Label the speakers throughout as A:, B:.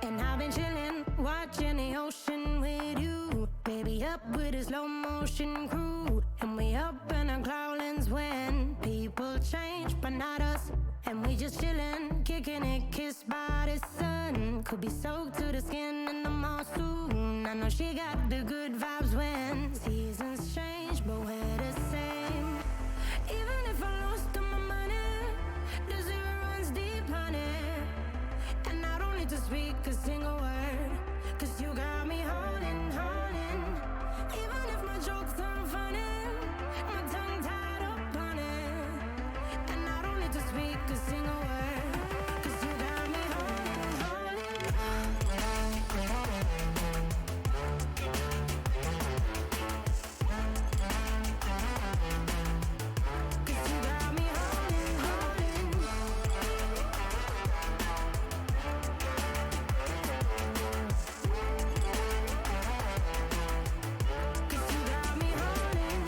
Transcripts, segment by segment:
A: And I've been chillin', watching the ocean with you. Baby, up with a slow motion crew. And we up in our cloudlands when people change, but not us. And we just chillin', kicking it, kissed by the sun. Could be soaked to the skin in the mall soon. I know she got the good vibes when seasons change, but we're the same. Even if I lost all my money, the zero runs deep, honey. And I don't need to speak a single word, 'cause you got me holding, holding. Even if my jokes aren't funny, my tongue tied up on it. And I don't need to speak a single word, 'cause you got me holding, holding. 'Cause you got me holding, holding. 'Cause you got me holding.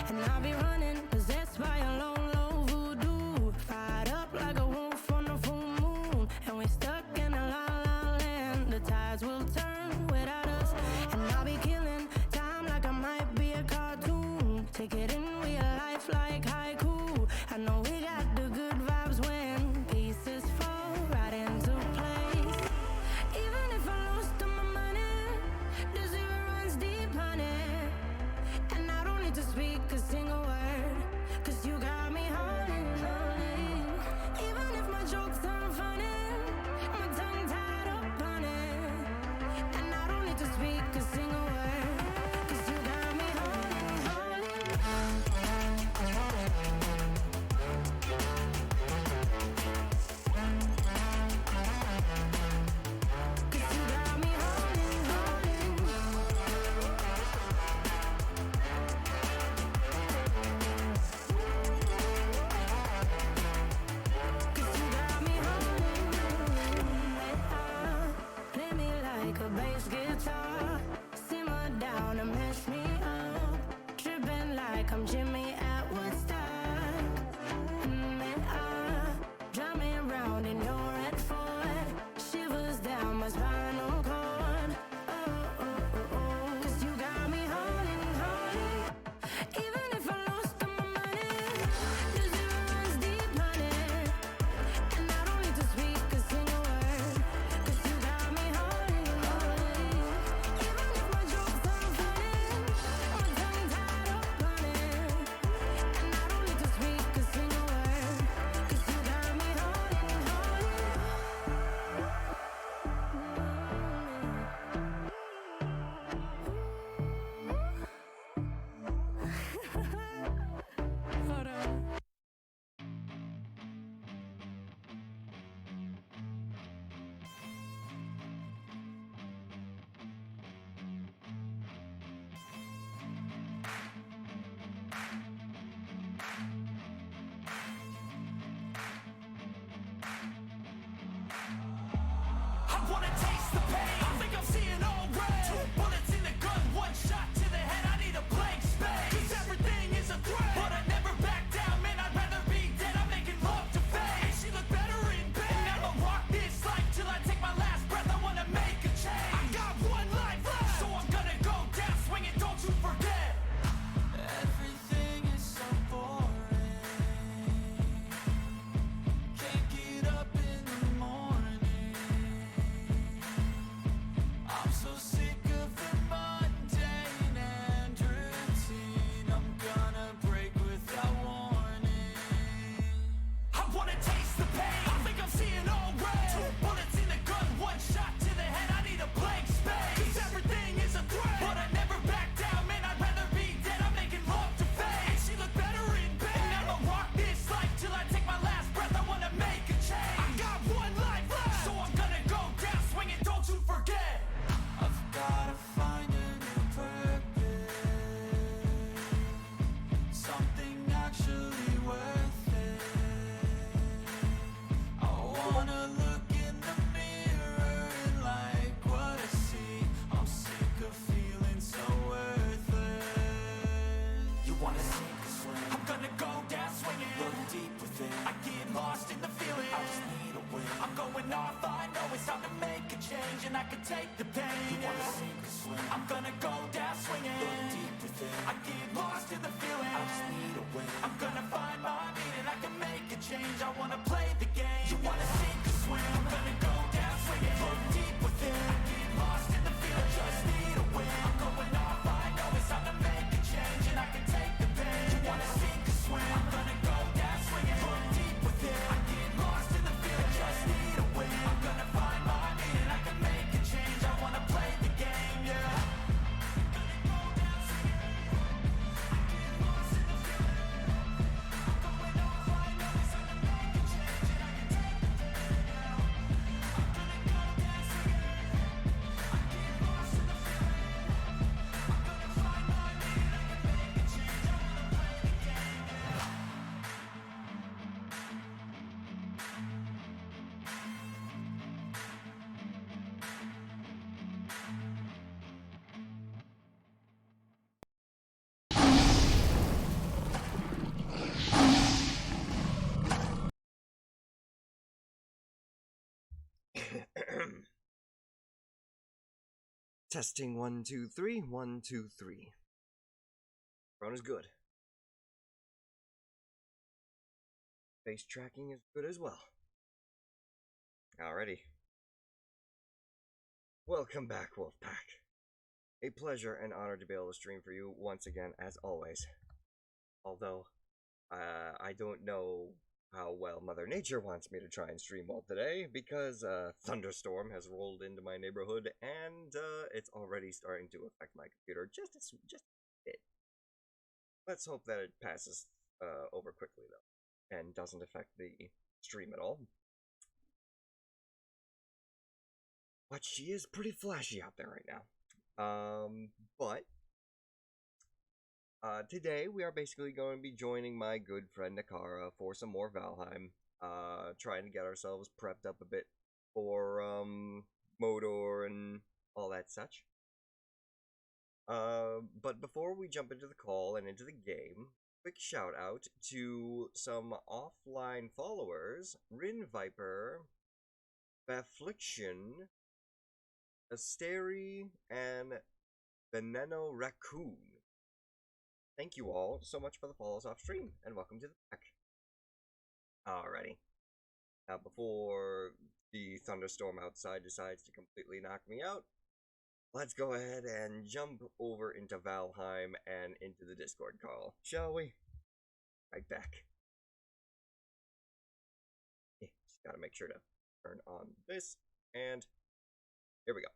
A: And I'll be running, possessed by a low, low voodoo. Fired up like a wolf on a full moon. And we're stuck in a la la land. The tides will turn without us. And I'll be killing time like I might be a cartoon. Take it in real life like haiku. I know we got the good vibes when pieces fall right into place. Even if I lost all my money, the zero runs deep, honey. And I don't need to speak a single word, 'cause you got me holding, holding. Even if my jokes aren't funny, my tongue tied up on it. And I don't need to speak a single word, 'cause you got me holding, holding. 'Cause you got me holding, holding. 'Cause you got me holding. Play me like a bass guitar.
B: it's time to make a change, and I can take the pain. You wanna sink or swim? I'm gonna go down swinging. Look deep within. I get lost in the feeling. I just need a win. I'm gonna find my meaning. I can make a change. I wanna play the game. You wanna sink or swim? I'm gonna go down swinging. Look deep within. I get lost in the feeling. I just need a win. I'm going off. I know it's time to make a change, and I can take the pain. You wanna sink or swim? I'm gonna go down swinging. Look deep within. I get lost in the feeling. I just need a win. I'm gonna find my meaning. I can make a change. I wanna play the game, yeah.
C: Testing 1 2 3 1 2 3. Phone is good. Face tracking is good as well. Alrighty. Welcome back, Wolfpack. A pleasure and honor to be able to stream for you once again, as always. Although, I don't know how well Mother Nature wants me to try and stream all today, because a thunderstorm has rolled into my neighborhood, and it's already starting to affect my computer just a bit. Let's hope that it passes over quickly, though, and doesn't affect the stream at all. But she is pretty flashy out there right now. But today we are basically going to be joining my good friend Nikara for some more Valheim. Trying to get ourselves prepped up a bit for Modor and all that such. But before we jump into the call and into the game, quick shout out to some offline followers: Rin Viper, Bafliction, Asteri, and Veneno Raccoon. Thank you all so much for the follows off stream, and welcome to the pack. Alrighty. Now, before the thunderstorm outside decides to completely knock me out, let's go ahead and jump over into Valheim and into the Discord call, shall we? Right back. Just gotta make sure to turn on this, and here we go.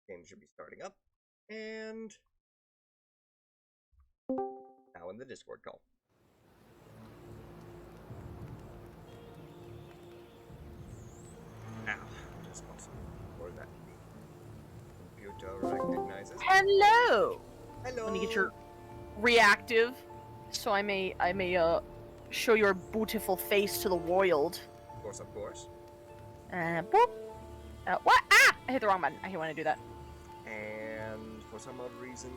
C: Game should be starting up, and now in the Discord call. Now, just awesome. Or that computer recognizes.
D: Hello.
C: Hello.
D: Let me get your reactive, so I may show your beautiful face to the world.
C: Of course, of course.
D: Boop. What? Ah! I hit the wrong button. I hate when I do that.
C: And for some odd reason,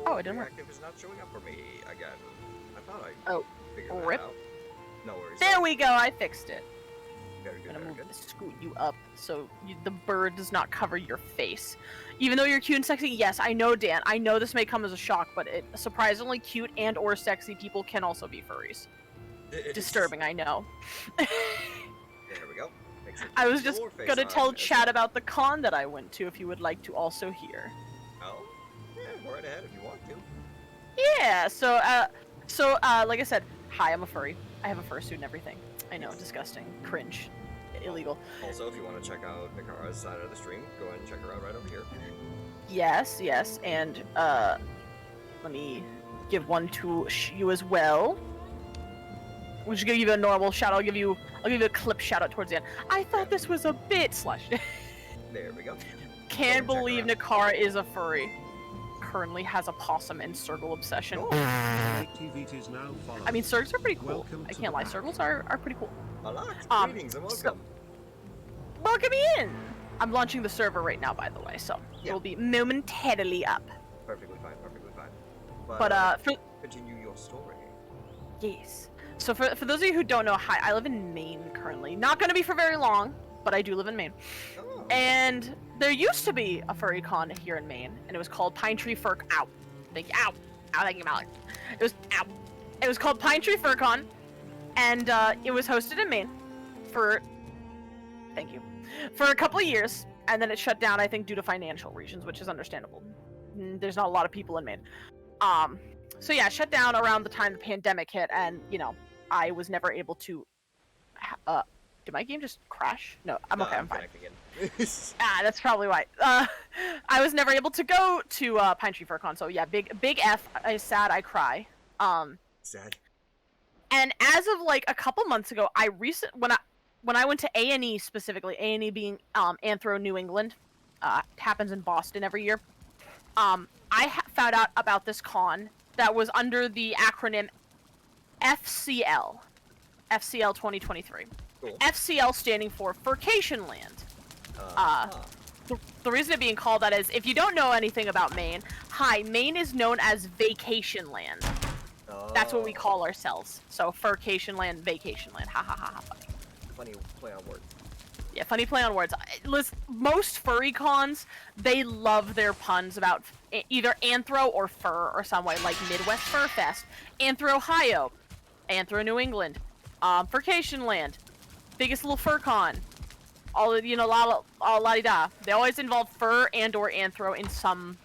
D: Oh, it didn't work.
C: reactive is not showing up for me again. I thought I figured
D: rip.
C: that out. No worries.
D: There we go. I fixed it.
C: Very good,
D: I'm
C: very
D: gonna
C: good.
D: scoot you up so the bird does not cover your face. Even though you're cute and sexy, yes, I know, Dan. I know this may come as a shock, but surprisingly cute and or sexy people can also be furries. Disturbing, I know.
C: There we go.
D: I was just
C: Your face
D: gonna
C: on
D: tell
C: as
D: Chad
C: well.
D: about the con that I went to if you would like to also hear.
C: Oh? Yeah, go right ahead if you want to.
D: Yeah, so like I said, hi, I'm a furry. I have a fursuit and everything. I know, disgusting, cringe, illegal.
C: Also, if you want to check out Nikara's side of the stream, go ahead and check her out right over here.
D: Yes, and let me give one to you as well. We'll just give you a normal shout. I'll give you a clip shout out towards the end. I thought this was a bit slush.
C: There we go.
D: Can't
C: Go check her
D: believe
C: out.
D: Nikara is a furry. Currently has a possum and circle obsession.
C: Oh.
D: I mean, circles are pretty cool. I can't lie, circles are pretty cool.
C: A lot. Greetings and
D: so-
C: welcome.
D: Welcome in! I'm launching the server right now, by the way, so
C: Yeah.
D: it will be momentarily up.
C: Perfectly fine, perfectly fine.
D: But for
C: continue your story.
D: yes. So for those of you who don't know, hi, I live in Maine currently. Not going to be for very long, but I do live in Maine.
C: Oh.
D: And there used to be a furry con here in Maine, and it was called Pine Tree Fur. Ow, thank you. Ow, thank you, Malik. It was ow. It was called Pine Tree Fur Con, and it was hosted in Maine for a couple of years, and then it shut down. I think due to financial reasons, which is understandable. There's not a lot of people in Maine. So yeah, shut down around the time the pandemic hit, and I was never able to. Did my game just crash? No, I'm okay. I'm fine.
C: Again.
D: That's probably why. I was never able to go to Pine Tree FurCon, so yeah, big F. I sad. I cry.
C: Sad.
D: And as of like a couple months ago, when I went to A&E specifically, A&E being Anthro New England, happens in Boston every year. I found out about this con that was under the acronym FCL 2023.
C: Cool.
D: FCL standing for Furcation Land. The reason it being called that is, if you don't know anything about Maine, Maine is known as Vacation Land. That's what we call ourselves. So Furcation Land, Vacation Land. Ha ha ha ha.
C: Funny play on words.
D: Yeah, funny play on words. Listen, most furry cons, they love their puns about either anthro or fur or some way, like Midwest Fur Fest, Anthro Ohio, Anthro New England, Furcation Land, biggest little fur con, all la-di-da. They always involve fur and or anthro in some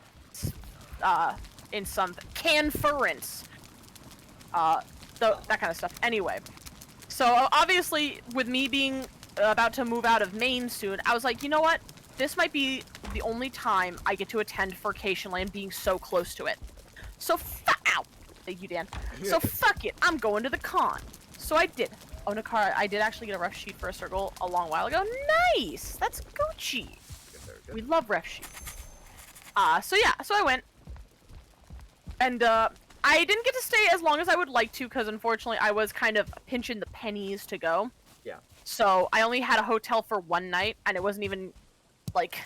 D: conference, that kind of stuff. Anyway, so obviously with me being about to move out of Maine soon, I was like, you know what? This might be the only time I get to attend Furcation Land, being so close to it. So ow! Thank you, Dan. So fuck it, I'm going to the con. So I did. Oh, Nikara, I did actually get a ref sheet for a circle a long while ago. Nice! That's Gucci. We love ref sheets. So yeah, so I went. And, I didn't get to stay as long as I would like to, because unfortunately I was kind of pinching the pennies to go.
C: Yeah.
D: So I only had a hotel for one night, and it wasn't even, like,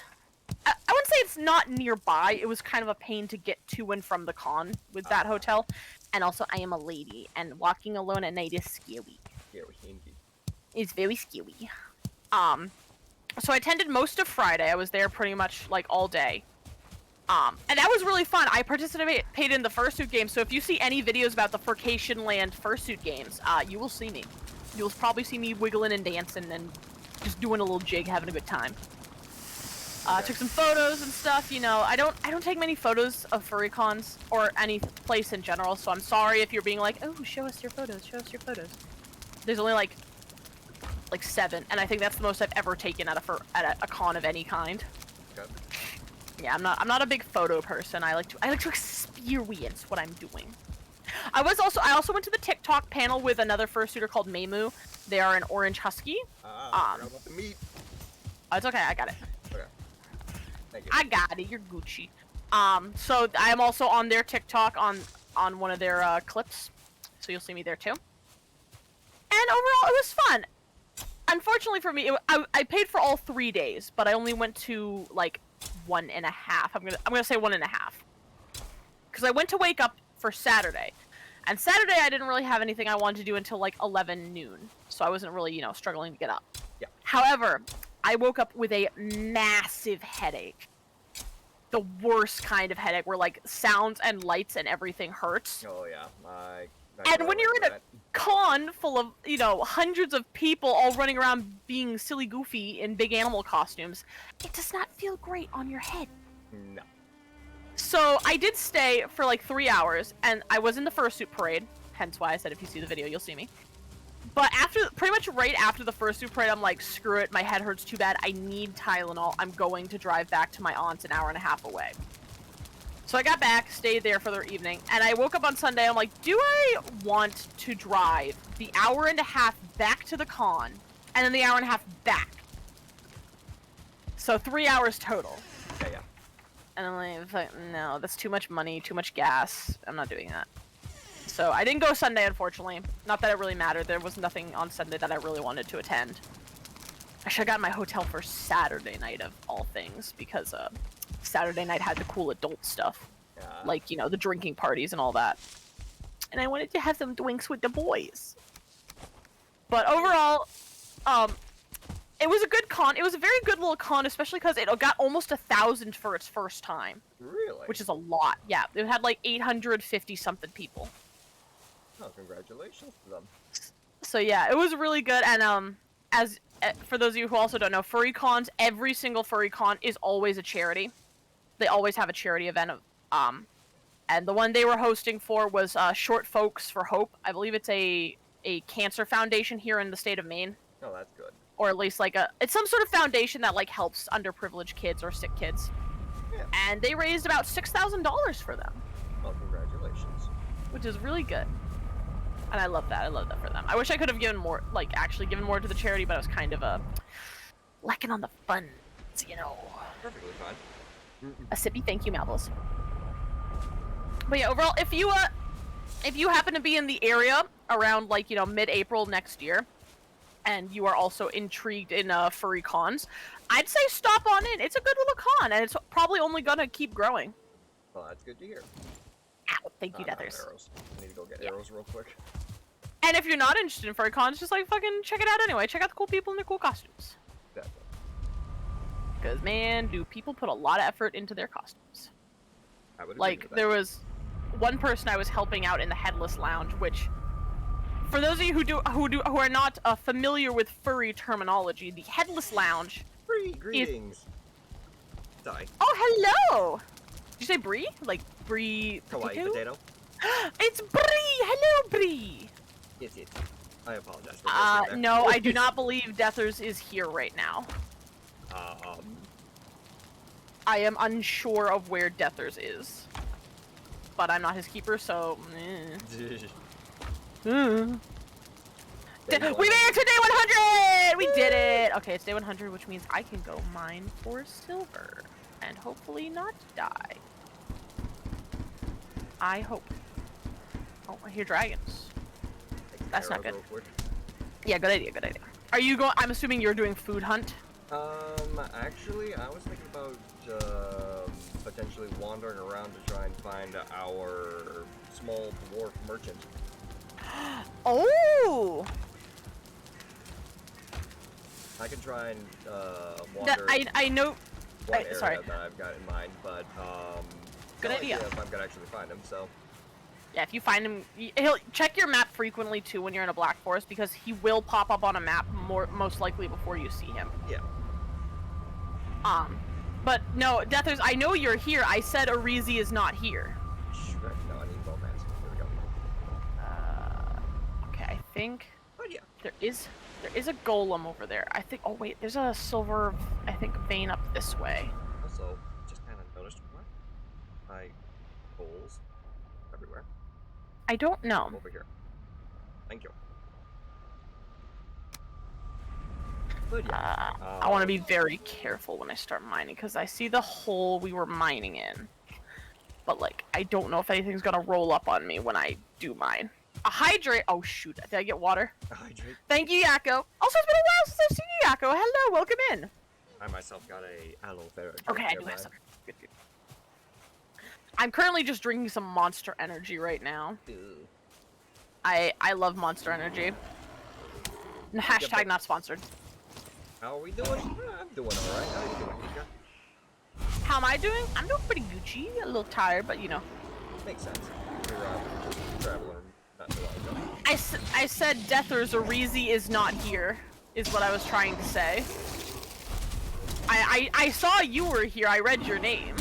D: I wouldn't say it's not nearby. It was kind of a pain to get to and from the con with that hotel. And also, I am a lady, and walking alone at night is scary.
C: Scary, indeed.
D: It's very scary. So I attended most of Friday. I was there pretty much, like, all day. And that was really fun. I participated in the fursuit game, so if you see any videos about the Furcation Land fursuit games, you will see me. You'll probably see me wiggling and dancing and just doing a little jig, having a good time. Took some photos and stuff. I don't take many photos of furry cons or any place in general, so I'm sorry if you're being like, oh, show us your photos, show us your photos. There's only like 7, and I think that's the most I've ever taken at a con of any kind.
C: Okay.
D: Yeah, I'm not a big photo person. I like to experience what I'm doing. I also went to the TikTok panel with another fursuiter called Meimu. They are an orange husky.
C: I forgot about the meat.
D: Oh, it's okay. I got it.
C: Okay. Thank you.
D: I got it. You're Gucci. So I am also on their TikTok on one of their clips, so you'll see me there too. And overall, it was fun. Unfortunately for me, I paid for all 3 days, but I only went to like 1.5. I'm gonna say 1.5, because I went to wake up for Saturday, and Saturday I didn't really have anything I wanted to do until like 11 noon, so I wasn't really struggling to get up.
C: Yeah.
D: However, I woke up with a massive headache, the worst kind of headache where like sounds and lights and everything hurts.
C: Oh yeah,
D: and when you're in a con full of hundreds of people all running around being silly goofy in big animal costumes, it does not feel great on your head.
C: No.
D: So I did stay for like 3 hours, and I was in the fursuit parade, hence why I said if you see the video you'll see me. But pretty much right after the fursuit parade, I'm like, screw it, my head hurts too bad, I need Tylenol, I'm going to drive back to my aunt's an hour and a half away. So I got back, stayed there for the evening, and I woke up on Sunday, I'm like, do I want to drive the hour and a half back to the con, and then the hour and a half back? So 3 hours total.
C: Yeah.
D: And I'm like, no, that's too much money, too much gas, I'm not doing that. So I didn't go Sunday, unfortunately. Not that it really mattered, there was nothing on Sunday that I really wanted to attend. I should have gotten my hotel for Saturday night of all things, because Saturday night had the cool adult stuff. like, you know, the drinking parties and all that. And I wanted to have some drinks with the boys. But overall, it was a good con. It was a very good little con, especially because it got almost 1,000 for its first time.
C: Really?
D: Which is a lot. Yeah, it had like 850 something people.
C: Oh, congratulations to them.
D: So yeah, it was really good. And for those of you who also don't know, furry cons, every single furry con is always a charity. They always have a charity event. And the one they were hosting for was Short Folks for Hope. I believe it's a cancer foundation here in the state of Maine.
C: Oh, that's good.
D: Or at least like it's some sort of foundation that like helps underprivileged kids or sick kids.
C: Yeah.
D: And they raised about $6,000 for them.
C: Well, congratulations.
D: Which is really good. And I love that. I love that for them. I wish I could have given more, like actually given more to the charity, but I was kind of lacking on the funds, you know.
C: Perfectly fine.
D: A sippy thank you, Malvos. But yeah, overall, if you happen to be in the area around like, you know, mid-April next year, and you are also intrigued in furry cons, I'd say stop on in. It's a good little con, and it's probably only gonna keep growing.
C: Well, that's good to hear.
D: Ow, thank you, Deathers.
C: Arrows. I need to go get arrows real quick.
D: And if you're not interested in furry cons, just like fucking check it out anyway. Check out the cool people in their cool costumes.
C: Definitely.
D: Because man, do people put a lot of effort into their costumes.
C: I would agree
D: Like
C: with that.
D: there was one person I was helping out in the Headless Lounge, which, for those of you who are not familiar with furry terminology, the Headless Lounge.
C: Greetings. Die.
D: Oh, hello. Did you say Brie? Like Brie
C: Kawaii
D: potato?
C: potato.
D: It's Brie. Hello, Brie.
C: Yes. I apologize for listening there.
D: No, I do not believe Deathers is here right now. I am unsure of where Deathers is. But I'm not his keeper, so... We made it to day 100! We did it! Okay, it's day 100, which means I can go mine for silver. And hopefully not die. I hope. Oh, I hear dragons. That's not good. Yeah, good idea, good idea. Are you going... I'm assuming you're doing food hunt?
C: Actually, I was thinking about, potentially wandering around to try and find our small dwarf merchant.
D: Oh!
C: I can try and, wander
D: I know...
C: one area
D: sorry.
C: that I've got in mind, but,
D: Good
C: no
D: idea.
C: if I'm gonna actually find him, so...
D: Yeah, if you find him, he'll check your map frequently too when you're in a Black Forest, because he will pop up on a map most likely before you see him.
C: Yeah.
D: But no, Deathers, I know you're here. I said Arizi is not here.
C: Shrek, no, I need romance. Here we go.
D: Okay, I think
C: Oh yeah.
D: there is a golem over there. I think. Oh wait, there's a silver, I think, vein up this way.
C: Also, just kind of noticed what? Holes everywhere.
D: I don't know.
C: Over here. Thank you. But yeah.
D: I want to be very careful when I start mining, because I see the hole we were mining in. But, like, I don't know if anything's gonna roll up on me when I do mine. A hydrate! Oh, shoot. Did I get water?
C: A hydrate.
D: Thank you, Yakko. Also, it's been a while since I've seen you, Yakko. Hello, welcome in.
C: I myself got a aloe vera.
D: Okay, I do have some. Good, good. I'm currently just drinking some Monster Energy right now.
C: Ew.
D: I love Monster Energy. Hashtag not sponsored.
C: How are we doing? I'm doing alright. How are you doing, Nika?
D: How am I doing? I'm doing pretty Gucci. A little tired, but you know.
C: Makes sense. You're traveling not too long ago.
D: I said Deathers Arizi is not here, is what I was trying to say. I saw you were here. I read your name.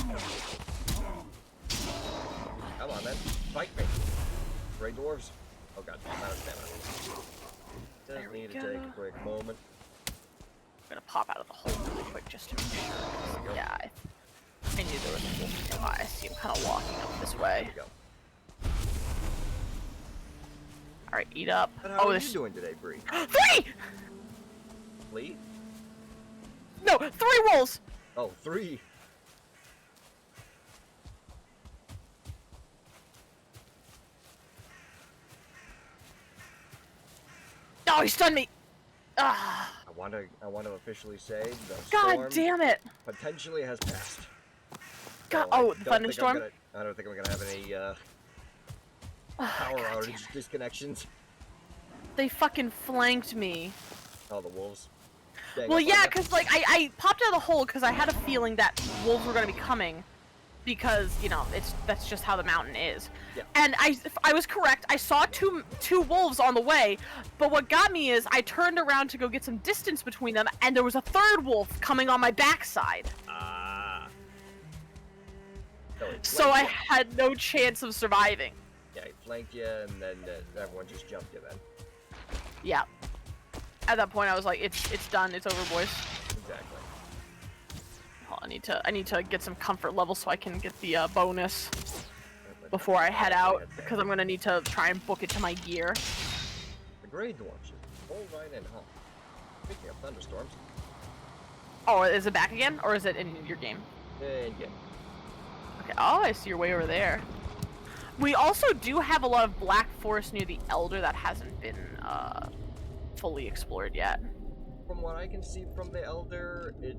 C: Come on then. Fight me. Grey dwarves. Oh god, I'm out of stamina. Just need to take a quick moment.
D: I'm gonna pop out of the hole really quick just to make sure. Yeah, I knew there was a hole nearby. I see him kind of walking up this way.
C: There we go.
D: Alright, eat up.
C: And how are you doing today, Bree?
D: 3!
C: Lee?
D: No, 3 wolves!
C: Oh, 3.
D: Oh, he stunned me! Ah.
C: I want to officially say the
D: God
C: storm
D: damn it!
C: potentially has passed.
D: God,
C: I
D: oh,
C: don't think
D: thunderstorm?
C: I don't think I'm gonna have any power outage disconnections.
D: They fucking flanked me.
C: Oh, the wolves. Gang
D: Well,
C: up on
D: yeah,
C: ya?
D: because like I popped out of the hole because I had a feeling that wolves were gonna be coming, because you know that's just how the mountain is.
C: Yeah.
D: And I was correct. I saw two wolves on the way, but what got me is I turned around to go get some distance between them, and there was a third wolf coming on my backside.
C: Ah.
D: So I had no chance of surviving.
C: Yeah, he flanked you, and then everyone just jumped you then.
D: Yeah. At that point, I was like, it's done. It's over, boys.
C: Exactly.
D: Oh, I need to get some comfort level so I can get the bonus before I head out, because I'm gonna need to try and book it to my gear.
C: The grade launches. Hold right in, huh? Speaking of thunderstorms.
D: Oh, is it back again, or is it in your game?
C: And yeah.
D: Okay. Oh, I see your way over there. We also do have a lot of black forest near the Elder that hasn't been fully explored yet.
C: From what I can see from the Elder, it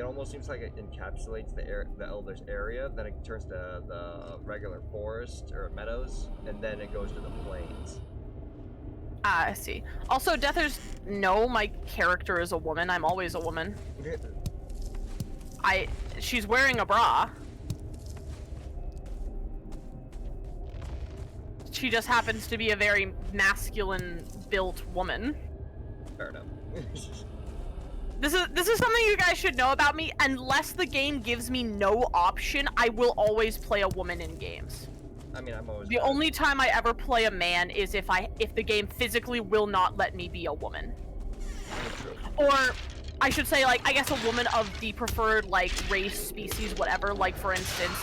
C: almost seems like it encapsulates the Elder's area, then it turns to the regular forest or meadows, and then it goes to the plains.
D: Ah, I see. Also, Deathers, no, my character is a woman. I'm always a woman. She's wearing a bra. She just happens to be a very masculine-built woman.
C: Fair enough.
D: This is something you guys should know about me. Unless the game gives me no option, I will always play a woman in games.
C: I mean, I'm always...
D: The only time I ever play a man is if the game physically will not let me be a woman. Or, I should say, like, I guess a woman of the preferred, like, race, species, whatever. Like, for instance,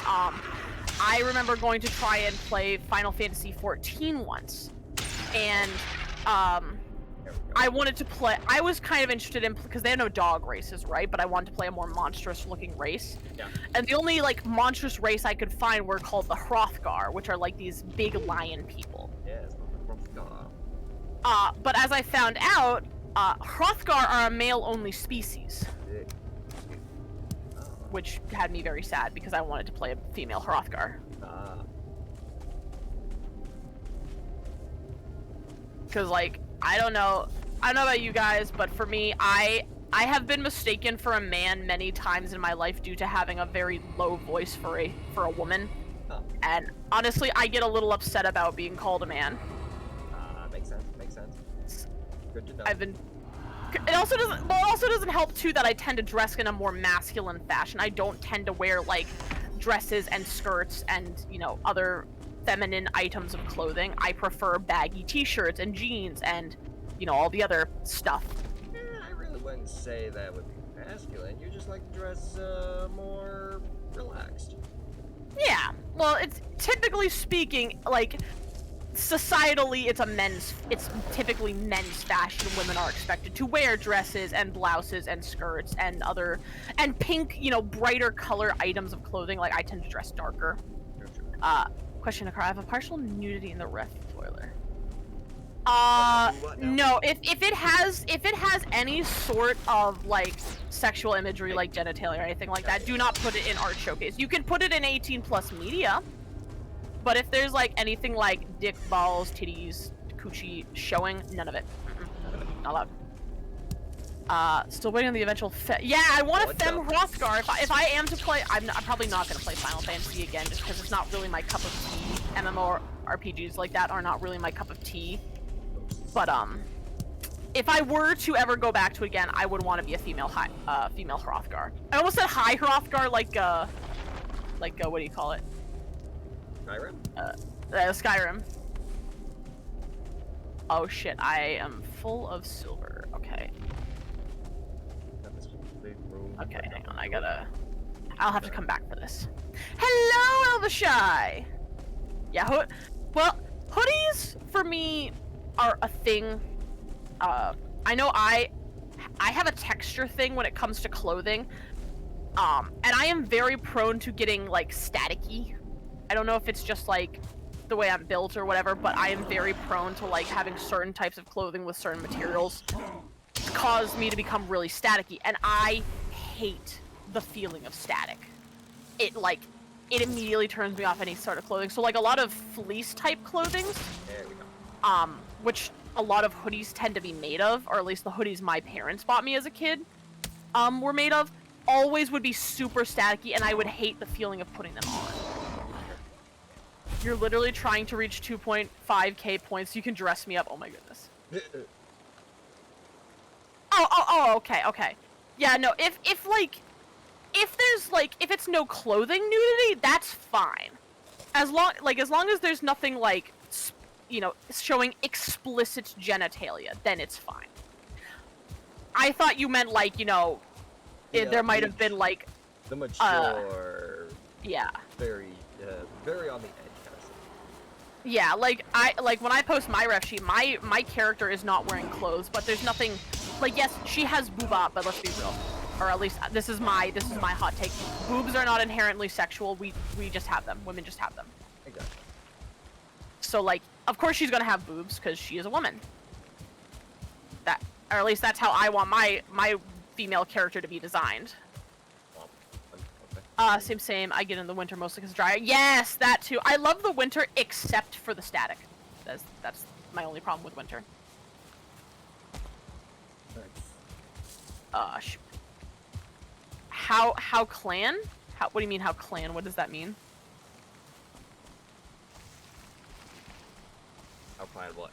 D: I remember going to try and play Final Fantasy XIV once. And, I wanted to play... I was kind of interested in... Because they had no dog races, right? But I wanted to play a more monstrous-looking race.
C: Yeah.
D: And the only, like, monstrous race I could find were called the Hrothgar, which are, like, these big lion people.
C: Yes, Hrothgar.
D: But as I found out, Hrothgar are a male-only species. Which had me very sad, because I wanted to play a female Hrothgar. Because, like, I don't know about you guys, but for me, I have been mistaken for a man many times in my life due to having a very low voice for a woman.
C: Oh.
D: And honestly, I get a little upset about being called a man.
C: Makes sense. Good to know.
D: It also doesn't help too that I tend to dress in a more masculine fashion. I don't tend to wear, like, dresses and skirts and, you know, other feminine items of clothing. I prefer baggy t-shirts and jeans and, you know, all the other stuff.
C: I really wouldn't say that would be masculine. You just like to dress more relaxed.
D: Yeah, well, it's typically speaking, like, societally, it's typically men's fashion. Women are expected to wear dresses and blouses and skirts and pink, you know, brighter color items of clothing. Like, I tend to dress darker. Question, Nikara, I have a partial nudity in the ref spoiler. No, if it has any sort of, like, sexual imagery, like genitalia or anything like that, do not put it in art showcase. You can put it in 18+ media, but if there's, like, anything like dick, balls, titties, coochie showing, none of it. Not allowed. Still waiting on the eventual yeah, I want a femme Hrothgar. If I am to play, I'm probably not gonna play Final Fantasy again, just because it's not really my cup of tea. MMORPGs like that are not really my cup of tea. But if I were to ever go back to it again, I would want to be a female Hrothgar. I almost said high Hrothgar, like what do you call it?
C: Skyrim?
D: Skyrim. Oh shit, I am full of silver. Okay. Okay, hang on, I'll have to come back for this. Hello, Elvishai! Yeah, well, hoodies, for me, are a thing. I know I have a texture thing when it comes to clothing. And I am very prone to getting, like, staticky. I don't know if it's just, like, the way I'm built or whatever, but I am very prone to, like, having certain types of clothing with certain materials cause me to become really staticky, and I hate the feeling of static. It immediately turns me off any sort of clothing. So like a lot of fleece type clothings,
C: There we go.
D: which a lot of hoodies tend to be made of, or at least the hoodies my parents bought me as a kid, were made of, always would be super staticky, and I would hate the feeling of putting them on. You're literally trying to reach 2.5k points. You can dress me up. Oh my goodness. Okay. Yeah, no, if it's no clothing nudity, that's fine. As long as there's nothing like, showing explicit genitalia, then it's fine. I thought you meant like, there might have been like
C: the mature,
D: yeah,
C: very on the edge kind of stuff.
D: Yeah, like when I post my ref sheet, my character is not wearing clothes, but there's nothing like, yes, she has boob, but let's be real. Or at least this is my hot take. Boobs are not inherently sexual. We just have them. Women just have them.
C: Exactly.
D: So like, of course she's gonna have boobs because she is a woman. That, or at least that's how I want my female character to be designed.
C: Okay.
D: Same. I get in the winter mostly because it's drier. Yes, that too. I love the winter except for the static. That's my only problem with winter. Shoot. How clan? What do you mean how clan? What does that mean?
C: How clan what?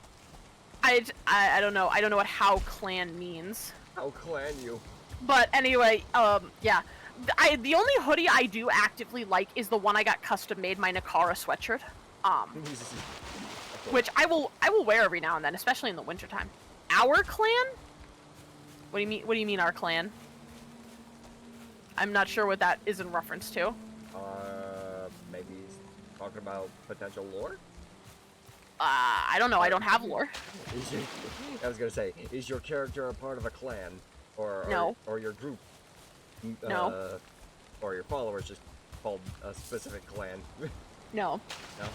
D: I don't know. I don't know what how clan means.
C: How clan you?
D: But anyway, yeah. The only hoodie I do actively like is the one I got custom made, my Nikara sweatshirt. Which I will wear every now and then, especially in the wintertime. Our clan? What do you mean our clan? I'm not sure what that is in reference to.
C: Maybe he's talking about potential lore?
D: I don't know. I don't have lore.
C: I was gonna say, is your character a part of a clan?
D: No.
C: Or your group?
D: No.
C: Or your followers just called a specific clan?
D: No.
C: No?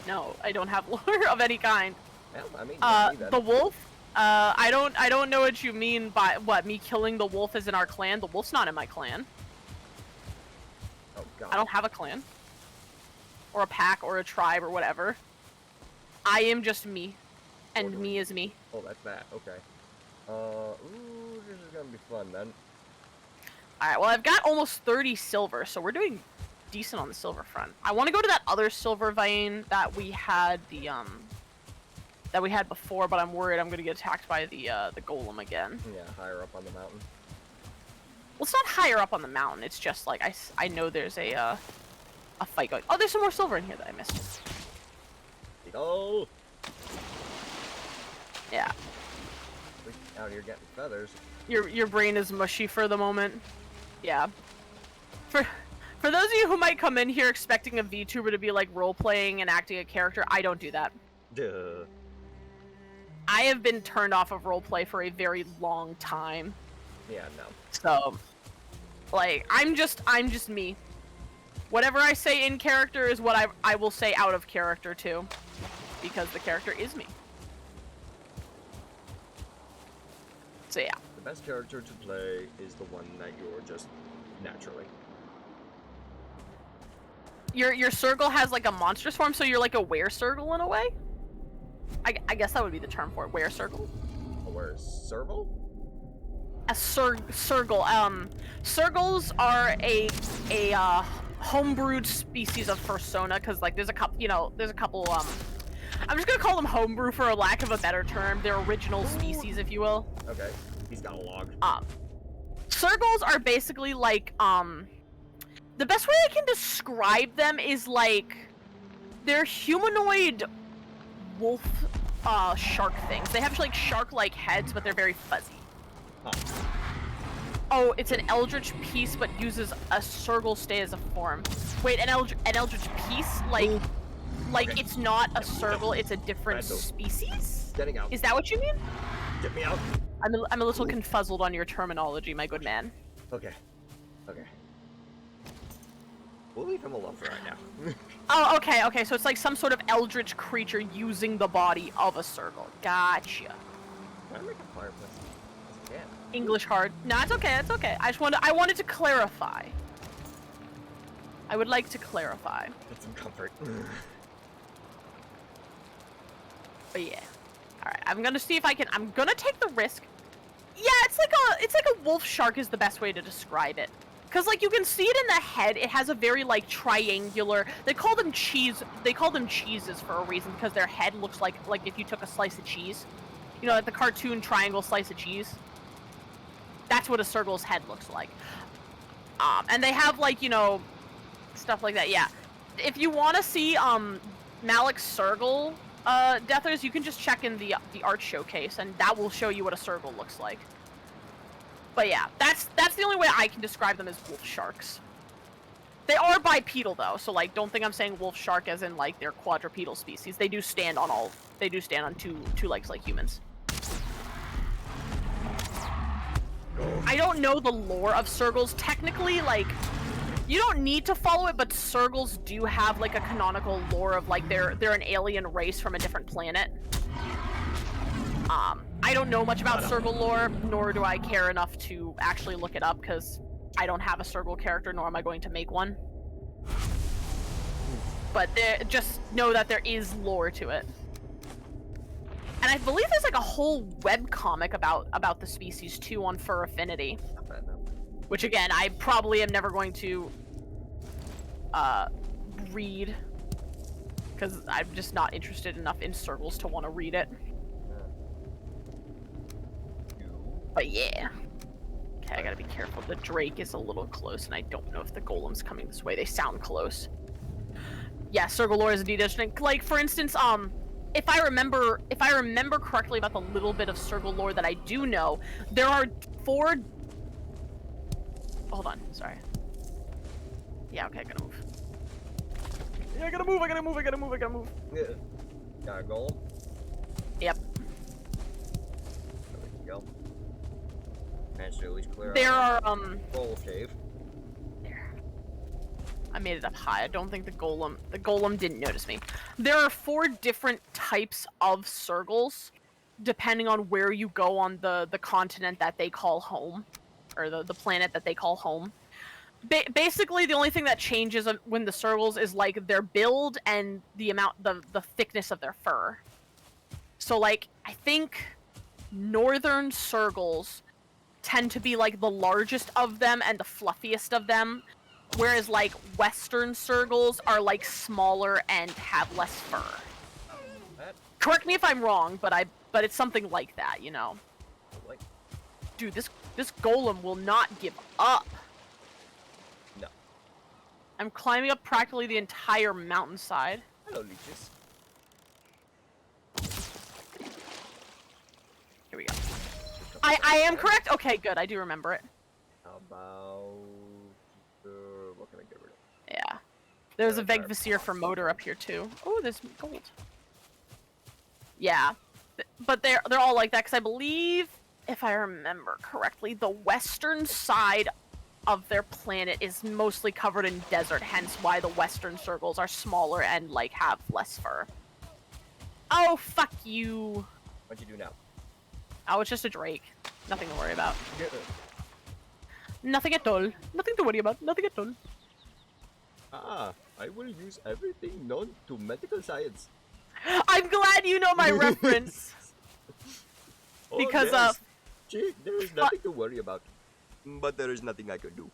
D: No, I don't have lore of any kind.
C: Well, I mean,
D: the wolf? I don't know what you mean by, what, me killing the wolf is in our clan? The wolf's not in my clan.
C: Oh, God.
D: I don't have a clan. Or a pack, or a tribe, or whatever. I am just me. And me is me.
C: Oh, that's that. Okay. Ooh, this is gonna be fun, then.
D: Alright, well, I've got almost 30 silver, so we're doing decent on the silver front. I want to go to that other silver vein that we had before, but I'm worried I'm gonna get attacked by the golem again.
C: Yeah, higher up on the mountain.
D: Well, it's not higher up on the mountain. It's just like I know there's a fight going. Oh, there's some more silver in here that I missed.
C: Oh.
D: Yeah.
C: Out here getting feathers.
D: Your brain is mushy for the moment. Yeah. For those of you who might come in here expecting a VTuber to be like role playing and acting a character, I don't do that.
C: Duh.
D: I have been turned off of roleplay for a very long time.
C: Yeah, no.
D: So, like, I'm just me. Whatever I say in character is what I will say out of character too, because the character is me. So yeah.
C: The best character to play is the one that you're just naturally.
D: Your circle has like a monstrous form, so you're like a were-circle in a way? I guess that would be the term for it, were-circle.
C: A were-circle?
D: A circle. Circles are a homebrewed species of persona, because like there's a couple, I'm just gonna call them homebrew for a lack of a better term. They're original species, if you will.
C: Okay. He's got a log.
D: Circles are basically like, the best way I can describe them is like, they're humanoid wolf, shark things. They have like shark-like heads, but they're very fuzzy.
C: Huh.
D: Oh, it's an eldritch piece, but uses a circle stay as a form. Wait, an eldritch piece? Like
C: Okay.
D: it's not a circle, it's a different species?
C: Getting out.
D: Is that what you mean?
C: Get me out.
D: I'm a little confuzzled on your terminology, my good man.
C: Okay. Okay. We'll leave him alone for right now.
D: Oh, okay, so it's like some sort of eldritch creature using the body of a circle. Gotcha.
C: Can I make a fireplace? Yeah.
D: English hard. No, it's okay. It's okay. I wanted to clarify. I would like to clarify.
C: Get some comfort.
D: But yeah. All right. I'm gonna see if I can. I'm gonna take the risk. Yeah, it's like a wolf shark is the best way to describe it. Cause like you can see it in the head. It has a very like triangular. They call them cheeses for a reason because their head looks like if you took a slice of cheese. You know, like the cartoon triangle slice of cheese. That's what a Sergal's head looks like. And they have like, you know, stuff like that. Yeah. If you want to see Malik's Sergal deathers, you can just check in the art showcase, and that will show you what a Sergal looks like. But yeah, that's the only way I can describe them as wolf sharks. They are bipedal though, so like don't think I'm saying wolf shark as in like they're quadrupedal species. They do stand on two legs like humans. I don't know the lore of Sergals. Technically, like, you don't need to follow it, but Sergals do have like a canonical lore of like they're an alien race from a different planet. I don't know much about Sergal lore, nor do I care enough to actually look it up, because I don't have a Sergal character, nor am I going to make one. But just know that there is lore to it. And I believe there's like a whole webcomic about the species too on Fur Affinity. Which again, I probably am never going to read, because I'm just not interested enough in Sergals to want to read it. But yeah. Okay, I gotta be careful. The Drake is a little close, and I don't know if the Golem's coming this way. They sound close. Yeah, Sergal lore is indeed interesting. Like, for instance, if I remember correctly about the little bit of Sergal lore that I do know, there are 4... Hold on, sorry. Yeah, okay, I gotta move. Yeah, I gotta move.
C: Yeah. Got a goal?
D: Yep.
C: There we go. Managed to at least clear
D: There
C: out
D: are,
C: goal cave.
D: There. I made it up high. I don't think the Golem didn't notice me. There are 4 different types of Sergals, depending on where you go on the continent that they call home. Or the planet that they call home. Basically, the only thing that changes when the Sergals is like their build and the thickness of their fur. So like, I think northern Sergals tend to be like the largest of them and the fluffiest of them, whereas like western Sergals are like smaller and have less fur. Correct me if I'm wrong, but it's something like that, you know. Dude, this Golem will not give up.
C: No.
D: I'm climbing up practically the entire mountainside.
C: Hello, leeches.
D: Here we go. I am correct? Okay, good. I do remember it.
C: How about... what can I get rid of?
D: Yeah. There's a Vegvisir for motor up here, too. Oh, there's gold. Yeah. But they're all like that, because I believe, if I remember correctly, the western side of their planet is mostly covered in desert, hence why the western Sergals are smaller and, like, have less fur. Oh, fuck you.
C: What'd you do now?
D: Oh, it's just a Drake. Nothing to worry about.
C: Yeah.
D: Nothing at all. Nothing to worry about. Nothing at all.
C: Ah, I will use everything known to medical science.
D: I'm glad you know my reference.
C: Oh,
D: Because,
C: yes. Gee, there is nothing to worry about. But there is nothing I can do.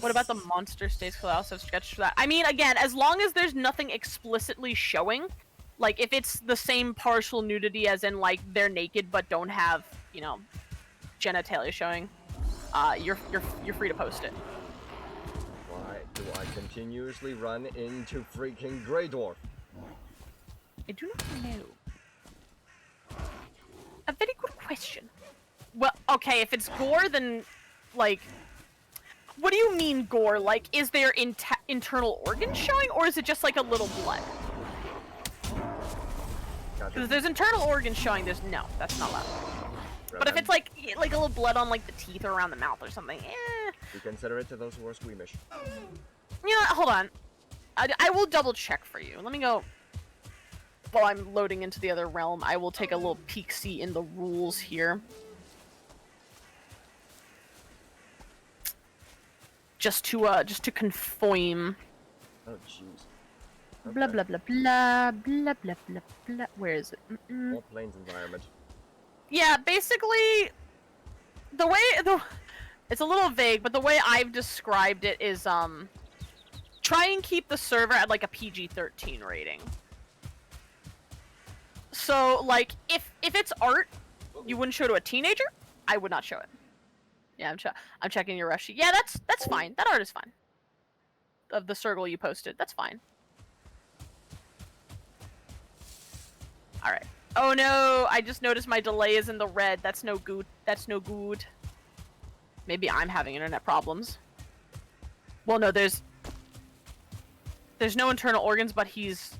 D: What about the monster states? Could I also sketch for that? I mean, again, as long as there's nothing explicitly showing, like if it's the same partial nudity as in like they're naked but don't have, you know, genitalia showing, you're free to post it.
C: Why do I continuously run into freaking Grey Dwarf?
D: I do not know. A very good question. Well, okay, if it's gore, then, like... What do you mean gore? Like, is there internal organs showing, or is it just, like, a little blood? Because if there's internal organs showing, no, that's not allowed. But if it's, like a little blood on, like, the teeth or around the mouth or something,
C: We consider it to those who are squeamish.
D: You know, hold on. I will double check for you. Let me go... While I'm loading into the other realm, I will take a little peek-see in the rules here. just to confirm.
C: Oh jeez.
D: Blah blah blah blah blah blah blah blah. Where is it?
C: All plains environment.
D: Yeah, basically, it's a little vague, but the way I've described it is try and keep the server at like a PG-13 rating. So like if it's art, you wouldn't show to a teenager. I would not show it. Yeah, I'm checking your rush. Yeah, that's fine. That art is fine. Of the circle you posted, that's fine. All right. Oh no! I just noticed my delay is in the red. That's no good. That's no good. Maybe I'm having internet problems. Well, no, there's no internal organs, but he's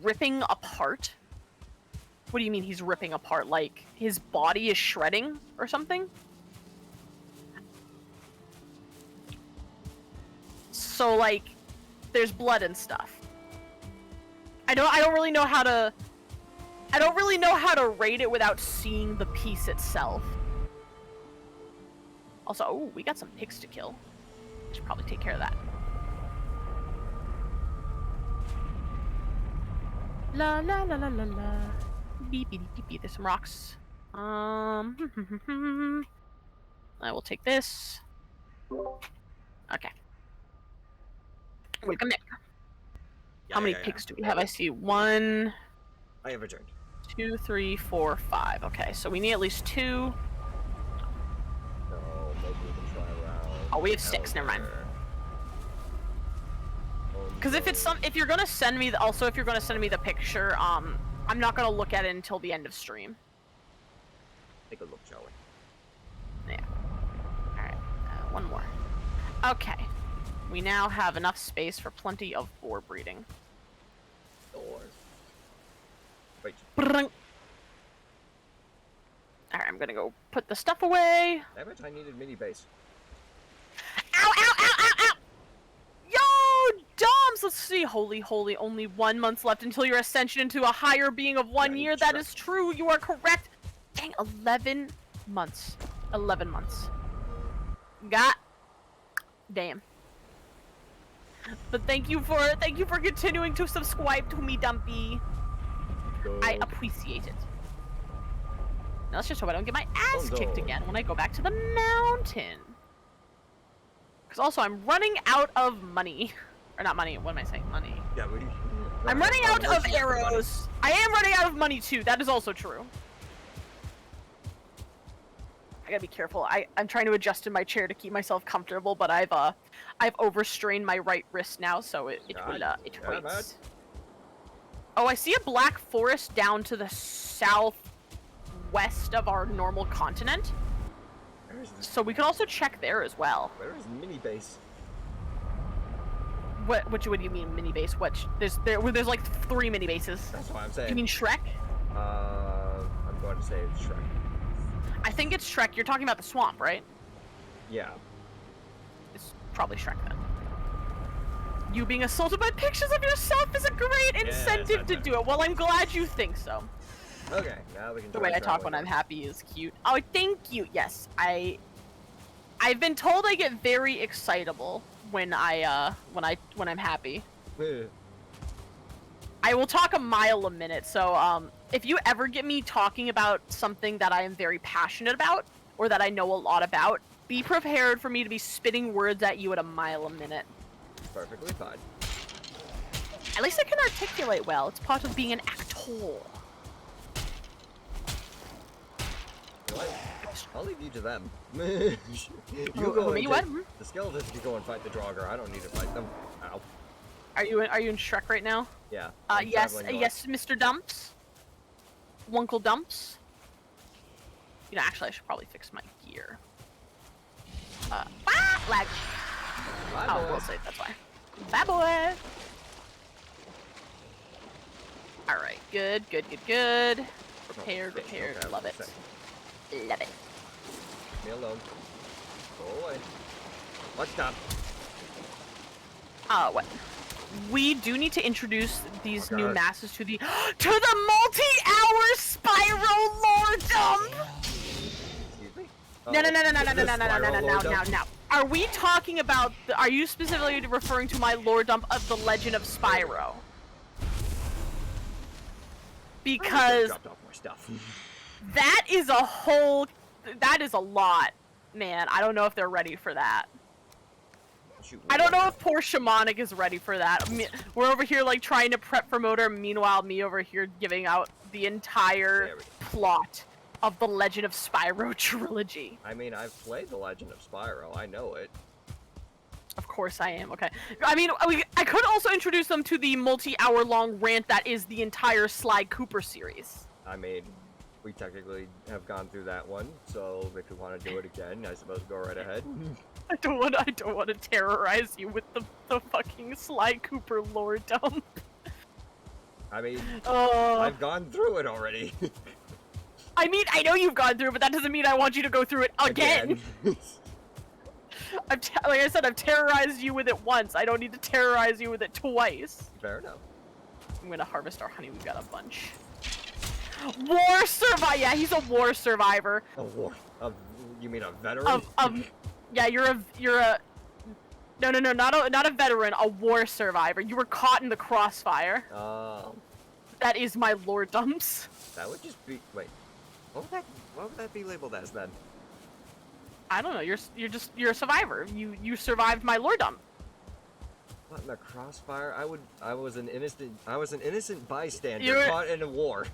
D: ripping apart. What do you mean he's ripping apart? Like his body is shredding or something? So like, there's blood and stuff. I don't really know how to rate it without seeing the piece itself. Also, oh, we got some pigs to kill. Should probably take care of that. La la la la la la. Beep beep beep beep. There's some rocks. I will take this. Okay. Welcome back. How many pigs do we have? I see 1.
C: I have returned.
D: 2, 3, 4, 5. Okay, so we need at least 2.
C: No, maybe we can try around.
D: Oh, we have 6. Never mind. Because if you're gonna send me the picture, I'm not gonna look at it until the end of stream.
C: Take a look, shall we?
D: Yeah. All right. One more. Okay. We now have enough space for plenty of boar breeding.
C: Doors. Wait.
D: Alright, I'm gonna go put the stuff away.
C: Damn it, I needed mini base.
D: Ow, ow, ow, ow, ow! Yo, Doms! Let's see. Holy, only 1 month left until your ascension into a higher being of 1 year. That is true, you are correct. Dang, 11 months. 11 months. God damn. But thank you for continuing to subscribe to me, Dumpy. I appreciate it. Now let's just hope I don't get my ass kicked again when I go back to the mountain. Because also, I'm running out of money. Or not money, what am I saying? Money.
C: Yeah,
D: I'm running out of arrows. I am running out of money too, that is also true. I gotta be careful. I'm trying to adjust in my chair to keep myself comfortable, but I've overstrained my right wrist now, so it hurts. Oh, I see a black forest down to the southwest of our normal continent. So we can also check there as well.
C: Where is mini base?
D: What do you mean mini base? There's like 3 mini bases.
C: That's what I'm saying.
D: You mean Shrek?
C: I'm going to say it's Shrek.
D: I think it's Shrek. You're talking about the swamp, right?
C: Yeah.
D: It's probably Shrek then. You being assaulted by pictures of yourself is a great incentive to do it. Well, I'm glad you think so.
C: Okay, now we can.
D: The way I talk when I'm happy is cute. Oh, thank you. Yes, I've been told I get very excitable when I'm happy. I will talk a mile a minute. So if you ever get me talking about something that I am very passionate about or that I know a lot about, be prepared for me to be spitting words at you at a mile a minute.
C: Perfectly fine.
D: At least I can articulate well. It's part of being an actor.
C: I'll leave you to them. You go and
D: what?
C: The skeletons can go and fight the Draugr. I don't need to fight them. Ow.
D: Are you in Shrek right now?
C: Yeah.
D: Yes, Mr. Dumps. Wunkle Dumps. You know, actually, I should probably fix my gear. Lag.
C: Bye,
D: we'll save, that's why. Bye, boy! Alright, good. Prepared, love it. Love it.
C: Leave me alone. Go away. What's up?
D: What? We do need to introduce these new masses to the multi-hour spiral lore dump!
C: Excuse me?
D: No. Are we talking about? Are you specifically referring to my lore dump of the Legend of Spyro? Because
C: dropped off more stuff.
D: that is a whole. That is a lot, man. I don't know if they're ready for that.
C: Shoot,
D: I don't know if poor Shamanic is ready for that. We're over here like trying to prep for Motor, meanwhile me over here giving out the entire plot of the Legend of Spyro trilogy.
C: I mean, I've played the Legend of Spyro. I know it.
D: Of course I am. Okay. I mean, I could also introduce them to the multi-hour-long rant that is the entire Sly Cooper series.
C: I mean, we technically have gone through that one, so if you want to do it again, I suppose go right ahead.
D: I don't want to terrorize you with the fucking Sly Cooper lore dump.
C: I mean, I've gone through it already.
D: I mean, I know you've gone through it, but that doesn't mean I want you to go through it again. Like I said, I've terrorized you with it once. I don't need to terrorize you with it twice.
C: Fair enough.
D: I'm gonna harvest our honey. We've got a bunch. War survivor. Yeah, he's a war survivor.
C: A war? You mean a veteran?
D: Yeah, you're a. No, not a veteran. A war survivor. You were caught in the crossfire. That is my lore dumps.
C: That would just be. Wait. What would that be labeled as then?
D: I don't know. You're a survivor. You survived my lore dump.
C: What in the crossfire? I was an innocent bystander caught in a war.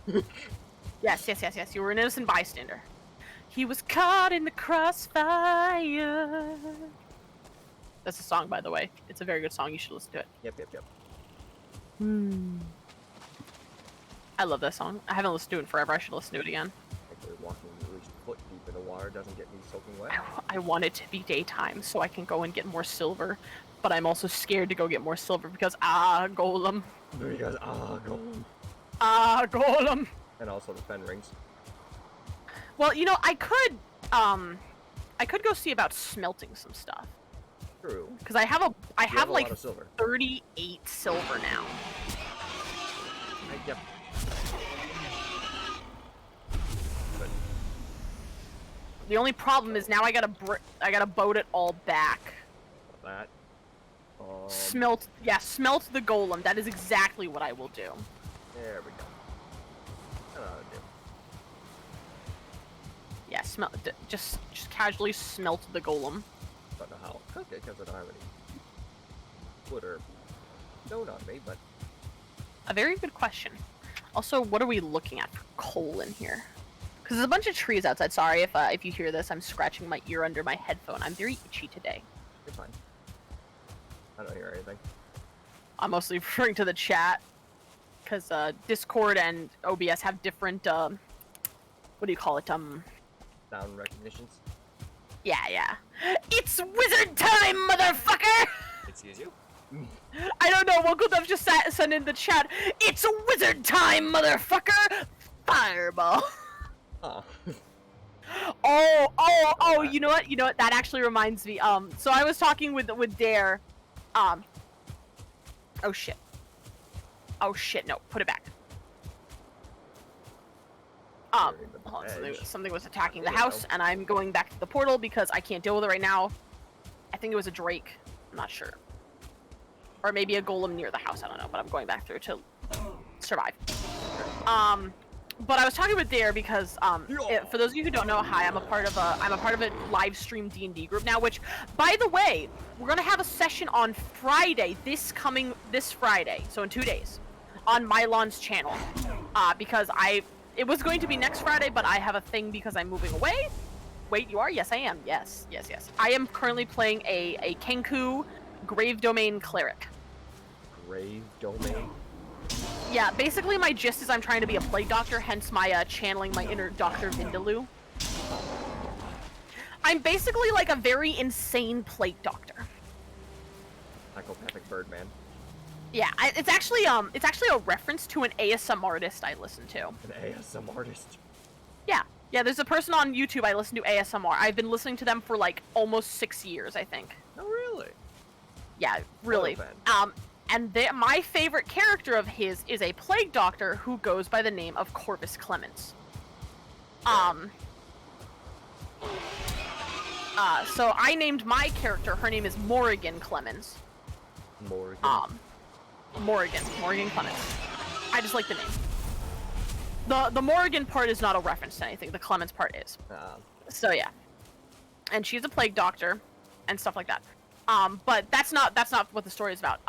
D: Yes. You were an innocent bystander. He was caught in the crossfire. That's a song, by the way. It's a very good song. You should listen to it.
C: Yep.
D: I love that song. I haven't listened to it in forever. I should listen to it again.
C: Actually, walking at least foot deep in the water doesn't get me soaking wet.
D: I want it to be daytime so I can go and get more silver, but I'm also scared to go get more silver because golem.
C: Because golem.
D: Golem.
C: And also the fen rings.
D: Well, you know, I could go see about smelting some stuff.
C: True.
D: Because I have like
C: a lot of silver.
D: 38 silver now.
C: Yep. But
D: the only problem is now I gotta boat it all back.
C: That.
D: Smelt the golem. That is exactly what I will do.
C: There we go.
D: Yeah, just casually smelt the golem.
C: Don't know how I'll cook it because I don't have any wood or stone on me, but.
D: A very good question. Also, what are we looking at for coal in here? Because there's a bunch of trees outside. Sorry if you hear this. I'm scratching my ear under my headphone. I'm very itchy today.
C: You're fine. I don't hear anything.
D: I'm mostly referring to the chat. Because Discord and OBS have different, what do you call it?
C: Sound recognitions?
D: Yeah. It's wizard time, motherfucker!
C: Excuse you?
D: I don't know, Wogodev just sent in the chat, it's wizard time, motherfucker! Fireball!
C: Oh.
D: Oh, you know what? That actually reminds me, so I was talking with Dare, oh shit, no, put it back. Hold on, something was attacking the house, and I'm going back to the portal because I can't deal with it right now. I think it was a Drake, I'm not sure. Or maybe a golem near the house, I don't know, but I'm going back through to survive. But I was talking with Dare because, for those of you who don't know, hi, I'm a part of a live stream D&D group now, which, by the way, we're gonna have a session on Friday, this Friday, so in 2 days, on Mylon's channel, because it was going to be next Friday, but I have a thing because I'm moving away. Wait, you are? Yes, I am. Yes. I am currently playing a Kenku Grave Domain Cleric.
C: Grave Domain?
D: Yeah, basically my gist is I'm trying to be a plague doctor, hence my channeling my inner Dr. Vindaloo. I'm basically like a very insane plague doctor.
C: Psychopathic Birdman.
D: Yeah, it's actually a reference to an ASM artist I listen to.
C: An ASM artist?
D: Yeah, there's a person on YouTube I listen to ASMR. I've been listening to them for like almost 6 years, I think.
C: Oh, really?
D: Yeah, really. And my favorite character of his is a plague doctor who goes by the name of Corvus Clemens. So I named my character. Her name is Morrigan Clemens.
C: Morgan.
D: Morrigan Clemens. I just like the name. The Morrigan part is not a reference to anything. The Clemens part is. So yeah. And she's a plague doctor, and stuff like that. But that's not what the story is about.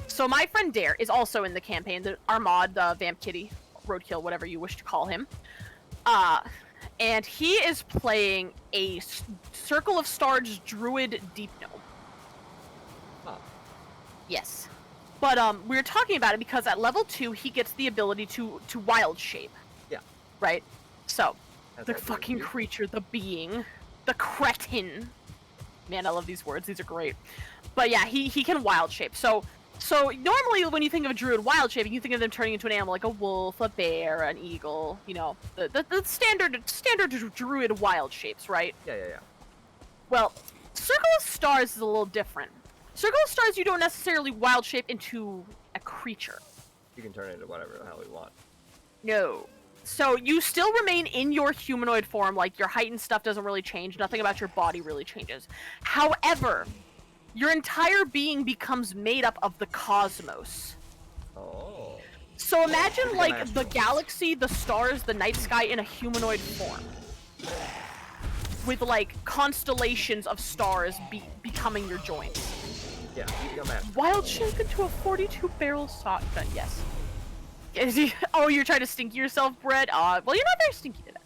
D: So my friend Dare is also in the campaign. The Armad, the Vamp Kitty, Roadkill, whatever you wish to call him. And he is playing a Circle of Stars Druid Deep Gnome.
C: Huh.
D: Yes. But we were talking about it because at level 2 he gets the ability to wild shape.
C: Yeah.
D: Right? So,
C: That's
D: the
C: all
D: fucking
C: weird.
D: creature, the being, the cretin. Man, I love these words. These are great. But yeah, he can wild shape. So normally when you think of a druid wild shaping, you think of them turning into an animal like a wolf, a bear, an eagle, you know, the standard druid wild shapes, right?
C: Yeah.
D: Well, Circle of Stars is a little different. Circle of Stars, you don't necessarily wild shape into a creature.
C: You can turn it into whatever the hell you want.
D: No. So you still remain in your humanoid form, like your height and stuff doesn't really change, nothing about your body really changes. However, your entire being becomes made up of the cosmos.
C: Oh.
D: So imagine like the
C: astral.
D: galaxy, the stars, the night sky in a humanoid form. With like constellations of stars becoming your joints.
C: Yeah, you become astral.
D: Wild shape into a 42 barrel shotgun, yes. Oh, you're trying to stinky yourself, Brett? Well, you're not very stinky today.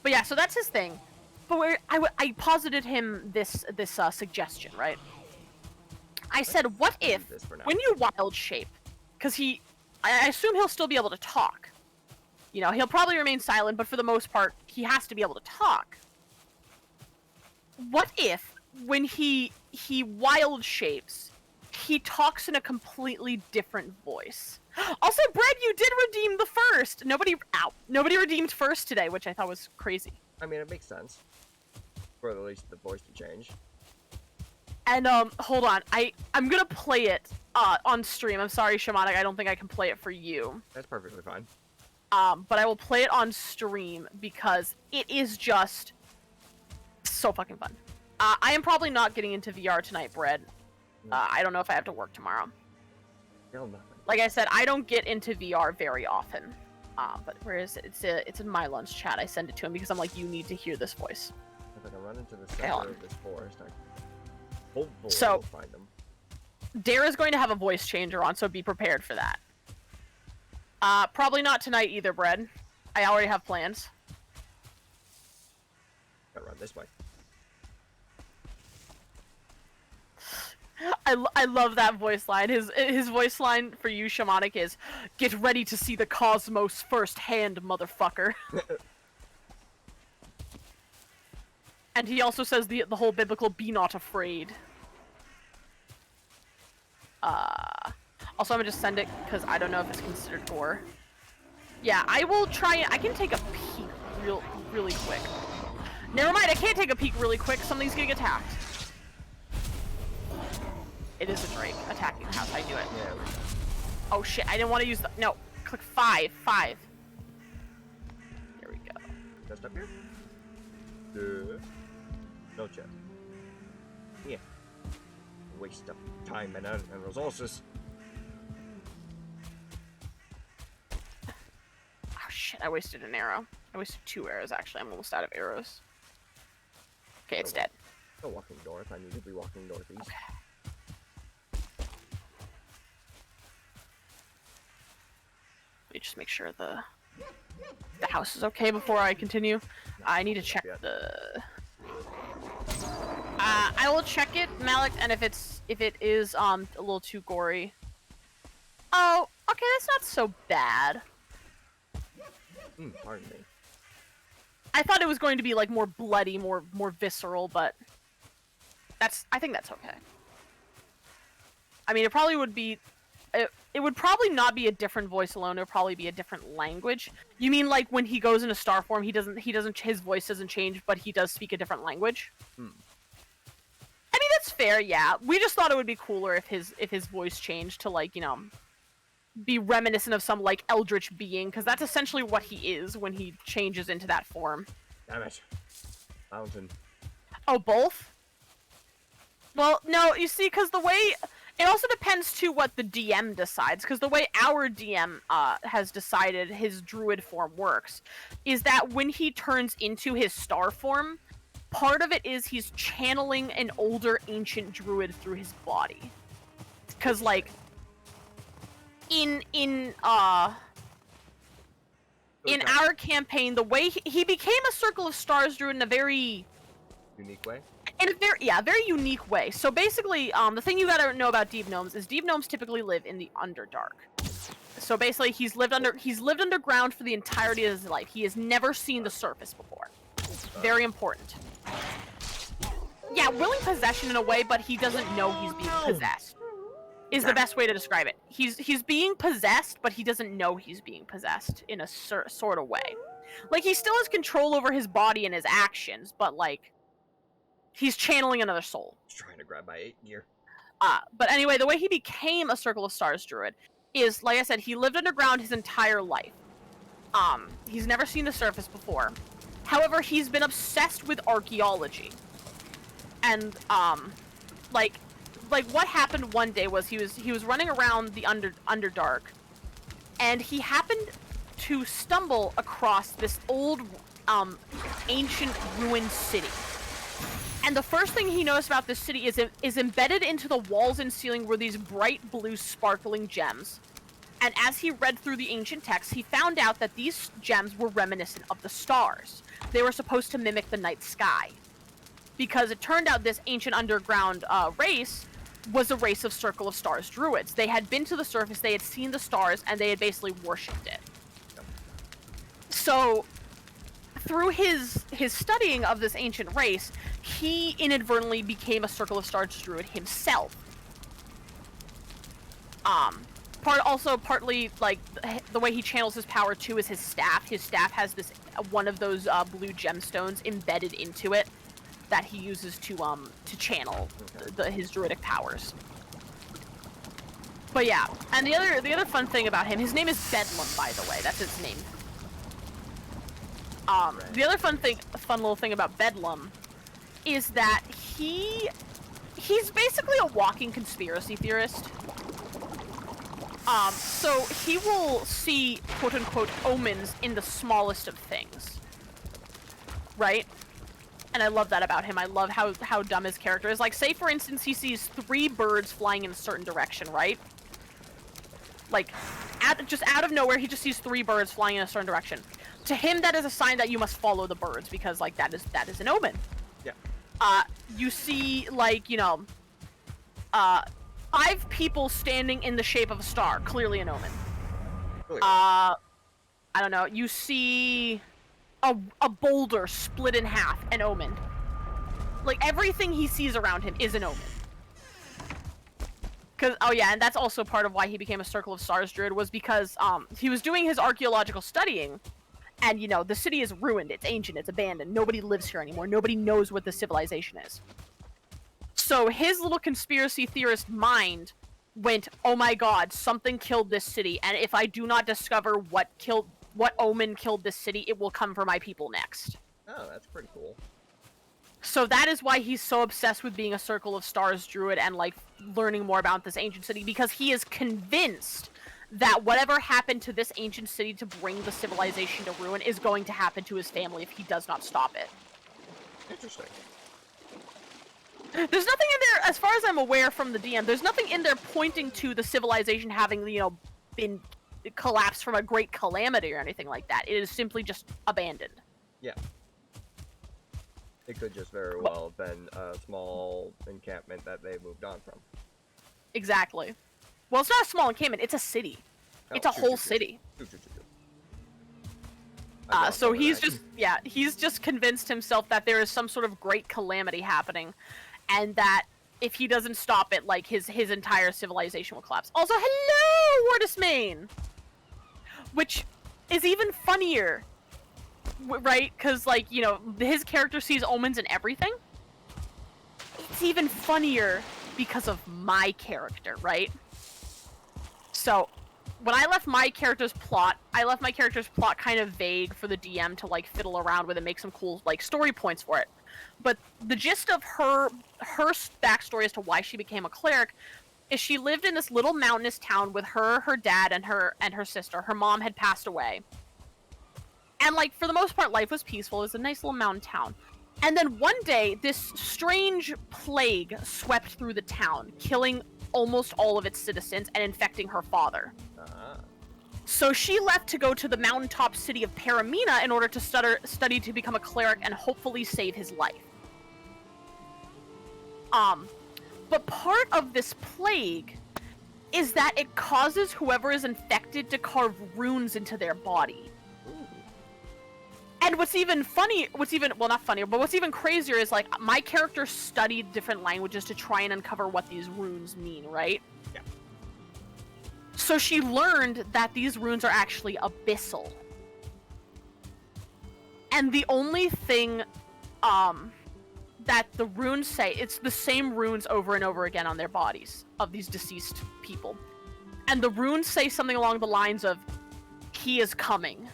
D: But yeah, so that's his thing. But I posited him this suggestion, right? I said, what if, when you wild shape, because I assume he'll still be able to talk. You know, he'll probably remain silent, but for the most part, he has to be able to talk. What if, when he wild shapes, he talks in a completely different voice? Also, Brad, you did redeem the first! Nobody redeemed first today, which I thought was crazy.
C: I mean, it makes sense. For at least the voice to change.
D: And, hold on. I'm gonna play it, on stream. I'm sorry, Shamanic, I don't think I can play it for you.
C: That's perfectly fine.
D: But I will play it on stream because it is just so fucking fun. I am probably not getting into VR tonight, Brad. I don't know if I have to work tomorrow.
C: Hell nothing.
D: Like I said, I don't get into VR very often. But where is it? It's in my lunch chat. I send it to him because I'm like, you need to hear this voice.
C: If I can run into the center of this forest, hopefully
D: So-
C: I'll find them.
D: Dara's going to have a voice changer on, so be prepared for that. Probably not tonight either, Brad. I already have plans.
C: Gotta run this way.
D: I love that voice line. His voice line for you, Shamanic, is, "Get ready to see the cosmos firsthand, motherfucker." And he also says the whole biblical "be not afraid." Also, I'm gonna just send it because I don't know if it's considered gore. Yeah, I will try. I can take a peek really quick. Never mind, I can't take a peek really quick. Something's getting attacked. It is a Drake attacking the house. I do it.
C: Yeah.
D: Oh shit! I didn't want to use the. No, click 5. There we go.
C: Just up here? No chest. Yeah. Waste of time and resources.
D: Oh shit! I wasted an arrow. I wasted 2 arrows actually. I'm almost out of arrows. Okay, it's dead.
C: No walking north. I need to be walking northeast.
D: Okay. Let me just make sure the house is okay before I continue. I need to check the. I will check it, Malik, and if it is a little too gory. Oh, okay, that's not so bad.
C: Pardon me.
D: I thought it was going to be like more bloody, more visceral, but I think that's okay. I mean, it probably would be. It would probably not be a different voice alone. It would probably be a different language. You mean like when he goes into star form, his voice doesn't change, but he does speak a different language? I mean, that's fair, yeah. We just thought it would be cooler if his voice changed to, like, you know, be reminiscent of some, like, eldritch being, because that's essentially what he is when he changes into that form.
C: Damn it. Mountain.
D: Oh, both? Well, no, you see, because the way... It also depends, too, what the DM decides, because the way our DM has decided his druid form works is that when he turns into his star form, part of it is he's channeling an older ancient druid through his body. Because, like, in our campaign, the way he became a Circle of Stars druid in a very...
C: Unique way?
D: In a very unique way. So basically, the thing you gotta know about deep gnomes is deep gnomes typically live in the Underdark. So basically, he's lived underground for the entirety of his life. He has never seen the surface before. Very important. Yeah, willing possession in a way, but he doesn't know he's being possessed. Is the best way to describe it. He's being possessed, but he doesn't know he's being possessed in a sort of way. Like, he still has control over his body and his actions, but like, he's channeling another soul.
C: Just trying to grab my 8 gear.
D: But anyway, the way he became a Circle of Stars druid is, like I said, he lived underground his entire life. He's never seen the surface before. However, he's been obsessed with archaeology. And, like what happened one day was he was running around the Underdark, and he happened to stumble across this old, ancient ruined city. And the first thing he noticed about this city is embedded into the walls and ceiling were these bright blue sparkling gems. And as he read through the ancient texts, he found out that these gems were reminiscent of the stars. They were supposed to mimic the night sky. Because it turned out this ancient underground race was a race of Circle of Stars druids. They had been to the surface, they had seen the stars, and they had basically worshipped it. So, through his studying of this ancient race, he inadvertently became a Circle of Stars druid himself. Partly, like, the way he channels his power, too, is his staff. His staff has this, one of those, blue gemstones embedded into it that he uses to channel his druidic powers. But yeah, and the other fun thing about him, his name is Bedlam, by the way. That's his name. The other fun little thing about Bedlam is that he's basically a walking conspiracy theorist. So he will see quote-unquote omens in the smallest of things. Right? And I love that about him. I love how dumb his character is. Like, say for instance, he sees 3 birds flying in a certain direction, right? Like, just out of nowhere, he just sees 3 birds flying in a certain direction. To him, that is a sign that you must follow the birds, because, like, that is an omen.
C: Yeah.
D: You see, like, you know, 5 people standing in the shape of a star, clearly an omen.
C: Really?
D: I don't know, you see a boulder split in half, an omen. Like, everything he sees around him is an omen. Oh yeah, and that's also part of why he became a Circle of Stars druid, was because, he was doing his archaeological studying, and, you know, the city is ruined, it's ancient, it's abandoned, nobody lives here anymore, nobody knows what the civilization is. So his little conspiracy theorist mind went, oh my god, something killed this city, and if I do not discover what omen killed this city, it will come for my people next.
C: Oh, that's pretty cool.
D: So that is why he's so obsessed with being a Circle of Stars druid and, like, learning more about this ancient city, because he is convinced that whatever happened to this ancient city to bring the civilization to ruin is going to happen to his family if he does not stop it.
C: Interesting.
D: There's nothing in there, as far as I'm aware from the DM, there's nothing in there pointing to the civilization having, you know, been collapsed from a great calamity or anything like that. It is simply just abandoned.
C: Yeah. It could just very well have been a small encampment that they moved on from.
D: Exactly. Well, it's not a small encampment, it's a city.
C: Oh,
D: it's a whole city. So he's just convinced himself that there is some sort of great calamity happening, and that if he doesn't stop it, like, his entire civilization will collapse. Also, hello, Wardismane! Which is even funnier, right? Because, like, you know, his character sees omens and everything. It's even funnier because of my character, right? So, when I left my character's plot kind of vague for the DM to, like, fiddle around with and make some cool, like, story points for it. But the gist of her backstory as to why she became a cleric is she lived in this little mountainous town with her dad, and her sister. Her mom had passed away. And, like, for the most part, life was peaceful. It was a nice little mountain town. And then one day, this strange plague swept through the town, killing almost all of its citizens and infecting her father. So she left to go to the mountaintop city of Paramina in order to study to become a cleric and hopefully save his life. But part of this plague is that it causes whoever is infected to carve runes into their body. And what's even crazier is, like, my character studied different languages to try and uncover what these runes mean, right?
C: Yeah.
D: So she learned that these runes are actually abyssal. And the only thing, that the runes say, it's the same runes over and over again on their bodies of these deceased people. And the runes say something along the lines of, "He is coming."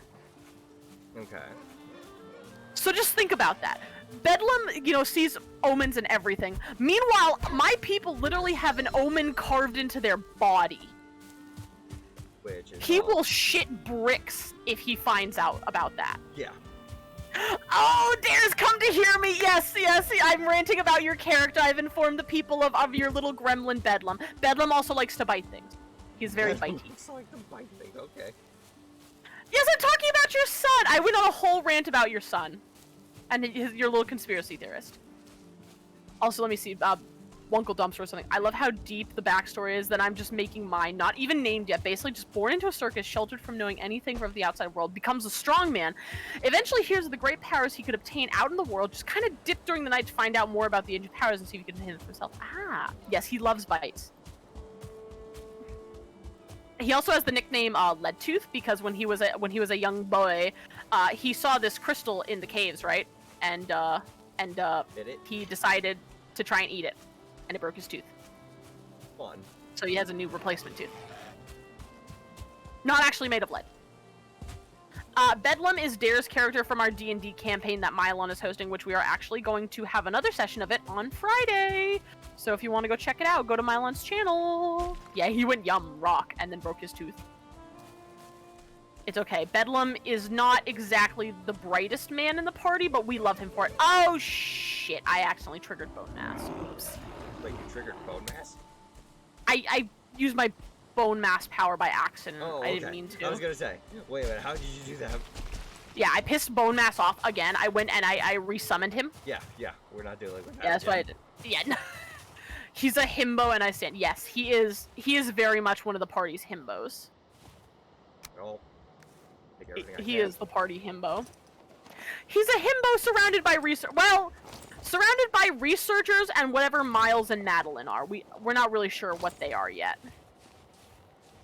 C: Okay.
D: So just think about that. Bedlam, sees omens and everything. Meanwhile, my people literally have an omen carved into their body.
C: Which is
D: He will shit bricks if he finds out about that.
C: Yeah.
D: Oh, Dare's come to hear me! Yes, I'm ranting about your character. I've informed the people of your little gremlin Bedlam. Bedlam also likes to bite things. He's very bitey.
C: It's like the bite thing, okay.
D: Yes, I'm talking about your son! I went on a whole rant about your son. And your little conspiracy theorist. Also, let me see, Wunkle Dumpster or something. I love how deep the backstory is that I'm just making mine, not even named yet, basically just born into a circus, sheltered from knowing anything from the outside world, becomes a strong man, eventually hears of the great powers he could obtain out in the world, just kind of dipped during the night to find out more about the ancient powers and see if he could obtain them for himself. Ah, yes, he loves bites. He also has the nickname Leadtooth because when he was a young boy, he saw this crystal in the caves, right? And he decided to try and eat it, and it broke his tooth.
C: Fun.
D: So he has a new replacement tooth. Not actually made of lead. Bedlam is Dare's character from our D&D campaign that Mylon is hosting, which we are actually going to have another session of it on Friday. So if you want to go check it out, go to Mylon's channel. Yeah, he went yum rock and then broke his tooth. It's okay. Bedlam is not exactly the brightest man in the party, but we love him for it. Oh shit! I accidentally triggered Bone Mass. Oops.
C: Wait, you triggered Bone Mass?
D: I used my Bone Mass power by accident.
C: Oh,
D: I
C: okay.
D: didn't mean to.
C: I was gonna say, wait a minute, how did you do that?
D: Yeah, I pissed Bone Mass off again. I went and I resummoned him.
C: Yeah, we're not dealing with that.
D: Yeah, that's what I did. Yeah, no. He's a himbo, and I stand. Yes, he is very much one of the party's himbos.
C: Oh.
D: He is the party himbo. He's a himbo surrounded by surrounded by researchers and whatever Miles and Madeline are. We're not really sure what they are yet.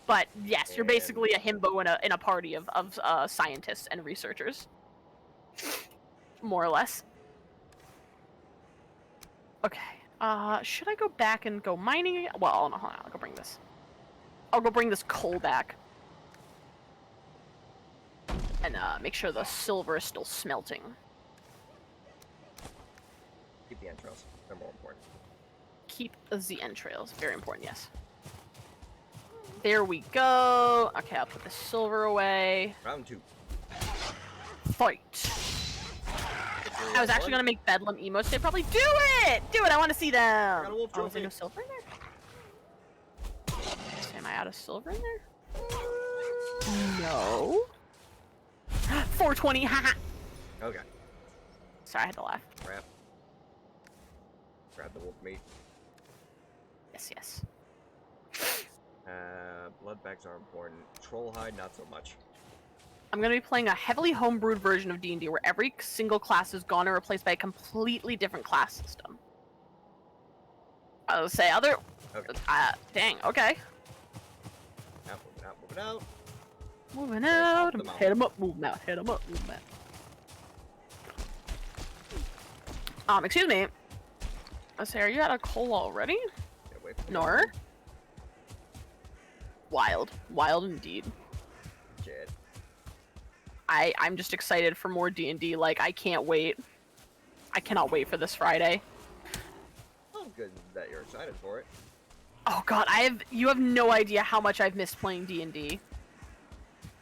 D: But yes, you're basically a himbo in a party of scientists and researchers. More or less. Okay. Should I go back and go mining again? Well, hold on, I'll go bring this. I'll go bring this coal back. And make sure the silver is still smelting.
C: Keep the entrails. They're more important.
D: Keep the entrails. Very important, yes. There we go. Okay, I'll put the silver away.
C: Round 2.
D: Fight. I was actually gonna make Bedlam emotes. They'd probably do it! Do it! I want to see them!
C: Got a wolf
D: Oh, is there
C: trophy.
D: no silver in there? Am I out of silver in there? No. 420, haha!
C: Okay.
D: Sorry, I had to laugh.
C: Grab the wolf meat.
D: Yes.
C: Blood bags are important. Troll hide, not so much.
D: I'm gonna be playing a heavily homebrewed version of D&D where every single class is gone and replaced by a completely different class system. I'll say other...
C: Okay.
D: Dang, okay.
C: Moving out.
D: Moving out.
C: Off the
D: Hit him up, move him out. Hit him up, move him out. Excuse me. Let's say, are you out of coal already?
C: Get away from
D: Nor? Wild. Wild indeed.
C: Shit.
D: I'm just excited for more D&D. Like, I can't wait. I cannot wait for this Friday.
C: Oh, good that you're excited for it.
D: Oh god, you have no idea how much I've missed playing D&D.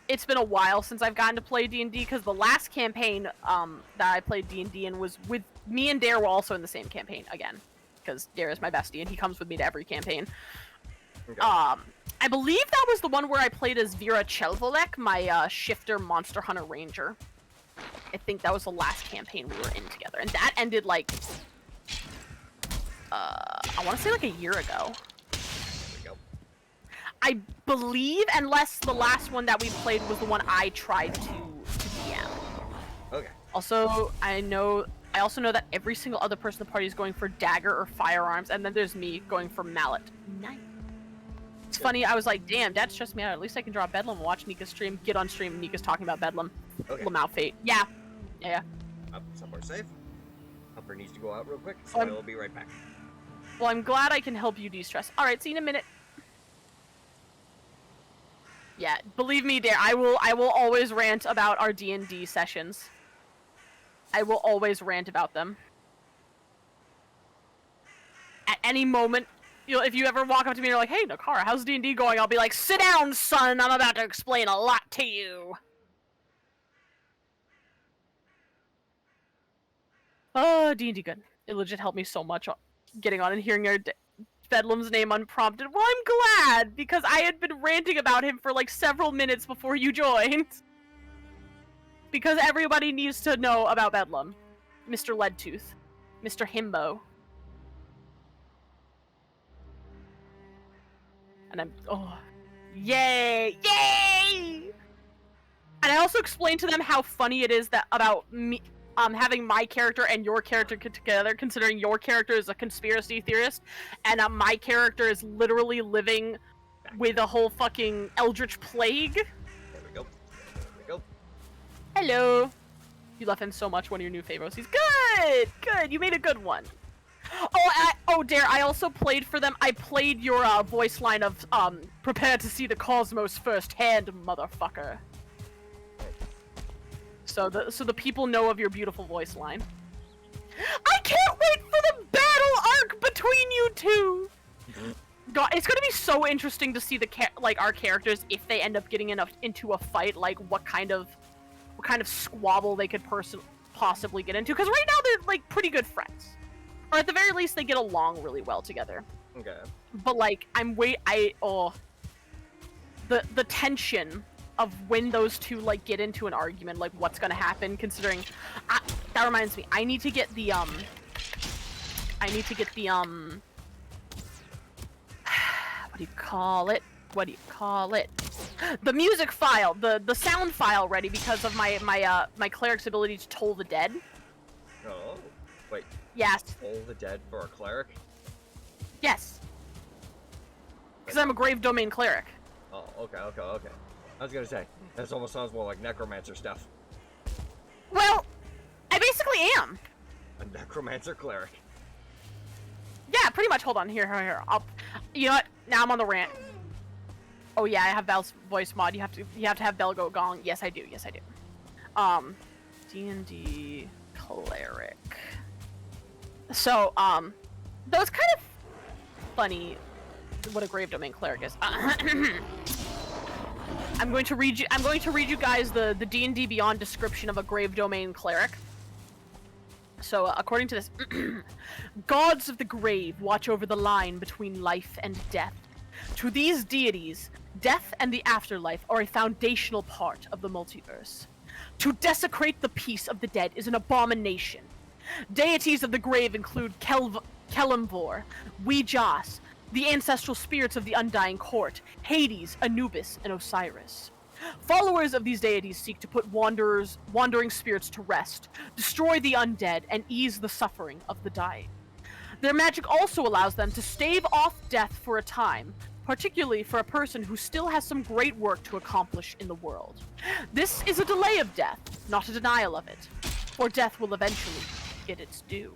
D: It's been a while since I've gotten to play D&D, because the last campaign that I played D&D in was with me and Dare were also in the same campaign again, because Dare is my bestie and he comes with me to every campaign.
C: Okay.
D: I believe that was the one where I played as Vera Chelvolek, my shifter monster hunter ranger. I think that was the last campaign we were in together, and that ended like I want to say like a year ago.
C: There we go.
D: I believe, unless the last one that we played was the one I tried to DM.
C: Okay.
D: Also, I also know that every single other person in the party is going for dagger or firearms, and then there's me going for mallet. Nice. It's funny, I was like, damn, Dad stressed me out. At least I can draw Bedlam and watch Nika's stream. Get on stream, Nika's talking about Bedlam.
C: Okay.
D: Lamau Fate. Yeah. Yeah.
C: Up somewhere safe. Upper needs to go out real quick, so I will be right back.
D: Well, I'm glad I can help you de-stress. Alright, see you in a minute. Yeah, believe me, Dare, I will always rant about our D&D sessions. I will always rant about them. At any moment, if you ever walk up to me and you're like, hey, Nikara, how's D&D going? I'll be like, sit down, son, I'm about to explain a lot to you. Oh, D&D good. It legit helped me so much getting on and hearing your Bedlam's name unprompted. Well, I'm glad, because I had been ranting about him for like several minutes before you joined. Because everybody needs to know about Bedlam. Mr. Leadtooth. Mr. Himbo. And I'm, oh, yay! Yay! And I also explained to them how funny it is that about me, having my character and your character together, considering your character is a conspiracy theorist, and my character is literally living with a whole fucking eldritch plague.
C: There we go. There we go.
D: Hello. You love him so much, one of your new favorites. He's good! Good, you made a good one. Oh, Dare, I also played for them. I played your voice line of, prepare to see the cosmos firsthand, motherfucker. So the people know of your beautiful voice line. I can't wait for the battle arc between you two! God, it's gonna be so interesting to see our characters, if they end up getting into a fight, like what kind of squabble they could possibly get into. Because right now they're like pretty good friends. Or at the very least they get along really well together.
C: Okay.
D: But like, the tension of when those two like get into an argument, like what's gonna happen, considering that reminds me, I need to get the what do you call it? The music file, the sound file ready, because of my cleric's ability to toll the dead.
C: Oh, wait.
D: Yes.
C: Toll the dead for a cleric?
D: Yes. Because I'm a grave domain cleric.
C: Oh, okay. I was gonna say, that almost sounds more like necromancer stuff.
D: Well, I basically am.
C: A necromancer cleric.
D: Yeah, pretty much. Hold on, here. You know what? Now I'm on the rant. Oh yeah, I have Bel's voice mod. You have to have Bell go gong. Yes, I do. D&D cleric. So, that was kind of funny. What a grave domain cleric is. I'm going to read you guys the D&D Beyond description of a grave domain cleric. So, according to this, gods of the grave watch over the line between life and death. To these deities, death and the afterlife are a foundational part of the multiverse. To desecrate the peace of the dead is an abomination. Deities of the grave include Kelemvor, Weejas, the ancestral spirits of the Undying Court, Hades, Anubis, and Osiris. Followers of these deities seek to put wandering spirits to rest, destroy the undead, and ease the suffering of the dying. Their magic also allows them to stave off death for a time, particularly for a person who still has some great work to accomplish in the world. This is a delay of death, not a denial of it, for death will eventually get its due.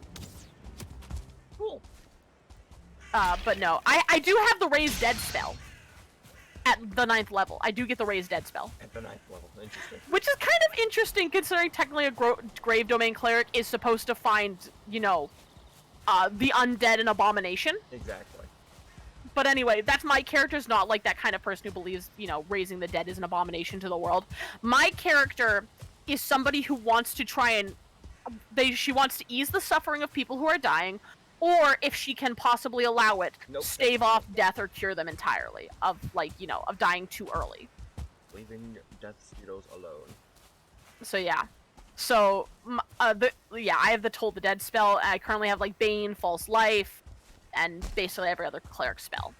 D: Cool. But no, I do have the Raise Dead spell. at the 9th level. I do get the Raise Dead spell.
C: At the 9th level. Interesting.
D: Which is kind of interesting considering technically a Grave Domain Cleric is supposed to find, you know, the undead and abomination.
C: Exactly.
D: But anyway, that's my character's not like that kind of person who believes, you know, raising the dead is an abomination to the world. My character is somebody who wants to try and she wants to ease the suffering of people who are dying, or if she can possibly allow it, stave off death or cure them entirely of, like, you know, of dying too early.
C: Leaving death mosquitoes alone.
D: So yeah. So I have the Toll the Dead spell. I currently have like Bane, False Life, and basically every other cleric spell.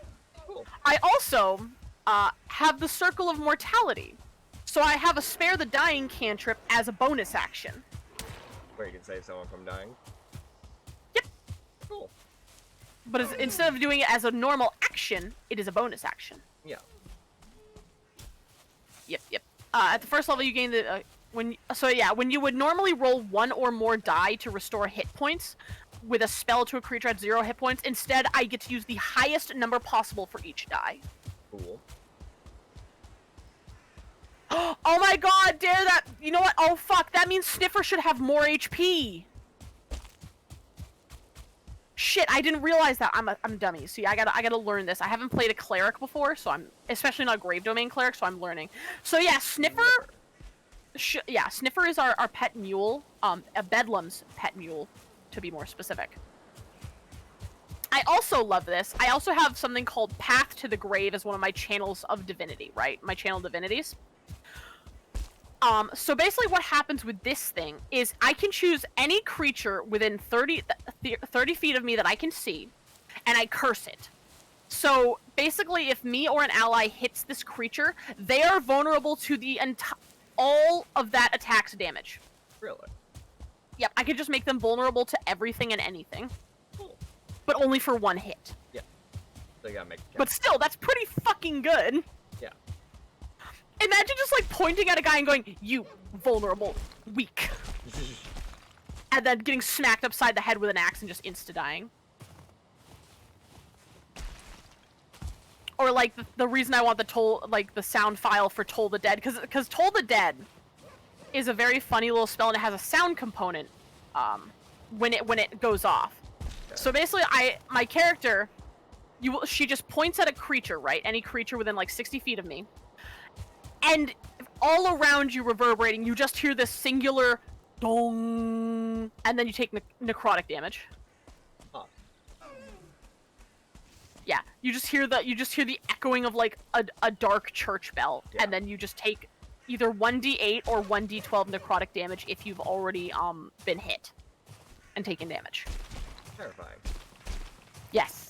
C: Cool.
D: I also have the Circle of Mortality. So I have a Spare the Dying cantrip as a bonus action.
C: Where you can save someone from dying?
D: Yep.
C: Cool.
D: But instead of doing it as a normal action, it is a bonus action.
C: Yeah.
D: Yep. At the first level, you gain the when you would normally roll 1 or more die to restore hit points with a spell to a creature at 0 hit points. Instead, I get to use the highest number possible for each die.
C: Cool.
D: Oh my god, dare that! You know what? Oh fuck, that means Sniffer should have more HP. Shit, I didn't realize that. I'm a dummy. See, I gotta learn this. I haven't played a cleric before, so I'm especially not a Grave Domain cleric, so I'm learning. So yeah, Sniffer is our pet mule. A Bedlam's pet mule, to be more specific. I also love this. I also have something called Path to the Grave as one of my channels of divinity, right? My channel divinities. So basically what happens with this thing is I can choose any creature within 30 feet of me that I can see, and I curse it. So basically if me or an ally hits this creature, they are vulnerable to the all of that attack's damage.
C: Really?
D: Yep, I can just make them vulnerable to everything and anything.
C: Cool.
D: But only for 1 hit.
C: Yeah. So you gotta make it count.
D: But still, that's pretty fucking good.
C: Yeah.
D: Imagine just like pointing at a guy and going, "You vulnerable, weak," and then getting smacked upside the head with an axe and just insta-dying. Or like the reason I want the sound file for Toll the Dead, because Toll the Dead is a very funny little spell and it has a sound component when it goes off. Okay. So basically, my character, she just points at a creature, right? Any creature within like 60 feet of me. And all around you reverberating, you just hear this singular dong, and then you take necrotic damage.
C: Huh.
D: Yeah, you just hear the echoing of like a dark church bell, yeah. And then you just take either 1d8 or 1d12 necrotic damage if you've already been hit and taken damage.
C: Terrifying.
D: Yes.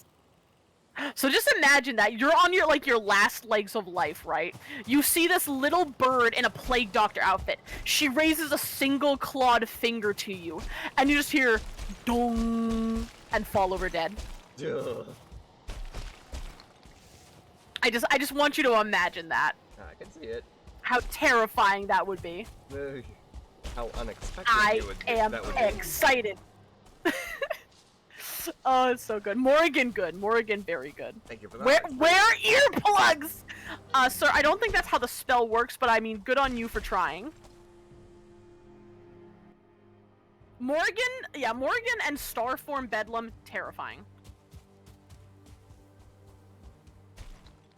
D: So just imagine that you're on your last legs of life, right? You see this little bird in a plague doctor outfit. She raises a single clawed finger to you, and you just hear dong and fall over dead.
C: Ugh.
D: I just want you to imagine that.
C: I can see it.
D: How terrifying that would be.
C: How unexpected
D: I
C: that would be.
D: Excited. Oh, it's so good. Morrigan, good. Morrigan, very good.
C: Thank you for that.
D: Wear earplugs! Sir, I don't think that's how the spell works, but I mean, good on you for trying. Morrigan and Starform Bedlam, terrifying.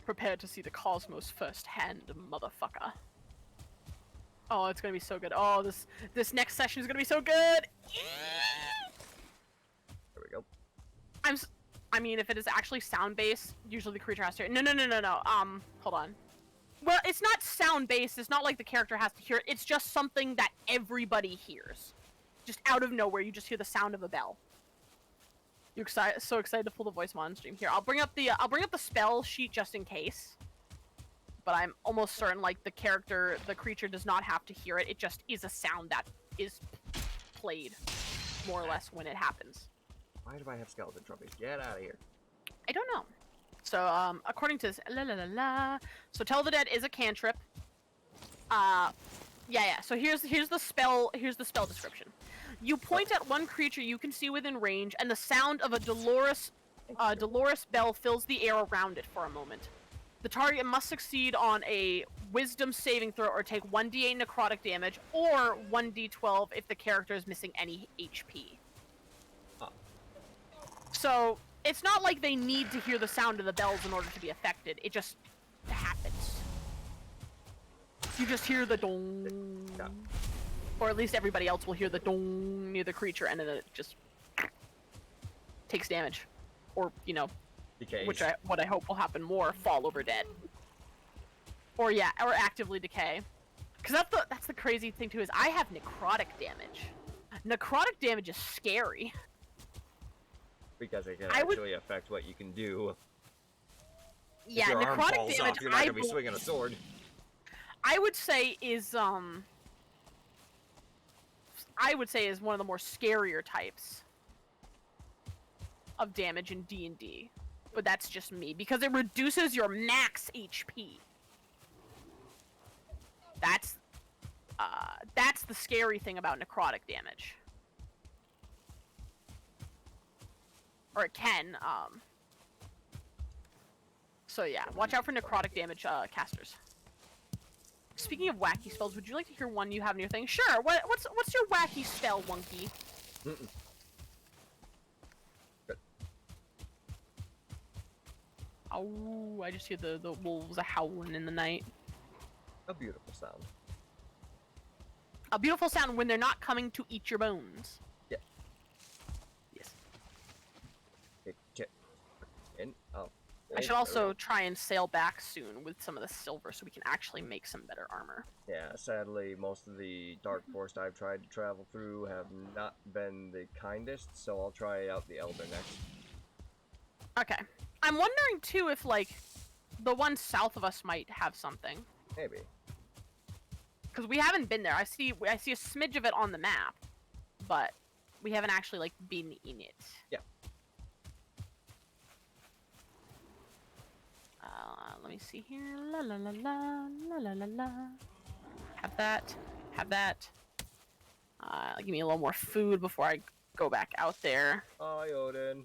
D: Prepare to see the cosmos firsthand, motherfucker. Oh, it's gonna be so good. Oh, this next session is gonna be so good!
C: There we go.
D: I mean, if it is actually sound-based, usually the creature has to hear it. No. Hold on. Well, it's not sound-based. It's not like the character has to hear it. It's just something that everybody hears. Just out of nowhere, you just hear the sound of a bell. You're so excited to pull the voice mod on stream. Here, I'll bring up the spell sheet just in case. But I'm almost certain, like, the creature does not have to hear it. It just is a sound that is played, more or less, when it happens.
C: Why do I have skeleton trophies? Get out of here.
D: I don't know. So, according to this, so Tell the Dead is a cantrip. Yeah. So here's the spell description. You point at one creature you can see within range, and the sound of a dolorous bell fills the air around it for a moment. The target must succeed on a Wisdom saving throw or take 1d8 necrotic damage, or 1d12 if the character is missing any HP. So, it's not like they need to hear the sound of the bells in order to be affected. It just happens. You just hear the dong.
C: Yeah.
D: Or at least everybody else will hear the dong near the creature, and then it just takes damage. Or, you know,
C: Decays.
D: what I hope will happen more, fall over dead. Or yeah, or actively decay. Because that's the crazy thing too, is I have necrotic damage. Necrotic damage is scary.
C: Because it can actually affect what you can do.
D: Yeah,
C: if your arm
D: necrotic
C: falls
D: damage.
C: off, you're not gonna be swinging a sword.
D: I would say is one of the more scarier types of damage in D&D. But that's just me, because it reduces your max HP. That's the scary thing about necrotic damage. Or it can, So yeah, watch out for necrotic damage, casters. Speaking of wacky spells, would you like to hear one you have in your thing? Sure. What's your wacky spell, Wonky?
C: Mm-mm. Good.
D: Oh, I just hear the wolves howling in the night.
C: A beautiful sound.
D: A beautiful sound when they're not coming to eat your bones.
C: Yeah.
D: Yes. I should also try and sail back soon with some of the silver so we can actually make some better armor.
C: Yeah, sadly, most of the dark forest I've tried to travel through have not been the kindest, so I'll try out the Elder next.
D: Okay. I'm wondering too if, like, the one south of us might have something.
C: Maybe.
D: Because we haven't been there. I see a smidge of it on the map, but we haven't actually, like, been in it.
C: Yeah.
D: Let me see here. La la la la la la la la. Have that. Have that. Give me a little more food before I go back out there.
C: Bye, Odin.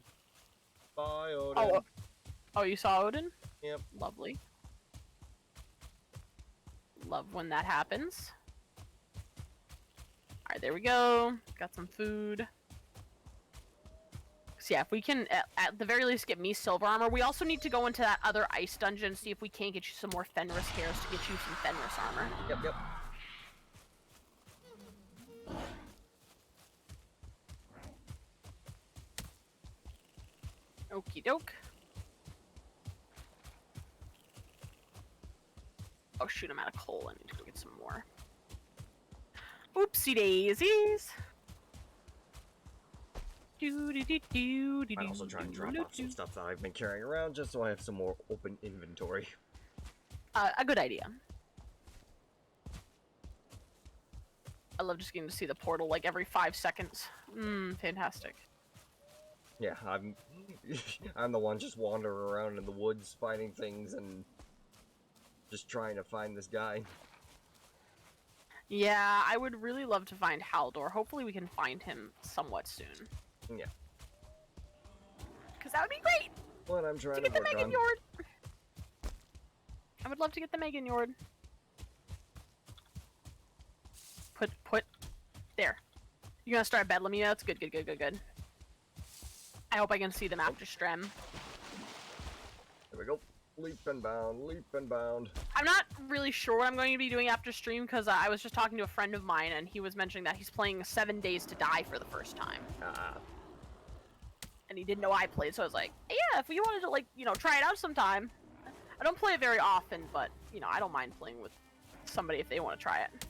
C: Bye, Odin.
D: Oh, you saw Odin?
C: Yep.
D: Lovely. Love when that happens. Alright, there we go. Got some food. So yeah, if we can, at the very least, get me silver armor. We also need to go into that other ice dungeon and see if we can't get you some more Fenris hairs to get you some Fenris armor.
C: Yep.
D: Okie doke. Oh shoot, I'm out of coal. I need to go get some more. Oopsie daisies.
C: I'd also try and drop off some stuff that I've been carrying around just so I have some more open inventory.
D: A good idea. I love just getting to see the portal like every 5 seconds. Fantastic.
C: Yeah, I'm the one just wandering around in the woods finding things and just trying to find this guy.
D: Yeah, I would really love to find Haldor. Hopefully we can find him somewhat soon.
C: Yeah.
D: Because that would be great!
C: What I'm trying to
D: get the
C: work
D: Megan
C: on.
D: Yord! I would love to get the Megan Yord. Put... There. You're gonna start bedlam? Yeah, that's good. I hope I can see them after Strem.
C: There we go. Leap and bound.
D: I'm not really sure what I'm going to be doing after stream, because I was just talking to a friend of mine, and he was mentioning that he's playing 7 Days to Die for the first time. And he didn't know I played, so I was like, hey, yeah, if you wanted to, like, you know, try it out sometime. I don't play it very often, but, you know, I don't mind playing with somebody if they want to try it.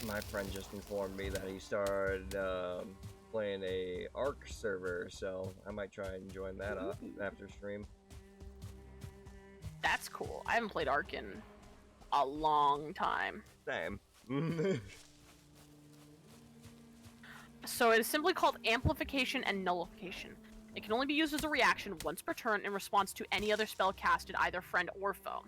C: My friend just informed me that he started playing a Ark server, so I might try and join that after stream.
D: That's cool. I haven't played Ark in a long time.
C: Same.
D: So it is simply called Amplification and Nullification. It can only be used as a reaction once per turn in response to any other spell casted, either friend or foe.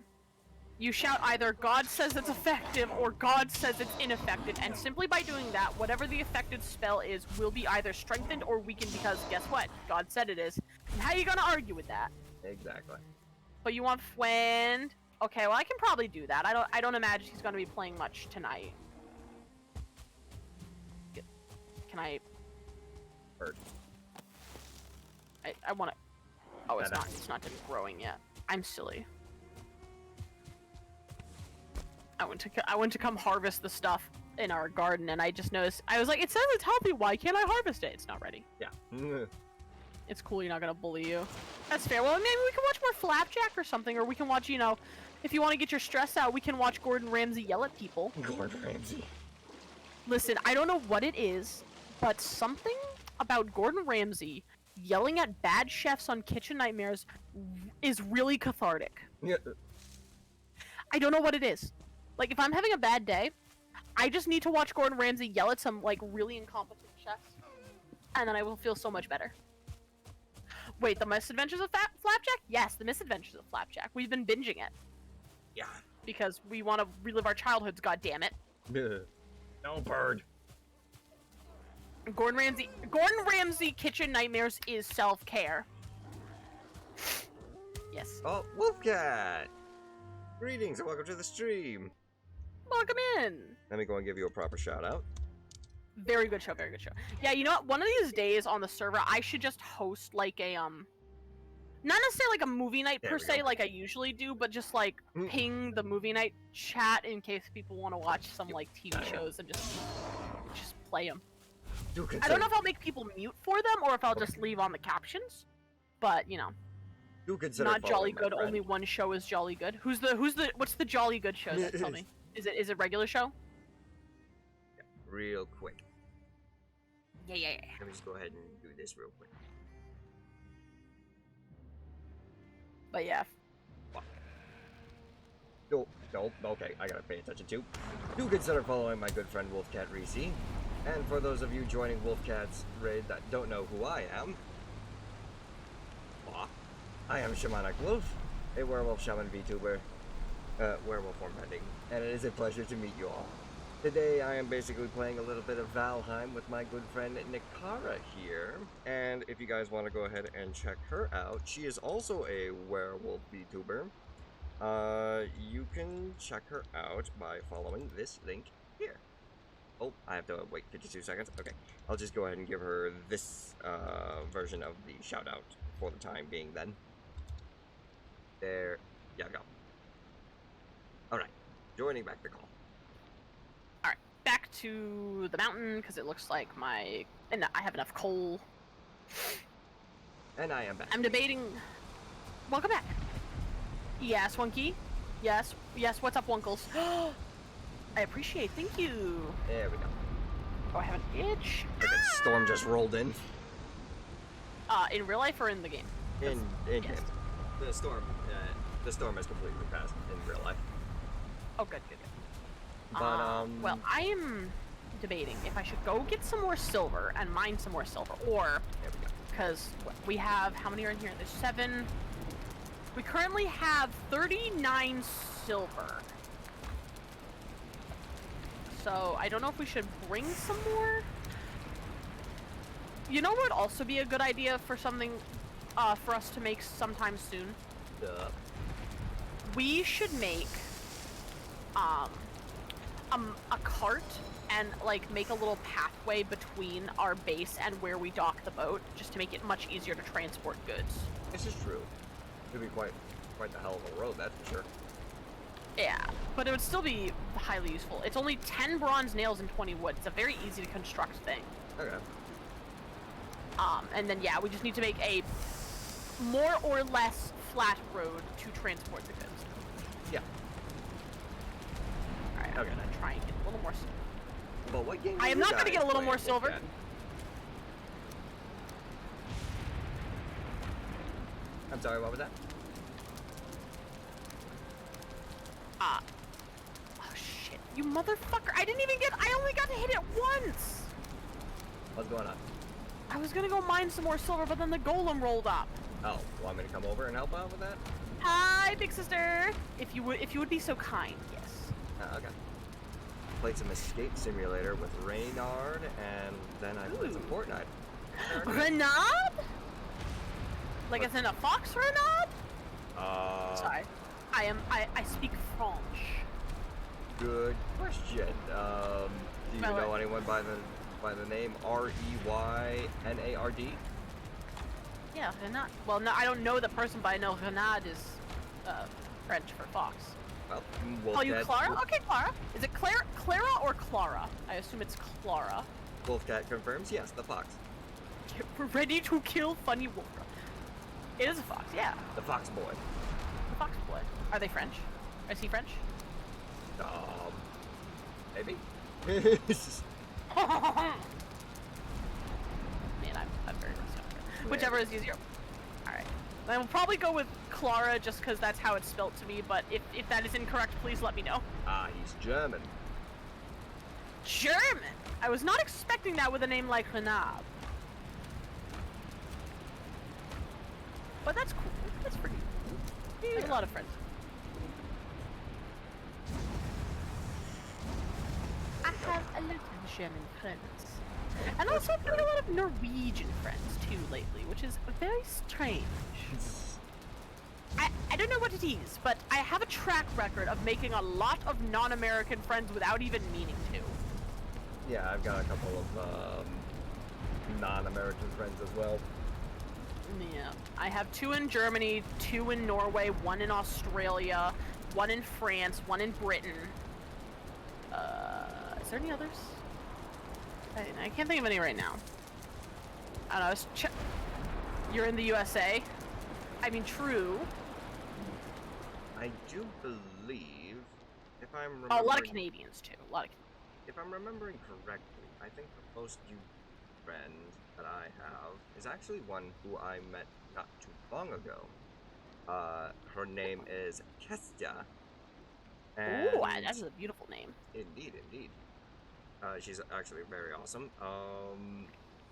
D: You shout either God says it's effective or God says it's ineffective, and simply by doing that, whatever the affected spell is will be either strengthened or weakened because guess what? God said it is. And how are you gonna argue with that?
C: Exactly.
D: But you want Fwend? Okay, well I can probably do that. I don't imagine he's gonna be playing much tonight. Can I?
C: Bird.
D: I want to. Oh, it's
C: No, no.
D: not. It's not done growing yet. I'm silly. I went to come harvest the stuff in our garden, and I just noticed. I was like, it says it's healthy. Why can't I harvest it? It's not ready.
C: Yeah.
D: It's cool. You're not gonna bully you. That's fair. Well, maybe we can watch more Flapjack or something, or we can watch. You know, if you want to get your stress out, we can watch Gordon Ramsay yell at people.
C: Gordon Ramsay.
D: Listen, I don't know what it is, but something about Gordon Ramsay yelling at bad chefs on Kitchen Nightmares is really cathartic.
C: Yeah.
D: I don't know what it is. Like, if I'm having a bad day, I just need to watch Gordon Ramsay yell at some, like, really incompetent chefs, and then I will feel so much better. Wait, the Misadventures of Flapjack? Yes, the Misadventures of Flapjack. We've been binging it.
C: Yeah.
D: Because we want to relive our childhoods, goddammit.
C: No, Bird.
D: Gordon Ramsay Kitchen Nightmares is self-care. Yes.
C: Oh, Wolfcat! Greetings and welcome to the stream.
D: Welcome in.
C: Let me go and give you a proper shout out.
D: Very good show, very good show. Yeah, you know what? One of these days on the server, I should just host like a not necessarily like a movie night
C: There
D: per
C: we
D: se,
C: go.
D: like I usually do, but just like ping the movie night chat in case people want to watch some like TV shows and just play them. I don't know if I'll make people mute for them or if I'll just leave on the captions, but you know,
C: Do consider
D: not jolly
C: following my
D: good.
C: friend.
D: Only one show is jolly good. What's the jolly good show? Then? Tell me. Is it regular show?
C: Real quick.
D: Yeah.
C: Let me just go ahead and do this real quick.
D: But yeah.
C: No, okay, I gotta pay attention too. Do consider following my good friend Wolfcat Reese. And for those of you joining Wolfcat's raid that don't know who I am, I am Shamanic Wolf, a werewolf shaman VTuber, werewolf form pending, and it is a pleasure to meet you all. Today I am basically playing a little bit of Valheim with my good friend Nikara here, and if you guys want to go ahead and check her out, she is also a werewolf VTuber. You can check her out by following this link here. Oh, I have to wait 52 seconds. Okay, I'll just go ahead and give her this version of the shout out for the time being then. There you go. Alright, joining back the call.
D: Alright, back to the mountain, because it looks like I have enough coal.
C: And I am back.
D: I'm debating... Welcome back. Yes, Wonky. Yes, what's up, Wunkles? I appreciate, thank you.
C: There we go.
D: Oh, I have an itch.
C: Look at storm just rolled in.
D: In real life or in the game?
C: In
D: yes.
C: game. The storm has completely passed in real life.
D: Oh, good.
C: But,
D: well, I am debating if I should go get some more silver and mine some more silver, or...
C: There we go.
D: Because we have... How many are in here? There's 7... We currently have 39 silver. So, I don't know if we should bring some more. You know what would also be a good idea for something for us to make sometime soon? We should make a cart and like make a little pathway between our base and where we dock the boat, just to make it much easier to transport goods.
C: This is true. It'd be quite the hell of a road, that's for sure.
D: Yeah, but it would still be highly useful. It's only 10 bronze nails and 20 wood. It's a very easy to construct thing.
C: Okay.
D: And then yeah, we just need to make a more or less flat road to transport the goods.
C: Yeah.
D: Alright, I'm gonna try and get a little more silver.
C: But what game
D: I am not gonna get a little more silver.
C: I'm sorry, what was that?
D: Oh shit, you motherfucker! I only got to hit it once!
C: What's going on?
D: I was gonna go mine some more silver, but then the golem rolled up.
C: Oh, want me to come over and help out with that?
D: Hi, big sister! If you would be so kind, yes.
C: Okay. Played some Escape Simulator with Reynard, and then I played some Fortnite.
D: Renaud? Like it's in a fox Renaud? I speak French.
C: Good question. Do you know anyone by the name Reynard?
D: Yeah, Renard. Well, no, I don't know the person, but I know Renard is French for fox.
C: Well,
D: Call you Clara? Okay, Clara. Is it Clara or Clara? I assume it's Clara.
C: Wolfcat confirms, yes, the fox.
D: We're ready to kill funny wolf. It is a fox, yeah.
C: The fox boy.
D: The fox boy. Are they French? Is he French?
C: Maybe.
D: Man, I'm very rusty on it. Whichever is easier. Alright. I will probably go with Clara just because that's how it's spelt to me, but if that is incorrect, please let me know.
C: He's German.
D: German? I was not expecting that with a name like Renard. But that's cool. That's pretty cool. I have a lot of friends. I have a lot of German friends. And also I've got a lot of Norwegian friends too lately, which is very strange. I don't know what it is, but I have a track record of making a lot of non-American friends without even meaning to.
C: Yeah, I've got a couple of non-American friends as well.
D: Yeah, I have 2 in Germany, 2 in Norway, 1 in Australia, 1 in France, 1 in Britain. Is there any others? I can't think of any right now. I don't know. You're in the USA? I mean, true.
C: I do believe, if I'm remembering...
D: Oh, a lot of Canadians, too. A lot of...
C: If I'm remembering correctly, I think the most friend that I have is actually one who I met not too long ago. Her name is Kestia.
D: Ooh, that's a beautiful name.
C: Indeed, indeed. She's actually very awesome.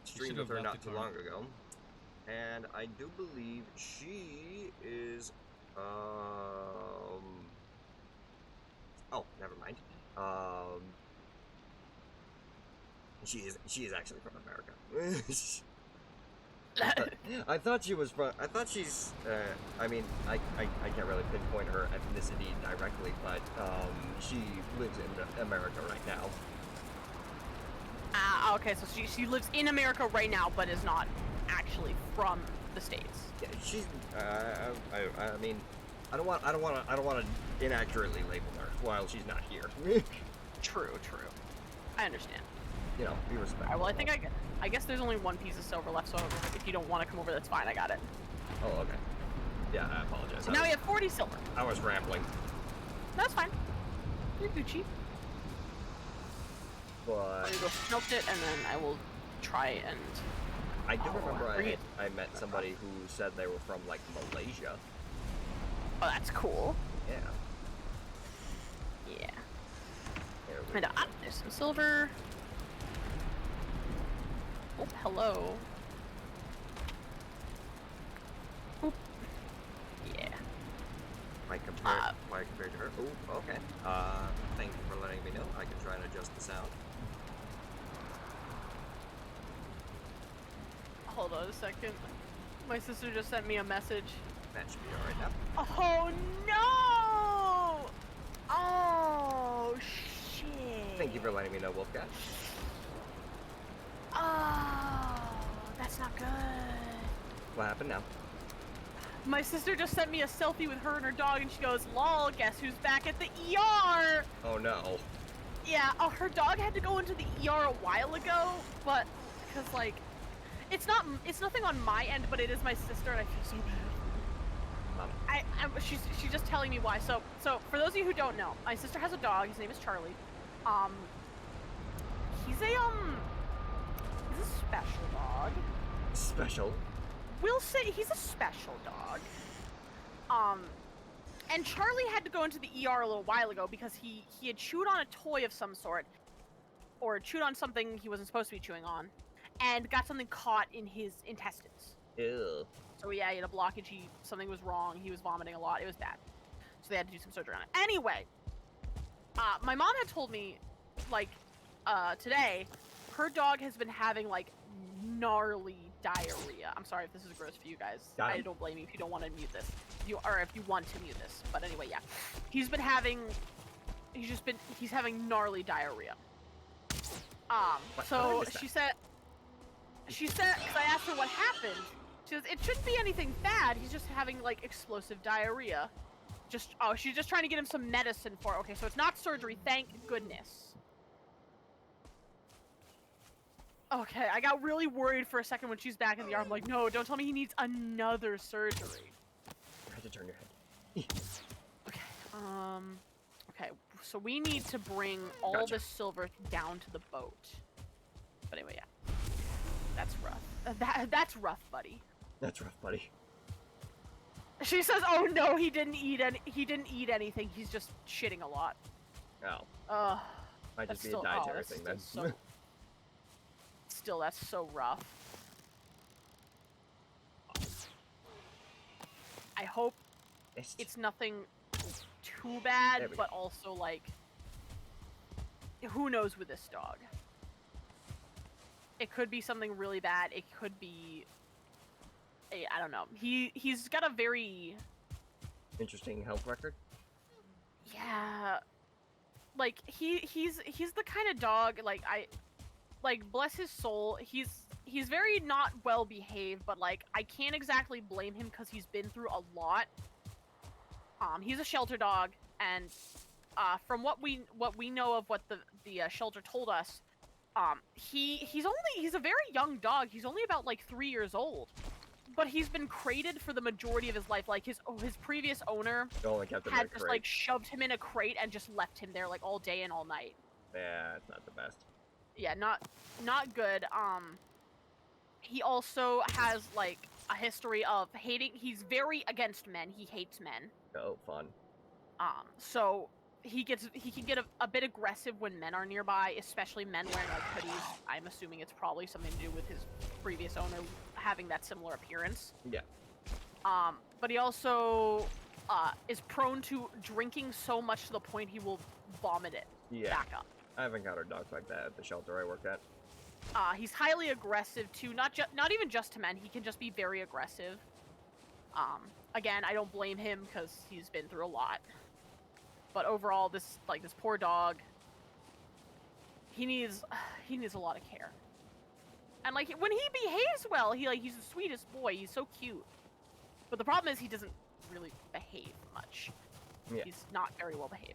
C: Streamed with her not too long ago. And I do believe she is, oh, never mind. She is actually from America. I thought she was from, I thought she's, I mean, I can't really pinpoint her ethnicity directly, but, she lives in America right now.
D: Okay, so she lives in America right now, but is not actually from the States.
C: Yeah, she's, I mean, I don't want to inaccurately label her while she's not here.
D: True. I understand.
C: You know, be respectful.
D: Alright, well, I guess there's only 1 piece of silver left, so if you don't want to come over, that's fine. I got it.
C: Oh, okay. Yeah, I apologize.
D: So now we have 40 silver.
C: I was rambling.
D: That's fine. You're Gucci.
C: But
D: I'm gonna go smelt it, and then I will try and...
C: I do remember I met somebody who said they were from, like, Malaysia.
D: Oh, that's cool.
C: Yeah.
D: Yeah. And there's some silver. Oh, hello. Oop. Yeah.
C: Why compared to her? Oh, okay. Thank you for letting me know. I can try and adjust the sound.
D: Hold on a second. My sister just sent me a message.
C: That should be alright now.
D: Oh no! Oh shit!
C: Thank you for letting me know, Wolfcat.
D: Oh, that's not good.
C: What happened now?
D: My sister just sent me a selfie with her and her dog, and she goes, "Lol, guess who's back at the ER?"
C: Oh no.
D: Yeah, her dog had to go into the ER a while ago, but because like, it's nothing on my end, but it is my sister, and I feel so bad. She's just telling me why. So for those of you who don't know, my sister has a dog. His name is Charlie. He's a special dog.
C: Special?
D: We'll say he's a special dog. And Charlie had to go into the ER a little while ago because he had chewed on a toy of some sort, or chewed on something he wasn't supposed to be chewing on, and got something caught in his intestines.
C: Ew.
D: So yeah, he had a blockage. Something was wrong. He was vomiting a lot. It was bad. So they had to do some surgery on it. Anyway, my mom had told me, like, today, her dog has been having like gnarly diarrhea. I'm sorry if this is gross for you guys.
C: Got
D: I
C: him.
D: don't blame you if you don't want to mute this. Or if you want to mute this. But anyway, yeah. He's having gnarly diarrhea. So she said, because I asked her what happened. She says, it shouldn't be anything bad. He's just having, like, explosive diarrhea. She's just trying to get him some medicine for it. Okay, so it's not surgery, thank goodness. Okay, I got really worried for a second when she's back in the yard. I'm like, no, don't tell me he needs another surgery.
C: I had to turn your head.
D: Okay, okay, so we need to bring all this silver down to the boat. But anyway, yeah. That's rough. That's rough, buddy.
C: That's rough, buddy.
D: She says, "Oh no, he didn't eat anything. He's just shitting a lot."
C: Oh. Might just be a dietary thing then.
D: Still, that's so rough. I hope it's nothing too bad, but also like, who knows with this dog? It could be something really bad. It could be, I don't know. He's got a very
C: interesting health record.
D: Yeah, like he's the kind of dog like bless his soul. He's very not well behaved, but like I can't exactly blame him because he's been through a lot. He's a shelter dog, and from what we know of what the shelter told us, he's a very young dog. He's only about like 3 years old, but he's been crated for the majority of his life. Like his previous owner had just like shoved him in a crate and just left him there like all day and all night.
C: Yeah, it's not the best.
D: Yeah, not good. He also has like a history of hating. He's very against men. He hates men.
C: Oh, fun.
D: So he can get a bit aggressive when men are nearby, especially men wearing like hoodies. I'm assuming it's probably something to do with his previous owner having that similar appearance.
C: Yeah.
D: But he also is prone to drinking so much to the point he will vomit it back up.
C: I've encountered dogs like that at the shelter I worked at.
D: He's highly aggressive too, not even just to men. He can just be very aggressive. Again, I don't blame him because he's been through a lot. But overall, this poor dog, he needs a lot of care. And like when he behaves well, he's the sweetest boy. He's so cute. But the problem is he doesn't really behave much.
C: Yeah.
D: He's not very well behaved.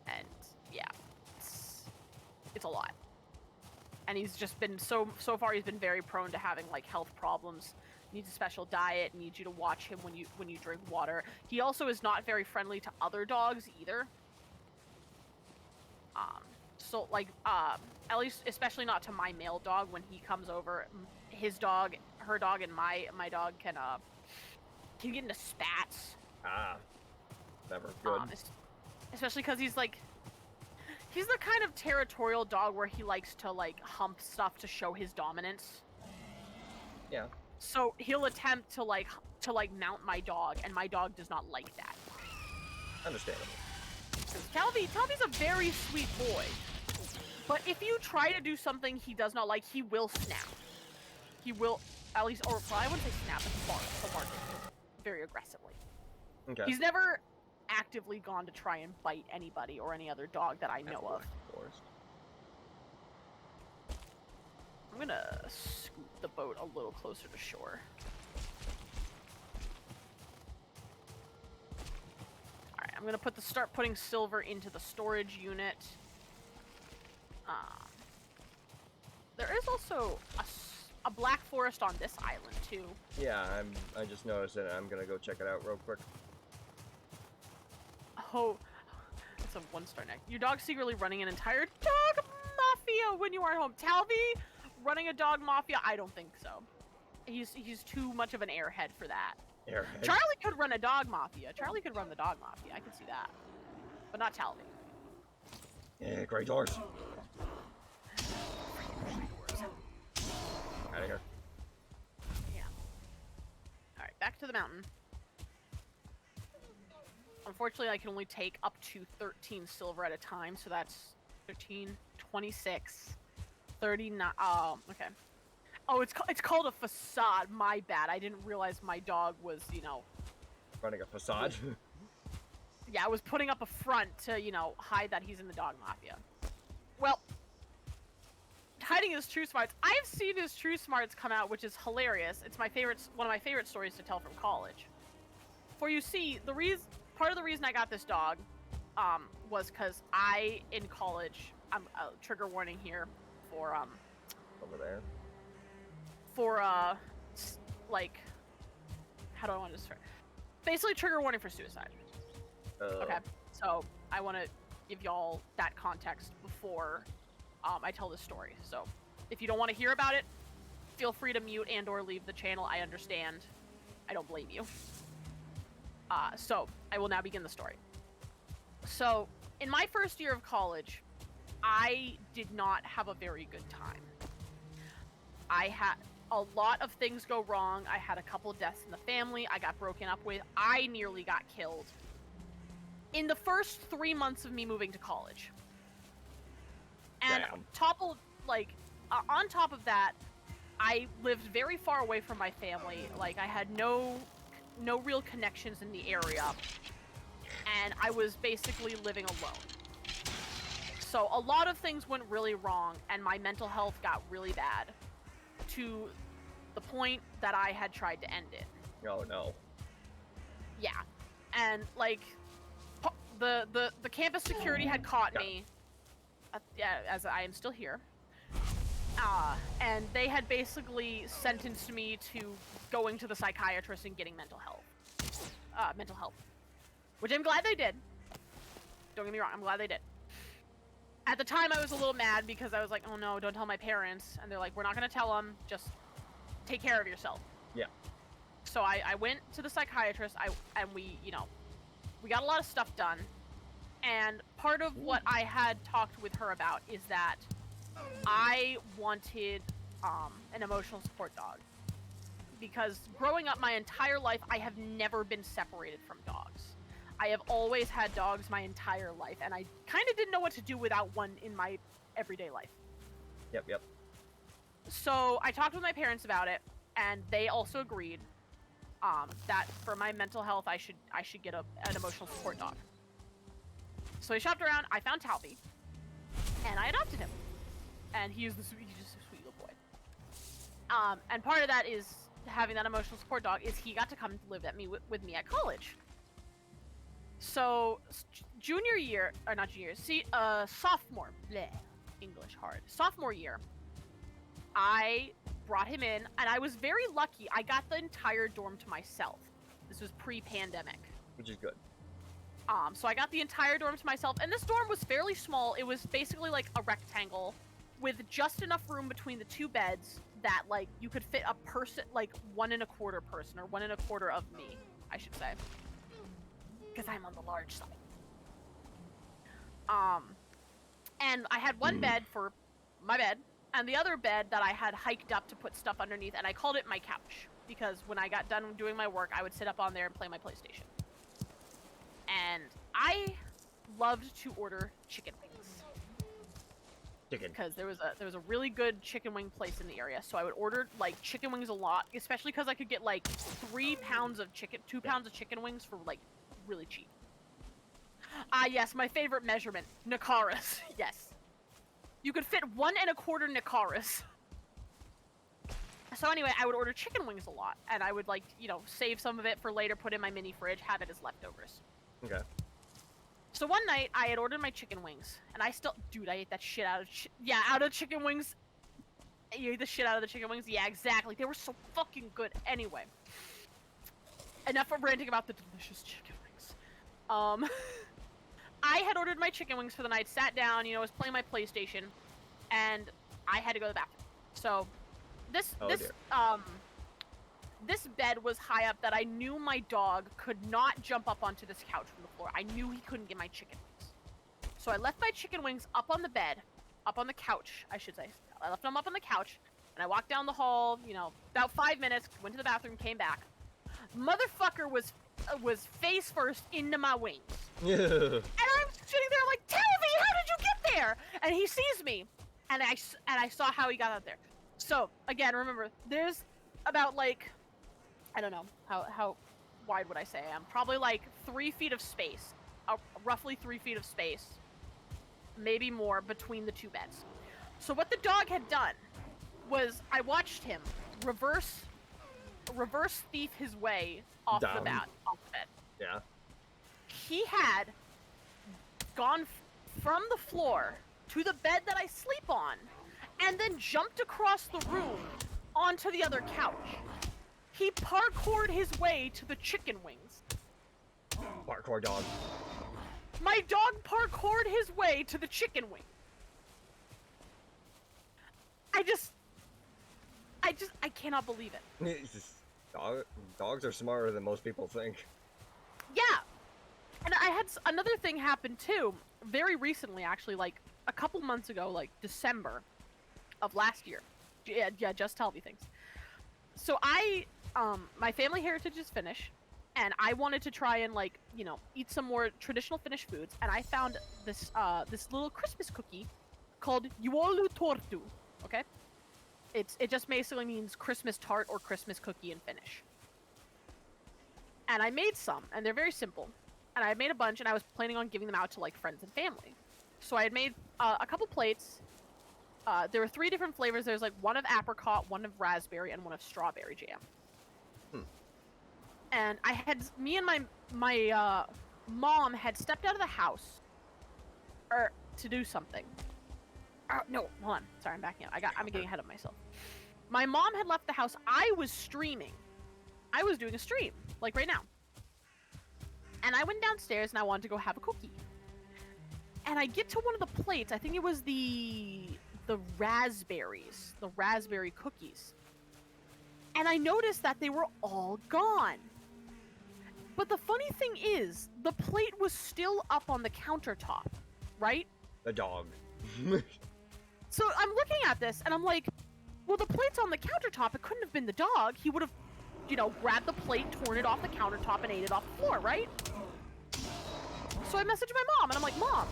D: And yeah, it's a lot. And he's just been so far he's been very prone to having like health problems. Needs a special diet, needs you to watch him when you drink water. He also is not very friendly to other dogs either. So like at least especially not to my male dog when he comes over. His dog, her dog, and my dog can get into spats.
C: Never good.
D: Especially because he's the kind of territorial dog where he likes to like hump stuff to show his dominance.
C: Yeah.
D: So he'll attempt to mount my dog, and my dog does not like that.
C: Understandable.
D: Talby's a very sweet boy, but if you try to do something he does not like, he will snap. He will at least, or well, I wouldn't say snap, but bark very aggressively.
C: Okay.
D: He's never actively gone to try and bite anybody or any other dog that I know of. I'm gonna scoot the boat a little closer to shore. Alright, I'm gonna start putting silver into the storage unit. There is also a black forest on this island too.
C: Yeah, I just noticed it. I'm gonna go check it out real quick.
D: Oh, it's a 1-star neck. Your dog's secretly running an entire dog mafia when you aren't home. Talby running a dog mafia? I don't think so. He's too much of an airhead for that.
C: Airhead.
D: Charlie could run a dog mafia. Charlie could run the dog mafia. I can see that, but not Talby.
C: Yeah, great doors. Out of here.
D: Yeah. All right, back to the mountain. Unfortunately, I can only take up to 13 silver at a time, so that's 13, 26, 39. Oh, okay. Oh, it's called a facade. My bad. I didn't realize my dog was, you know,
C: Running a facade.
D: yeah, I was putting up a front to, you know, hide that he's in the dog mafia. Well, hiding his true smarts. I've seen his true smarts come out, which is hilarious. It's my favorite, one of my favorite stories to tell from college. For you see, part of the reason I got this dog, was because in college, trigger warning here for
C: Over there.
D: for like, how do I want to describe? Basically, trigger warning for suicide. Okay, so I want to give y'all that context before I tell this story. So if you don't want to hear about it, feel free to mute and/or leave the channel. I understand. I don't blame you. So I will now begin the story. So in my first year of college, I did not have a very good time. I had a lot of things go wrong. I had a couple of deaths in the family. I got broken up with. I nearly got killed in the first 3 months of me moving to college. And
C: Damn.
D: on top of that, I lived very far away from my family. Like, I had no real connections in the area. And I was basically living alone. So a lot of things went really wrong, and my mental health got really bad, to the point that I had tried to end it.
C: Oh no.
D: Yeah. And like, the campus security had caught me, yeah, as I am still here. And they had basically sentenced me to going to the psychiatrist and getting mental health. Which I'm glad they did. Don't get me wrong, I'm glad they did. At the time, I was a little mad because I was like, oh no, don't tell my parents. And they're like, we're not gonna tell them, just take care of yourself.
C: Yeah.
D: So I went to the psychiatrist, and we got a lot of stuff done. And part of what I had talked with her about is that I wanted an emotional support dog. Because growing up my entire life, I have never been separated from dogs. I have always had dogs my entire life, and I kind of didn't know what to do without one in my everyday life.
C: Yep.
D: So I talked with my parents about it, and they also agreed that for my mental health, I should get an emotional support dog. So I shopped around, I found Talby, and I adopted him. And he's just a sweet little boy. And part of that is having that emotional support dog is he got to come live with me at college. So junior year, or not junior, sophomore, bleh, English hard. Sophomore year, I brought him in, and I was very lucky. I got the entire dorm to myself. This was pre-pandemic.
C: Which is good.
D: So I got the entire dorm to myself, and this dorm was fairly small. It was basically like a rectangle with just enough room between the two beds that, like, you could fit a person, like 1 1/4 person, or 1 1/4 of me, I should say. Because I'm on the large side. And I had one bed for my bed, and the other bed that I had hiked up to put stuff underneath, and I called it my couch. Because when I got done doing my work, I would sit up on there and play my PlayStation. And I loved to order chicken wings. Because there was a really good chicken wing place in the area, so I would order like chicken wings a lot, especially because I could get like 2 pounds of chicken wings for like really cheap. Yes, my favorite measurement, Nikaras. Yes, you could fit 1 1/4 Nikaras. So anyway, I would order chicken wings a lot, and I would, like, you know, save some of it for later, put in my mini fridge, have it as leftovers.
C: Okay.
D: So one night, I had ordered my chicken wings, and I ate that shit out of chicken wings. You ate the shit out of the chicken wings? Yeah, exactly. They were so fucking good. Anyway. Enough of ranting about the delicious chicken wings. I had ordered my chicken wings for the night, sat down, you know, was playing my PlayStation, and I had to go to the bathroom. So, this bed was high up that I knew my dog could not jump up onto this couch from the floor. I knew he couldn't get my chicken wings. So I left my chicken wings up on the bed, up on the couch, I should say. I left them up on the couch, and I walked down the hall, you know, about 5 minutes, went to the bathroom, came back. Motherfucker was face first into my wings.
C: Yeah.
D: And I'm sitting there like, Talvy, how did you get there? And he sees me, and I saw how he got out there. So again, remember, there's about like, I don't know how wide would I say I am? Probably like 3 feet of space, roughly 3 feet of space, maybe more between the two beds. So what the dog had done was I watched him reverse thief his way off the bed.
C: Yeah.
D: He had gone from the floor to the bed that I sleep on, and then jumped across the room onto the other couch. He parkoured his way to the chicken wings.
C: Parkour dog.
D: My dog parkoured his way to the chicken wing. I cannot believe it.
C: Dogs are smarter than most people think.
D: Yeah. And I had another thing happen too, very recently actually, like a couple months ago, like December of last year. Yeah, just tell me things. So my family heritage is Finnish, and I wanted to try and like, you know, eat some more traditional Finnish foods, and I found this little Christmas cookie called Juolu Tortu, okay? It just basically means Christmas tart or Christmas cookie in Finnish. And I made some, and they're very simple. And I made a bunch, and I was planning on giving them out to like friends and family. So I had made a couple plates. There were 3 different flavors. There's like one of apricot, one of raspberry, and one of strawberry jam. And me and my mom had stepped out of the house to do something. No, hold on. Sorry, I'm backing up. I'm getting ahead of myself. My mom had left the house. I was streaming. I was doing a stream, like right now. And I went downstairs and I wanted to go have a cookie. And I get to one of the plates. I think it was the raspberries, the raspberry cookies. And I noticed that they were all gone. But the funny thing is, the plate was still up on the countertop, right?
C: The dog.
D: So I'm looking at this and I'm like, well, the plate's on the countertop. It couldn't have been the dog. He would have, you know, grabbed the plate, torn it off the countertop, and ate it off the floor, right? So I messaged my mom and I'm like, Mom,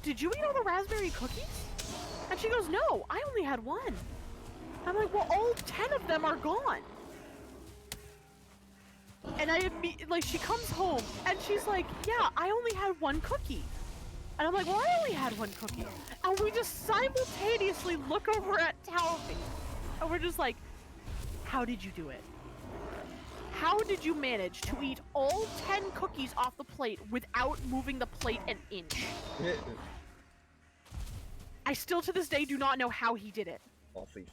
D: did you eat all the raspberry cookies? And she goes, no, I only had 1. I'm like, well, all 10 of them are gone. And she comes home and she's like, yeah, I only had 1 cookie. And I'm like, well, I only had 1 cookie. And we just simultaneously look over at Talby. And we're just like, how did you do it? How did you manage to eat all 10 cookies off the plate without moving the plate an inch? I still to this day do not know how he did it.
C: All thief.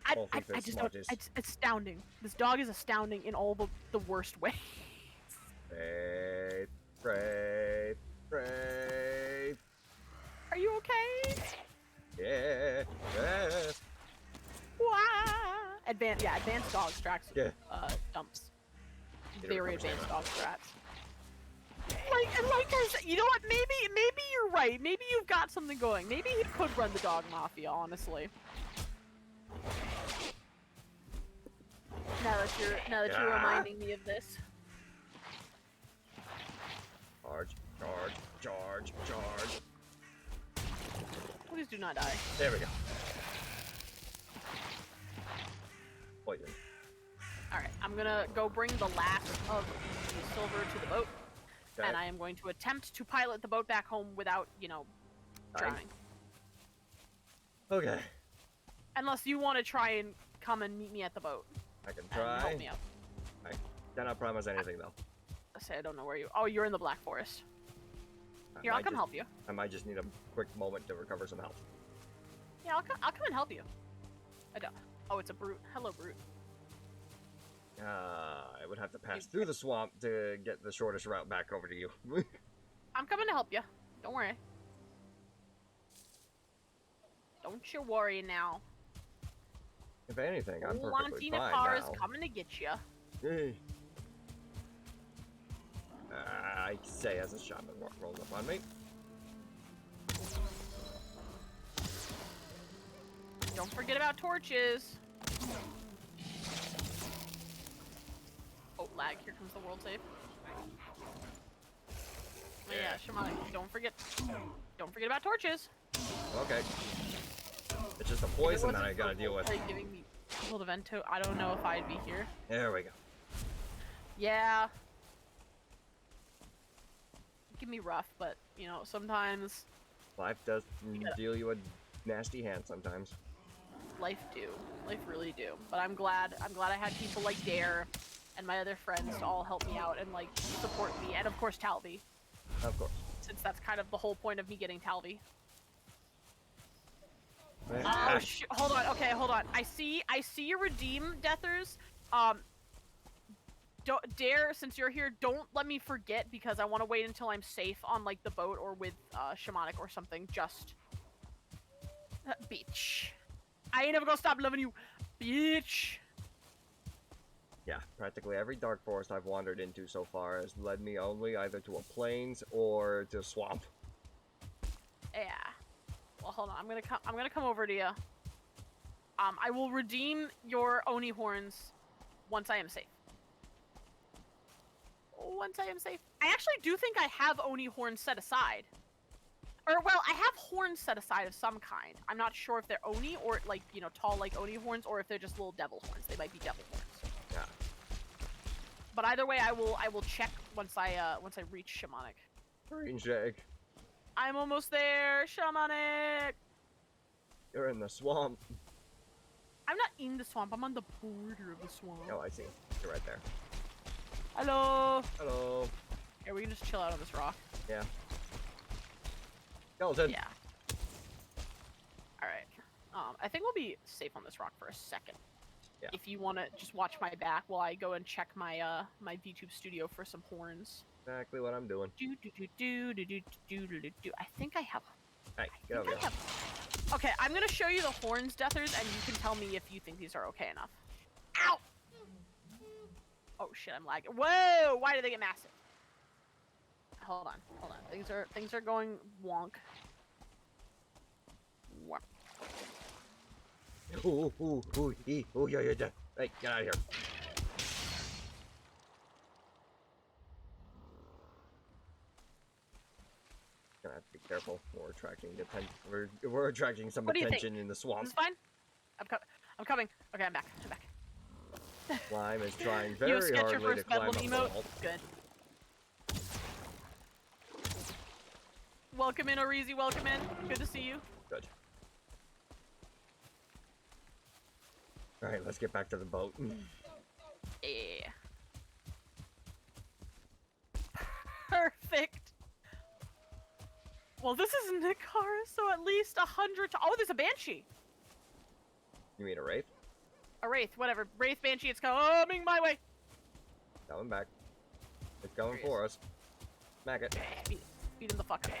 D: I just don't. It's astounding. This dog is astounding in all the worst ways.
C: Brave.
D: Are you okay?
C: Yeah.
D: Wah! Advanced dog strats.
C: Yeah.
D: Dumps. Very advanced dog strats. Like I said, you know what? Maybe you're right. Maybe you've got something going. Maybe he could run the dog mafia, honestly. Now that you're reminding me of this.
C: Charge.
D: Please do not die.
C: There we go. Poison.
D: Alright, I'm gonna go bring the last of the silver to the boat.
C: Okay.
D: And I am going to attempt to pilot the boat back home without, you know, drowning.
C: Okay.
D: Unless you want to try and come and meet me at the boat.
C: I can
D: And
C: try.
D: help me out.
C: I cannot promise anything though.
D: I don't know where you. Oh, you're in the Black Forest. Here, I'll come help you.
C: I might just need a quick moment to recover some health.
D: Yeah, I'll come and help you. I don't. Oh, it's a brute. Hello, brute.
C: I would have to pass through the swamp to get the shortest route back over to you.
D: I'm coming to help you. Don't worry. Don't you worry now.
C: If anything, I'm perfectly fine
D: Nikara's
C: now.
D: coming to get you.
C: Yay. I say as a shaman rolls up on me.
D: Don't forget about torches. Oh, lag. Here comes the world save. Oh, yeah, Shamani, don't forget about torches.
C: Okay. It's just the poison that I gotta deal with.
D: Like giving me people to vent to, I don't know if I'd be here.
C: There we go.
D: Yeah. It can be rough, but you know, sometimes
C: Life does deal you a nasty hand sometimes.
D: life really do. But I'm glad I had people like Dare and my other friends to all help me out and like support me, and of course Talby.
C: Of course.
D: Since that's kind of the whole point of me getting Talby.
C: Ah,
D: Oh hold on, okay, hold on. I see your redeem, Deathers. Dare, since you're here, don't let me forget because I want to wait until I'm safe on like the boat or with Shamanic or something. Just bitch. I ain't never gonna stop loving you, bitch.
C: yeah, practically every dark forest I've wandered into so far has led me only either to a plains or to a swamp.
D: Yeah. Well, hold on. I'm gonna come over to you. I will redeem your Oni horns once I am safe. Once I am safe. I actually do think I have Oni horns set aside. Or, well, I have horns set aside of some kind. I'm not sure if they're Oni or, like, you know, tall like Oni horns, or if they're just little devil horns. They might be devil horns.
C: Yeah.
D: But either way, I will check once I reach Shamanic.
C: Green Jake,
D: I'm almost there, Shamanic!
C: you're in the swamp.
D: I'm not in the swamp, I'm on the border of the swamp.
C: Oh, I see. You're right there.
D: Hello!
C: Hello.
D: Here, we can just chill out on this rock.
C: Yeah. Skeleton.
D: Yeah. Alright. I think we'll be safe on this rock for a second.
C: Yeah.
D: If you want to just watch my back while I go and check my my VTube studio for some horns.
C: Exactly what I'm doing.
D: I think I have.
C: Hey, get over here.
D: Okay, I'm gonna show you the horns, Deathers, and you can tell me if you think these are okay enough. Ow! Oh shit, I'm lagging. Whoa! Why did they get massive? Hold on. Things are going wonk.
C: Yeah, yeah. Hey, get out of here. Gonna have to be careful. We're attracting we're attracting some
D: What do you
C: attention
D: think?
C: in the
D: Is
C: swamp.
D: this fine? I'm coming. Okay, I'm back.
C: Slime is trying
D: You
C: very
D: sketch your
C: hardly to
D: first
C: climb
D: bedlam
C: up the
D: emote?
C: wall.
D: Good. Welcome in, Orizi. Welcome in. Good to see you.
C: Good. Alright, let's get back to the boat.
D: Yeah. Perfect. Well, this is Nikara, so at least 100. Oh, there's a banshee.
C: You mean a wraith?
D: A wraith, whatever. Wraith banshee, it's coming my way.
C: Coming back. It's coming
D: There he
C: for us. Smack it.
D: Beat him the fuck up.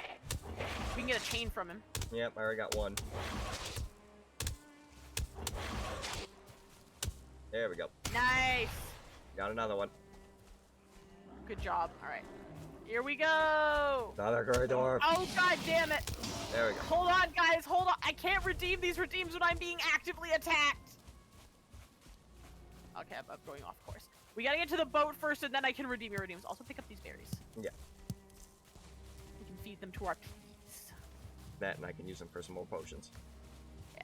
D: We can get a chain from him.
C: Yep, I already got one. There we go.
D: Nice.
C: Got another one.
D: Good job. All right. Here we go.
C: Another corridor.
D: Oh, god damn it.
C: There we go.
D: Hold on, guys. Hold on. I can't redeem these redeems when I'm being actively attacked. Okay, I'm going off course. We gotta get to the boat first, and then I can redeem your redeems. Also, pick up these berries.
C: Yeah.
D: We can feed them to our peas.
C: That, and I can use them for some more potions.
D: Yeah.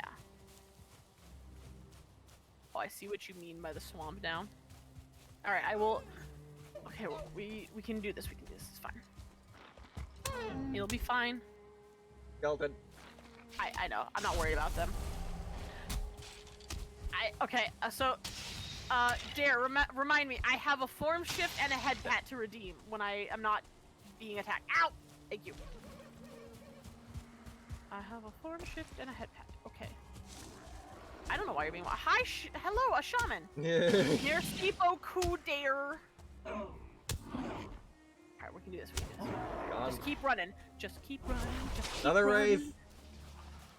D: Oh, I see what you mean by the swamp down. All right, I will. Okay, well, we can do this. We can do this. It's fine. It'll be fine.
C: Skeleton.
D: I know. I'm not worried about them. Okay. Dare, remind me. I have a form shift and a head pat to redeem when I am not being attacked. Ow! Thank you. I have a form shift and a head pat. Okay. I don't know why you're being. Hi, hello, a shaman. Here, Skipo Ku Dare. Alright, we can do this. We can do this.
C: Gone.
D: Just keep running. Just keep running. Just keep
C: Another
D: running.
C: wraith.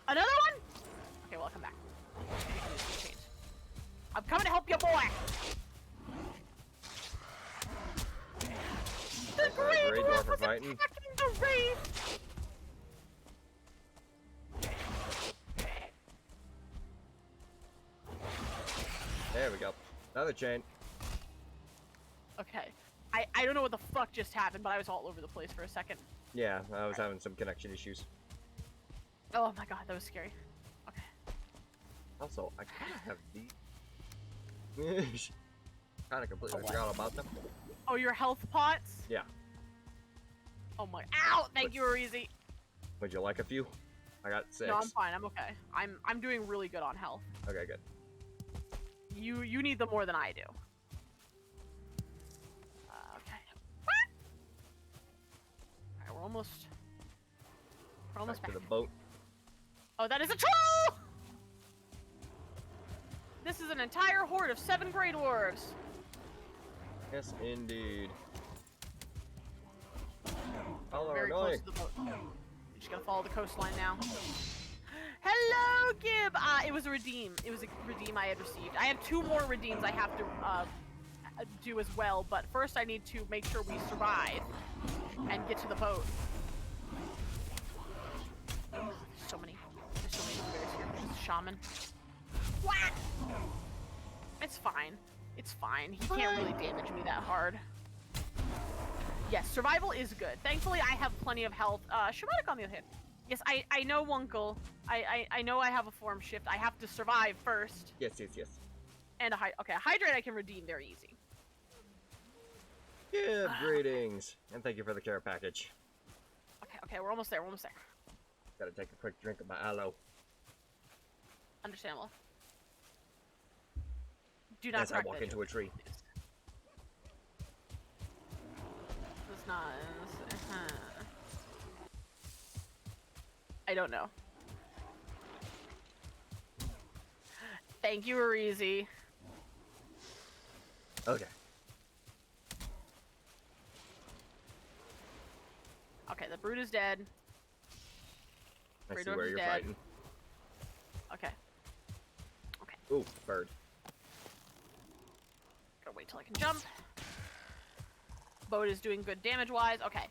D: Another one? Okay, well, I'll come back. I'm coming to help you, boy. The
C: Grey
D: Grey
C: Dwarf
D: Dwarf
C: are
D: was
C: fighting.
D: attacking the wraith.
C: There we go. Another chain.
D: Okay. I don't know what the fuck just happened, but I was all over the place for a second.
C: Yeah, I was having some connection issues.
D: Oh my god, that was scary. Okay.
C: Also, I kind of have these. Kind of completely
D: what?
C: forgot about them.
D: Oh, your health pots?
C: Yeah.
D: Oh my. Ow! Thank you, Arizi.
C: Would you like a few? I got 6.
D: No, I'm fine. I'm okay. I'm doing really good on health.
C: Okay, good.
D: You need them more than I do. Okay. Alright, we're almost
C: Back
D: back.
C: to the boat.
D: Oh, that is a troll! This is an entire horde of 7 Grey Dwarves.
C: Yes, indeed. Oh,
D: Very
C: annoying.
D: close to the boat. You're just gonna follow the coastline now. Hello, Gib! It was a redeem. It was a redeem I had received. I have 2 more redeems I have to do as well, but first I need to make sure we survive and get to the boat. There's so many blueberries here. There's a shaman. What? It's fine. It's fine. He can't really damage me that hard. Yes, survival is good. Thankfully, I have plenty of health. Shamanic on the other hand. Yes, I know, Wunkle. I know I have a form shift. I have to survive first.
C: Yes.
D: And a hydrate I can redeem very easy.
C: Give greetings. And thank you for the care package.
D: Okay, we're almost there.
C: Gotta take a quick drink of my aloe.
D: Understandable. Do not
C: As I
D: crack
C: walk
D: that
C: into
D: joke,
C: a tree.
D: please. It's not. I don't know. Thank you, Arizi.
C: Okay.
D: Okay, the brute is dead.
C: I see
D: Kratos
C: where
D: is
C: you're
D: dead.
C: fighting.
D: Okay.
C: Ooh, bird.
D: Gotta wait till I can jump. Boat is doing good damage-wise. Okay.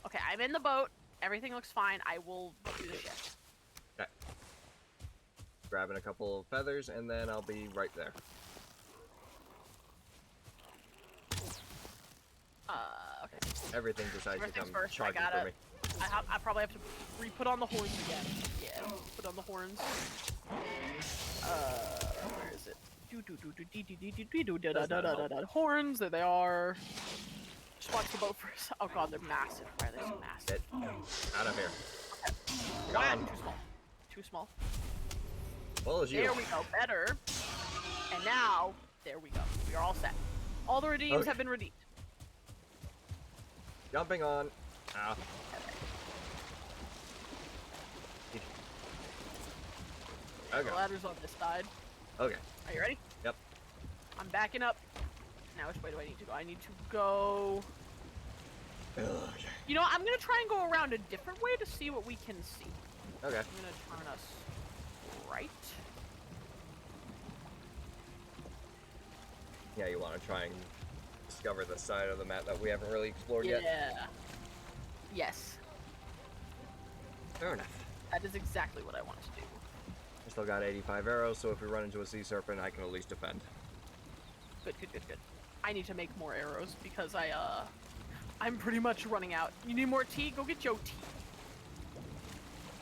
D: Okay, I'm in the boat. Everything looks fine. I will do the shit.
C: Okay. Grabbing a couple of feathers, and then I'll be right there.
D: Okay.
C: Everything decides
D: First
C: to
D: things
C: come
D: first,
C: charging
D: I
C: for me.
D: probably have to re-put on the horns again. Yeah, put on the horns. Where is it? Horns, there they are. Just watch the boat first. Oh god, they're massive. Why are they so massive?
C: Get out of here.
D: Wow,
C: Gone.
D: too small. Too small.
C: Well as you.
D: There we go, better. And now, there we go. We are all set. All the redeems have been redeemed.
C: Jumping on. Ah. Okay.
D: The ladder's on this side.
C: Okay.
D: Are you ready?
C: Yep.
D: I'm backing up. Now which way do I need to go? I need to go...
C: Okay.
D: You know what? I'm gonna try and go around a different way to see what we can see.
C: Okay.
D: I'm gonna turn us right.
C: Yeah, you want to try and discover the side of the map that we haven't really explored yet?
D: Yeah. Yes.
C: Fair enough.
D: That is exactly what I want to do.
C: I still got 85 arrows, so if we run into a sea serpent, I can at least defend.
D: Good. I need to make more arrows because I'm pretty much running out. You need more tea? Go get your tea.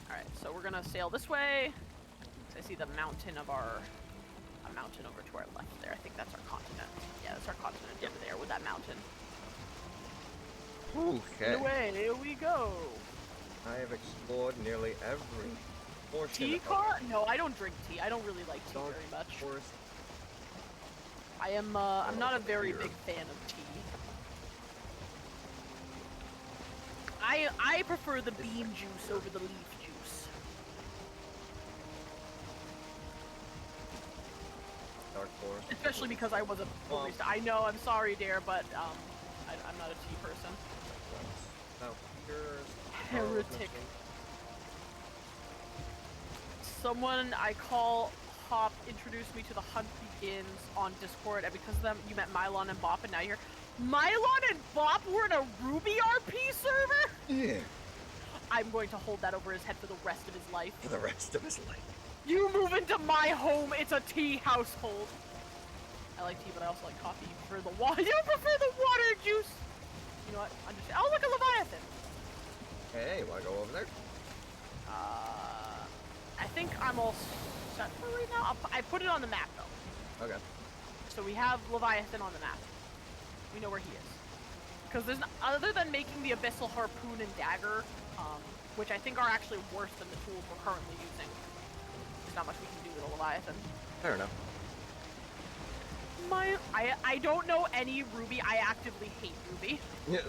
D: Alright, so we're gonna sail this way. So I see the mountain of a mountain over to our left there. I think that's our continent. Yeah, that's our continent over there with that mountain.
C: Okay.
D: Away we go.
C: I have explored nearly every portion
D: Tea
C: of
D: car? No, I don't drink tea. I don't really like tea
C: Dog
D: very much.
C: Forest.
D: I'm not a very big fan of tea. I prefer the bean juice over the leaf juice.
C: Dark Forest.
D: Especially because I was a barista. I know, I'm sorry, dear, but I'm not a tea person.
C: Oh,
D: Heretic. Someone I call Hop introduced me to the Hunt Begins on Discord, and because of them, you met Mylon and Bop, and now you're... Mylon and Bop were in a Ruby RP server?
C: Yeah.
D: I'm going to hold that over his head for the rest of his life.
C: For the rest of his life.
D: You move into my home, it's a tea household. I like tea, but I also like coffee. You prefer the water. You prefer the water juice. You know what? Understand. Oh, look, a Leviathan.
C: Hey, wanna go over there?
D: I think I'm all set for right now. I put it on the map though.
C: Okay.
D: So we have Leviathan on the map. We know where he is. Because there's other than making the abyssal harpoon and dagger, which I think are actually worse than the tools we're currently using. There's not much we can do with a Leviathan.
C: Fair enough.
D: I don't know any Ruby. I actively hate Ruby.
C: Yeah.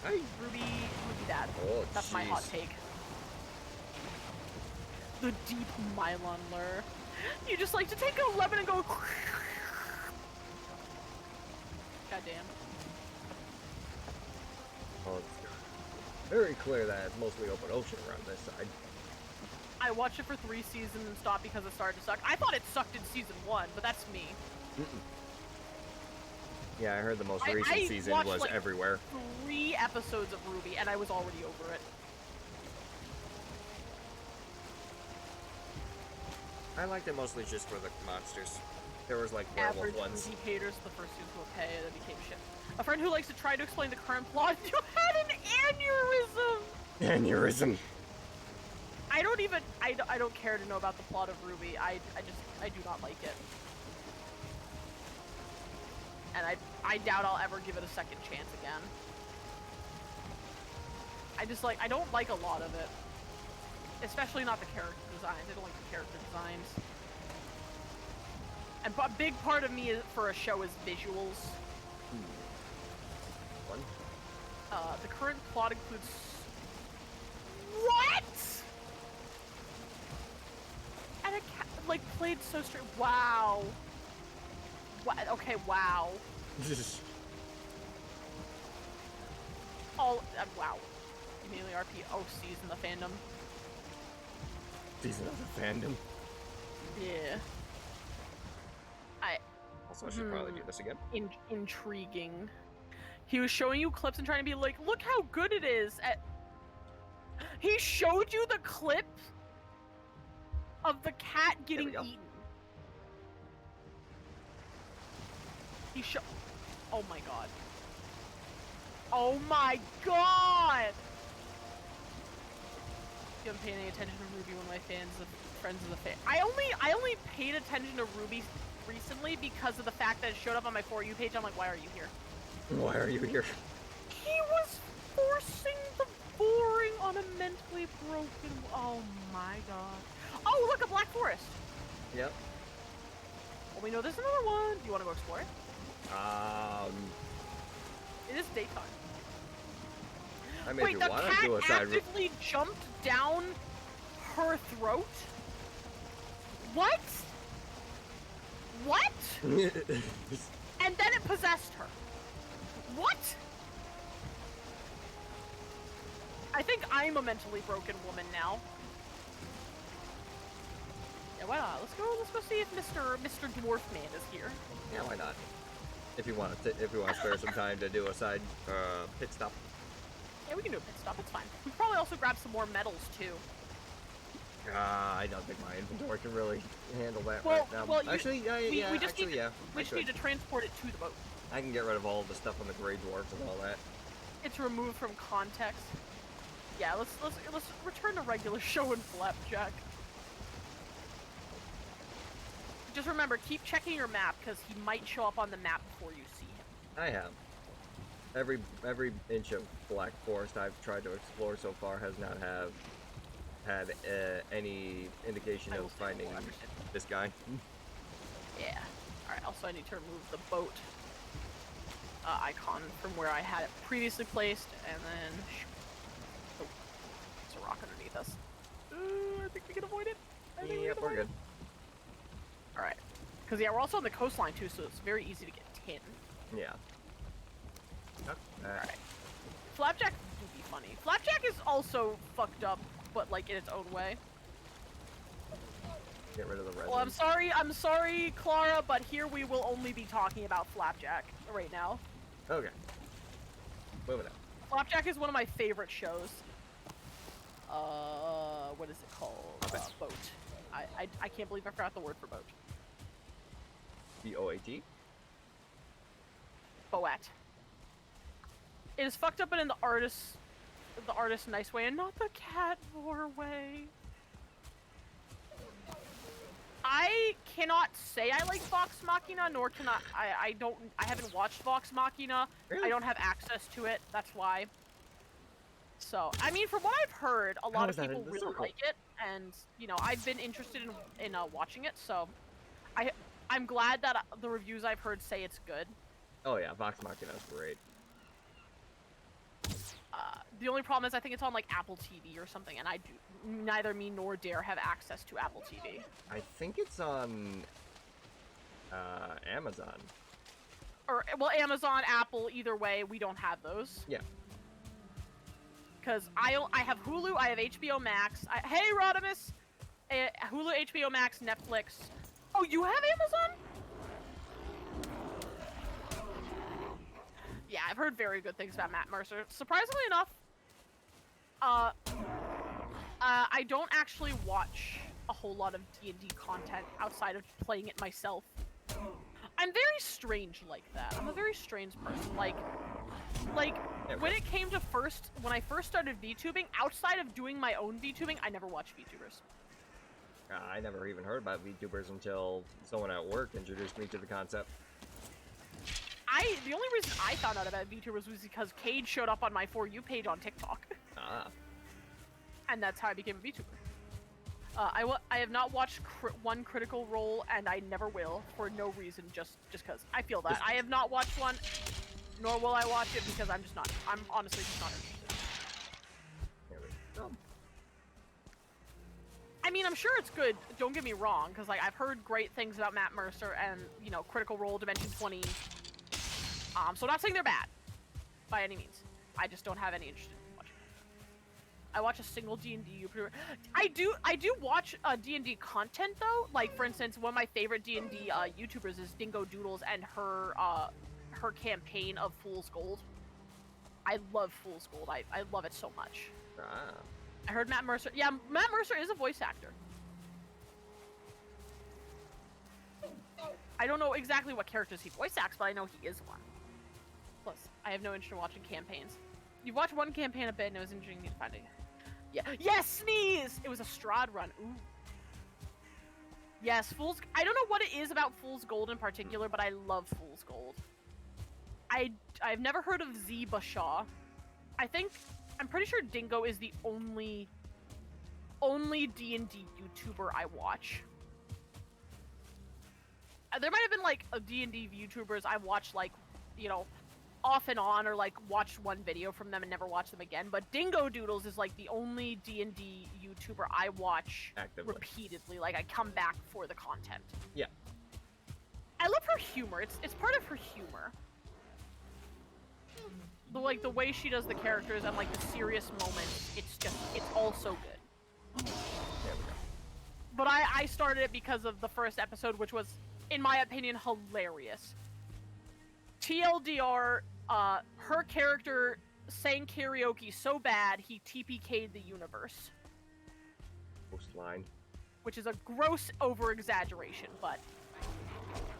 C: Hey.
D: Ruby dad.
C: Oh,
D: That's my hot
C: jeez.
D: take. The deep Mylon lure. You just like to take a lemon and go. Goddamn.
C: Well, it's very clear that it's mostly open ocean around this side.
D: I watched it for 3 seasons and stopped because it started to suck. I thought it sucked in season 1, but that's me.
C: Yeah, I heard the most recent
D: I
C: season
D: watched,
C: was
D: like,
C: everywhere.
D: 3 episodes of Ruby, and I was already over it.
C: I liked it mostly just for the monsters. There was like
D: Average
C: werewolf ones.
D: Ruby haters the first season will pay, that became shit. A friend who likes to try to explain the current plot, you had an aneurysm!
C: Aneurysm.
D: I don't care to know about the plot of Ruby. I do not like it. And I doubt I'll ever give it a second chance again. I don't like a lot of it. Especially not the character designs. I don't like the character designs. And a big part of me for a show is visuals.
C: One.
D: The current plot includes... What?! And a cat, like, played so straight. Wow. Okay, wow. Wow. You mainly RP OCs in the fandom.
C: Season of the fandom.
D: Yeah.
C: Also, I should probably do this again.
D: Intriguing. He was showing you clips and trying to be like, look how good it is at... He showed you the clip of the cat getting eaten. Oh my god. Oh my god! You haven't paid any attention to Ruby, one of my friends is a fan. I only paid attention to Ruby recently because of the fact that it showed up on my For You page. I'm like, why are you here?
C: Why are you here?
D: He was forcing the boring on a mentally broken... Oh my god. Oh, look, a Black Forest!
C: Yep.
D: Well, we know there's another one. Do you want to go explore it? It is daytime.
C: I mean,
D: Wait,
C: if
D: the
C: you want to
D: cat
C: do a side...
D: actively jumped down her throat? What? What? And then it possessed her. What? I think I'm a mentally broken woman now. Yeah, why not? Let's go see if Mr. Dwarf Man is here.
C: Yeah, why not? If you want to spare some time to do a side pit stop.
D: Yeah, we can do a pit stop. It's fine. We could probably also grab some more medals too.
C: I don't think my inventory can really handle that
D: Well,
C: right now.
D: well,
C: actually,
D: we just need
C: I
D: to transport it to the boat.
C: I can get rid of all of the stuff on the Grey Dwarfs and all that.
D: It's removed from context. Yeah, let's return to regular show and Flapjack. Just remember, keep checking your map because he might show up on the map before you see him.
C: I have. Every inch of Black Forest I've tried to explore so far has not had any indication of finding this guy.
D: Yeah. Alright, also I need to remove the boat icon from where I had it previously placed, and then... Oh, there's a rock underneath us. I think we can avoid it.
C: Yep, we're good.
D: Alright. Because, yeah, we're also on the coastline, too, so it's very easy to get tin.
C: Yeah.
D: Alright. Flapjack would be funny. Flapjack is also fucked up, but, like, in its own way.
C: Get rid of the red.
D: Well, I'm sorry, Clara, but here we will only be talking about Flapjack right now.
C: Okay. Moving on.
D: Flapjack is one of my favorite shows. What is it called? Boat. I can't believe I forgot the word for boat.
C: B-O-A-T?
D: Boat. It is fucked up, and in the artist the artist nice way and not the cat vor way. I cannot say I like Vox Machina, nor can I haven't watched Vox Machina.
C: Really?
D: I don't have access to it, that's why. So, I mean, from what I've heard, a lot of people really like it, and, you know, I've been interested in watching it, so I'm glad that the reviews I've heard say it's good.
C: Oh yeah, Vox Machina is great.
D: The only problem is I think it's on, like, Apple TV or something, and neither me nor Dare have access to Apple TV.
C: I think it's on Amazon.
D: Or, well, Amazon, Apple, either way, we don't have those.
C: Yeah.
D: Because I have Hulu, I have HBO Max. Hey, Rodimus! Hulu, HBO Max, Netflix. Oh, you have Amazon? Yeah, I've heard very good things about Matt Mercer. Surprisingly enough, I don't actually watch a whole lot of D&D content outside of playing it myself. I'm very strange like that. I'm a very strange person. Like when it came to when I first started VTubing, outside of doing my own VTubing, I never watched VTubers.
C: I never even heard about VTubers until someone at work introduced me to the concept.
D: The only reason I found out about VTubers was because Cade showed up on my For You page on TikTok.
C: Ah.
D: And that's how I became a VTuber. I have not watched one Critical Role, and I never will, for no reason, just because. I feel that. I have not watched one, nor will I watch it, because I'm honestly just not interested.
C: There we go.
D: I mean, I'm sure it's good, don't get me wrong, because, like, I've heard great things about Matt Mercer and, you know, Critical Role, Dimension 20. So I'm not saying they're bad, by any means. I just don't have any interest in watching them. I watch a single D&D YouTuber. I do watch D&D content, though. Like, for instance, one of my favorite D&D YouTubers is Dingo Doodles and her campaign of Fool's Gold. I love Fool's Gold. I love it so much.
C: Ah.
D: I heard Matt Mercer. Yeah, Matt Mercer is a voice actor. I don't know exactly what characters he voice acts, but I know he is one. Plus, I have no interest in watching campaigns. You've watched one campaign a bit, and it was interesting to find it. Yeah. Yes, sneeze! It was a Strahd run. Ooh. Yes, Fool's... I don't know what it is about Fool's Gold in particular, but I love Fool's Gold. I've never heard of Z Bashaw. I'm pretty sure Dingo is the only D&D YouTuber I watch. There might have been, like, a D&D YouTubers I watched, like, you know, off and on, or, like, watched one video from them and never watched them again, but Dingo Doodles is, like, the only D&D YouTuber I watch
C: actively,
D: repeatedly. Like, I come back for the content.
C: Yeah.
D: I love her humor. It's part of her humor. The way she does the characters and, like, the serious moments, it's all so good.
C: There we go.
D: But I started it because of the first episode, which was, in my opinion, hilarious. TLDR, her character sang karaoke so bad, he TPK'd the universe.
C: Coastline.
D: Which is a gross over-exaggeration, but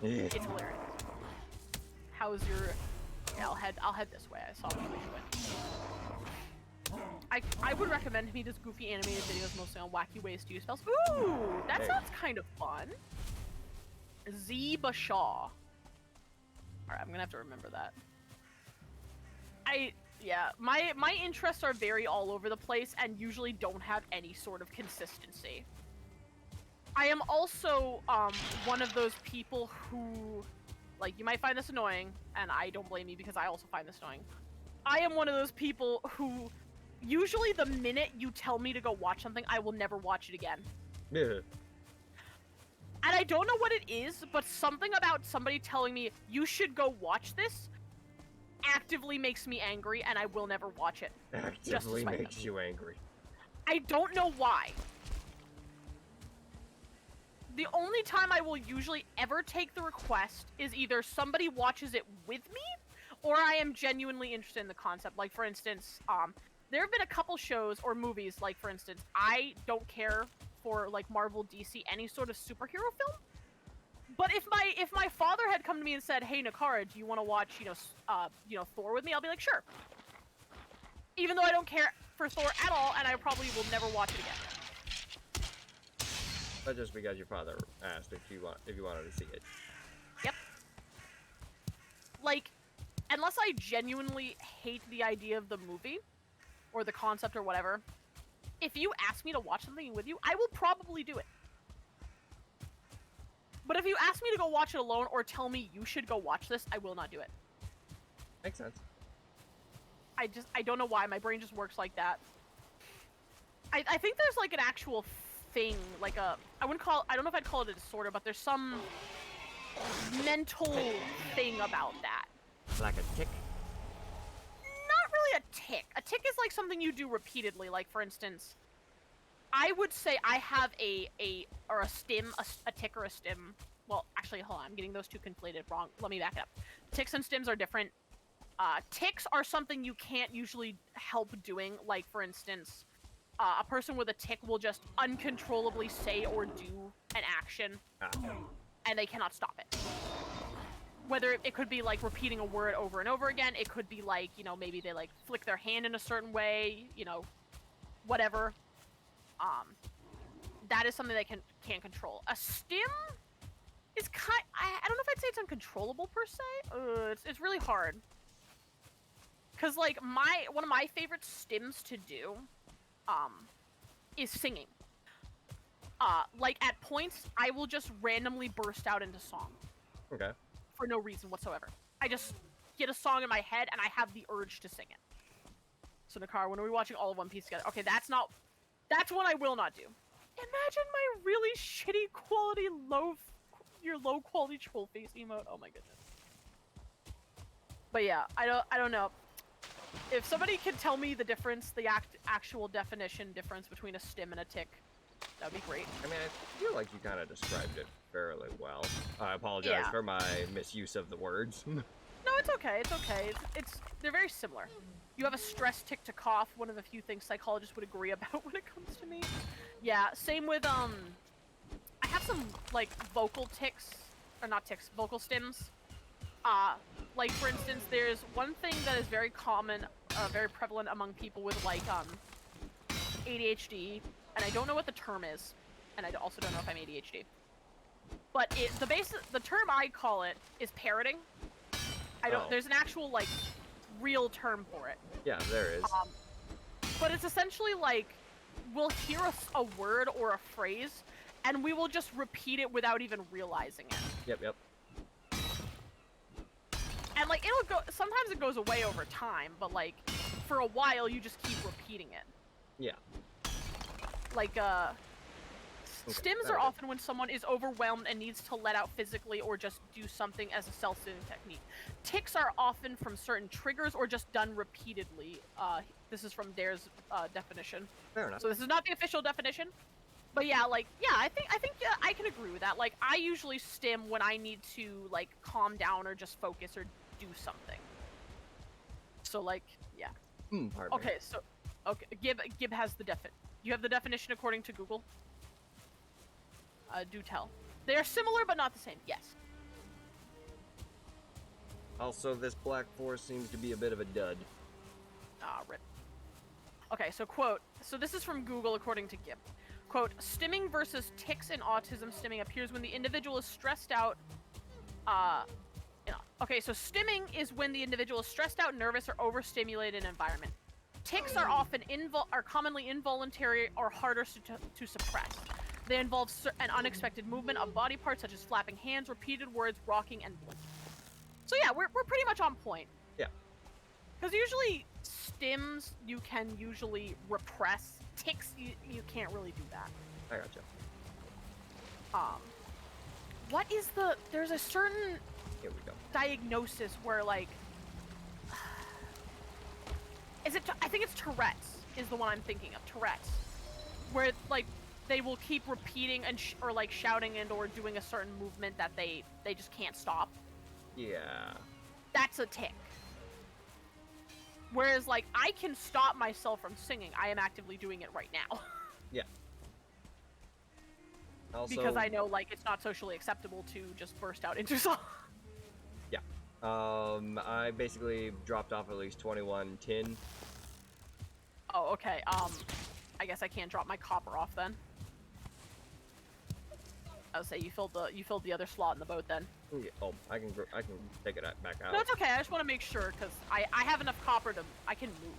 D: it's hilarious. How's your... Yeah, I'll head this way. I saw which way you went. I would recommend he does goofy animated videos mostly on wacky ways to use spells. Ooh, that sounds kind of fun. Z Bashaw. Alright, I'm gonna have to remember that. Yeah, my interests are very all over the place and usually don't have any sort of consistency. I am also one of those people who, like, you might find this annoying, and I don't blame you because I also find this annoying. I am one of those people who, usually the minute you tell me to go watch something, I will never watch it again.
C: Yeah.
D: And I don't know what it is, but something about somebody telling me, you should go watch this, actively makes me angry, and I will never watch it.
C: Actively makes you angry.
D: I don't know why. The only time I will usually ever take the request is either somebody watches it with me, or I am genuinely interested in the concept. Like, for instance, there have been a couple shows or movies, like, for instance, I don't care for, like, Marvel, DC, any sort of superhero film. But if my father had come to me and said, "Hey, Nikara, do you want to watch, Thor with me?" I'll be like, "Sure." Even though I don't care for Thor at all, and I probably will never watch it again.
C: But just because your father asked if you wanted to see it.
D: Yep. Like, unless I genuinely hate the idea of the movie, or the concept or whatever, if you ask me to watch something with you, I will probably do it. But if you ask me to go watch it alone, or tell me you should go watch this, I will not do it.
C: Makes sense.
D: I don't know why, my brain just works like that. I think there's like an actual thing, like I don't know if I'd call it a disorder, but there's some mental thing about that.
C: Like a tick?
D: Not really a tick. A tick is like something you do repeatedly. Like, for instance, I would say I have a stim, a tick or a stim. Well, actually, hold on, I'm getting those two conflated wrong. Let me back it up. Ticks and stims are different. Ticks are something you can't usually help doing. Like, for instance, a person with a tick will just uncontrollably say or do an action, and they cannot stop it. Whether it could be like repeating a word over and over again, it could be like, you know, maybe they like flick their hand in a certain way, you know, whatever. That is something they can't control. A stim is I don't know if I'd say it's uncontrollable per se. It's really hard. Cause like one of my favorite stims to do, is singing. Like at points, I will just randomly burst out into song.
C: Okay.
D: For no reason whatsoever. I just get a song in my head and I have the urge to sing it. So Nikara, when are we watching all of One Piece together? Okay, that's what I will not do. Imagine my really shitty quality your low quality troll face emote. Oh my goodness. But yeah, I don't know. If somebody can tell me the difference, the actual definition difference between a stim and a tick, that'd be great.
C: I mean, I feel like you kind of described it fairly well. I apologize for my misuse of the words.
D: No, it's okay. It's okay. They're very similar. You have a stress tick to cough, one of the few things psychologists would agree about when it comes to me. Yeah, same with, I have some, like, vocal ticks, or not ticks, vocal stims. Like, for instance, there's one thing that is very common, very prevalent among people with, like, ADHD, and I don't know what the term is, and I also don't know if I'm ADHD. But the term I call it is parroting. There's an actual, like, real term for it.
C: Yeah, there is.
D: But it's essentially like, we'll hear a word or a phrase, and we will just repeat it without even realizing it.
C: Yep.
D: And like, sometimes it goes away over time, but like, for a while you just keep repeating it.
C: Yeah.
D: Like, stims are often when someone is overwhelmed and needs to let out physically or just do something as a self-soothing technique. Ticks are often from certain triggers or just done repeatedly. This is from Dare's definition.
C: Fair enough.
D: So this is not the official definition. But yeah, like, yeah, I think I can agree with that. Like, I usually stim when I need to, like, calm down or just focus or do something. So, like, yeah.
C: Pardon
D: Okay,
C: me.
D: so, okay, Gib has the you have the definition according to Google? Do tell. They are similar, but not the same. Yes.
C: Also, this Black Force seems to be a bit of a dud.
D: Ah, rip. Okay, so quote. So this is from Google according to Gib. Quote, stimming versus tics in autism. Stimming appears when the individual is stressed out. Okay, so stimming is when the individual is stressed out, nervous, or overstimulated in an environment. Tics are often commonly involuntary or harder to suppress. They involve an unexpected movement of body parts such as flapping hands, repeated words, rocking, and blinking. So yeah, we're pretty much on point.
C: Yeah.
D: Because usually stims you can usually repress. Tics you can't really do that.
C: I gotcha.
D: What is there's a certain
C: Here we go.
D: diagnosis where like I think it's Tourette's is the one I'm thinking of. Tourette's, where like they will keep repeating and or like shouting and or doing a certain movement that they just can't stop.
C: Yeah.
D: That's a tic. Whereas like I can stop myself from singing. I am actively doing it right now.
C: Yeah. Also,
D: because I know like it's not socially acceptable to just burst out into song.
C: Yeah. I basically dropped off at least 21 tin
D: Oh, okay. I guess I can't drop my copper off then. I would say you filled the other slot in the boat then.
C: Yeah, oh, I can take it back out.
D: No, it's okay. I just want to make sure because I have enough copper to I can move.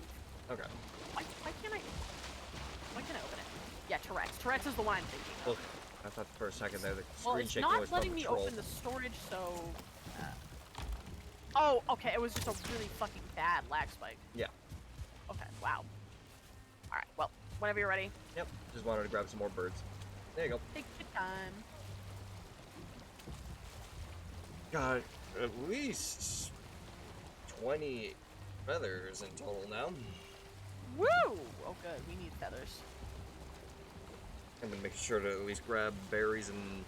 C: Okay.
D: Why can't I? Why can't I open it? Yeah, Tourette's. Tourette's is the one I'm thinking of.
C: Well, I thought for a second there the
D: Well,
C: screen
D: it's
C: shaking
D: not
C: was
D: letting
C: from
D: me
C: the troll.
D: open the storage, so. Oh, okay. It was just a really fucking bad lag spike.
C: Yeah.
D: Okay. Wow. All right. Well, whenever you're ready.
C: Yep. Just wanted to grab some more birds. There you go.
D: Take your time.
C: Got at least 20 feathers in total now.
D: Woo! Oh, good. We need feathers.
C: I'm gonna make sure to at least grab berries and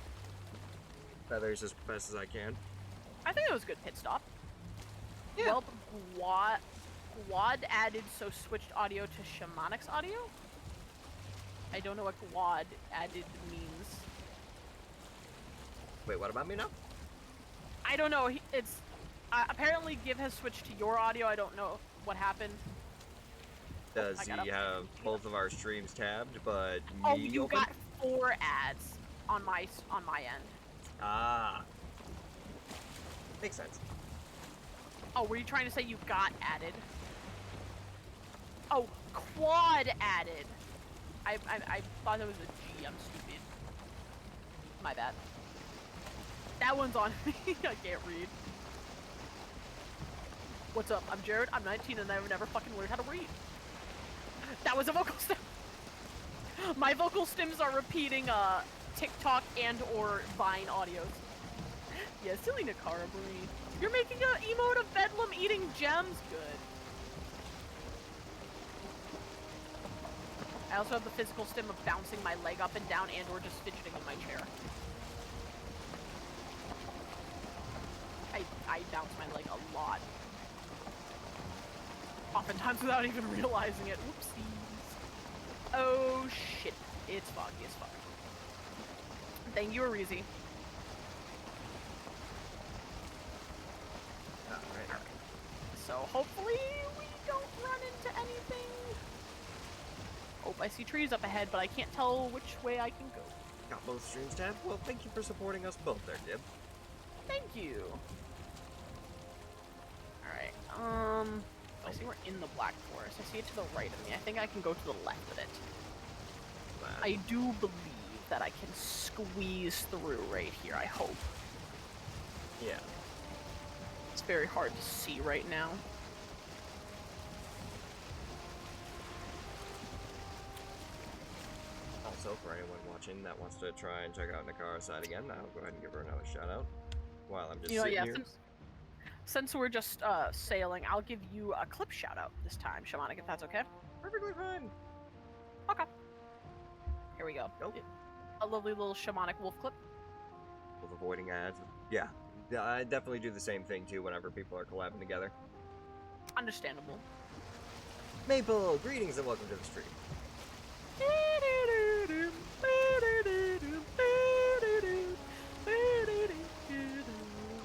C: feathers as best as I can.
D: I think it was a good pit stop.
C: Yeah.
D: Well, Quad added, so switched audio to Shamanix audio? I don't know what Quad added means.
C: Wait, what about me now?
D: I don't know. It's apparently Giv has switched to your audio. I don't know what happened.
C: Does he have both of our streams tabbed, but
D: oh,
C: me
D: you
C: open?
D: got 4 ads on my end.
C: Ah, makes sense.
D: Oh, were you trying to say you got added? Oh, Quad added. I thought it was a G. I'm stupid. My bad. That one's on me. I can't read. What's up? I'm Jared. I'm 19 and I've never fucking learned how to read. That was a vocal stim. My vocal stims are repeating TikTok and or Vine audios. Yeah, silly Nikara breed. You're making an emote of Bedlam eating gems? Good. I also have the physical stim of bouncing my leg up and down and or just fidgeting in my chair. I bounce my leg a lot. Oftentimes without even realizing it. Whoopsies. Oh shit. It's foggy as fuck. Thank you, Arizi. Alright. So hopefully we don't run into anything. Oh, I see trees up ahead, but I can't tell which way I can go.
C: Got both streams tabbed? Well, thank you for supporting us both there, Gib.
D: Thank you. Alright, I see we're in the Black Forest. I see it to the right of me. I think I can go to the left of it. I do believe that I can squeeze through right here, I hope.
C: Yeah.
D: It's very hard to see right now.
C: Also, for anyone watching that wants to try and check out Nikara's side again, I'll go ahead and give her another shout out while I'm just sitting here.
D: Since we're just sailing, I'll give you a clip shout out this time, Shamanic, if that's okay.
C: Perfectly fine.
D: Okay. Here we go.
C: Nope.
D: A lovely little Shamanic wolf clip.
C: With avoiding ads. Yeah, I definitely do the same thing too whenever people are collabing together.
D: Understandable.
C: Maple, greetings and welcome to the stream.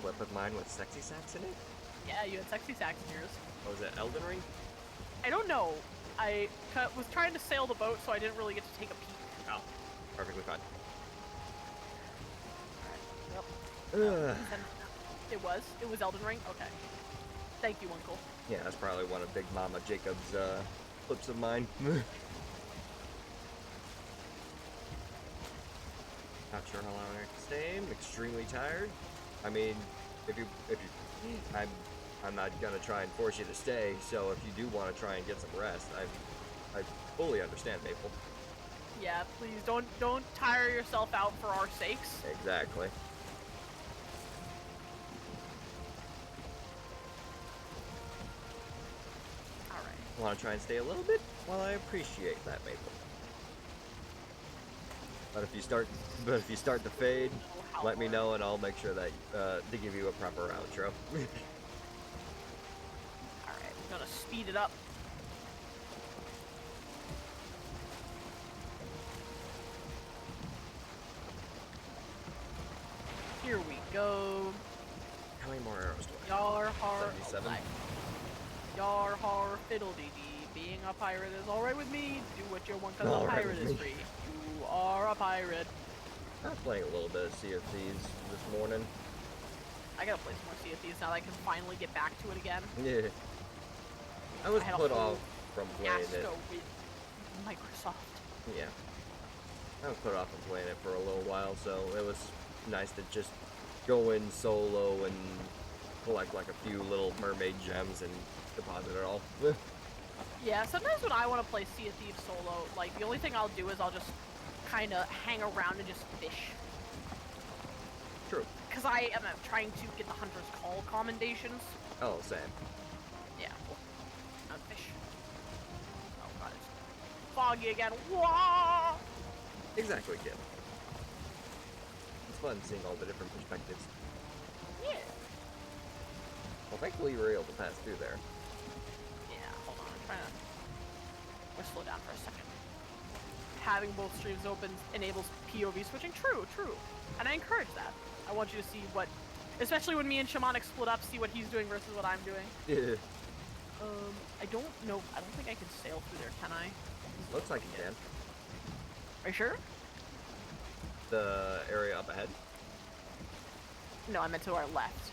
C: Clip of mine with sexy sax in it?
D: Yeah, you had sexy sax in yours.
C: Oh, was it Elden Ring?
D: I don't know. I was trying to sail the boat, so I didn't really get to take a peek.
C: Oh, perfectly fine.
D: Yep. It was Elden Ring? Okay. Thank you, Uncle.
C: Yeah, that's probably one of Big Mama Jacob's clips of mine. Not sure how long I can stay. I'm extremely tired. I mean, if you, I'm not gonna try and force you to stay. So if you do want to try and get some rest, I fully understand, Maple.
D: Yeah, please don't tire yourself out for our sakes.
C: Exactly.
D: All right.
C: Want to try and stay a little bit? Well, I appreciate that, Maple. But if you start to fade, let me know and I'll make sure that to give you a proper outro.
D: Alright, I'm gonna speed it up. Here we go.
C: How many more arrows do I have?
D: Yar har
C: 77?
D: Yar har fiddle dee dee. Being a pirate is alright with me. Do what you want because a
C: Alright
D: pirate
C: with
D: is
C: me.
D: free. You are a pirate.
C: I was playing a little bit of Sea of Thieves this morning.
D: I gotta play some more Sea of Thieves now that I can finally get back to it again.
C: Yeah. I was
D: I had a
C: put
D: whole
C: off from playing it.
D: Fiasco with Microsoft.
C: Yeah. I was put off from playing it for a little while, so it was nice to just go in solo and collect like a few little mermaid gems and deposit it all.
D: Yeah, sometimes when I want to play Sea of Thieves solo, like, the only thing I'll do is I'll just kind of hang around and just fish.
C: True.
D: Because I am trying to get the Hunter's Call commendations.
C: Oh, same.
D: Yeah, well, fish. Oh god, it's foggy again. Wah!
C: Exactly, kid. It's fun seeing all the different perspectives.
D: Yeah.
C: Well, thankfully you were able to pass through there.
D: Yeah, hold on, I'm trying to... We'll slow down for a second. Having both streams open enables POV switching. True, true. And I encourage that. I want you to see what... Especially when me and Shamanic split up, see what he's doing versus what I'm doing.
C: Yeah.
D: I don't know. I don't think I can sail through there, can I?
C: Looks like you can.
D: Are you sure?
C: The area up ahead?
D: No, I meant to our left.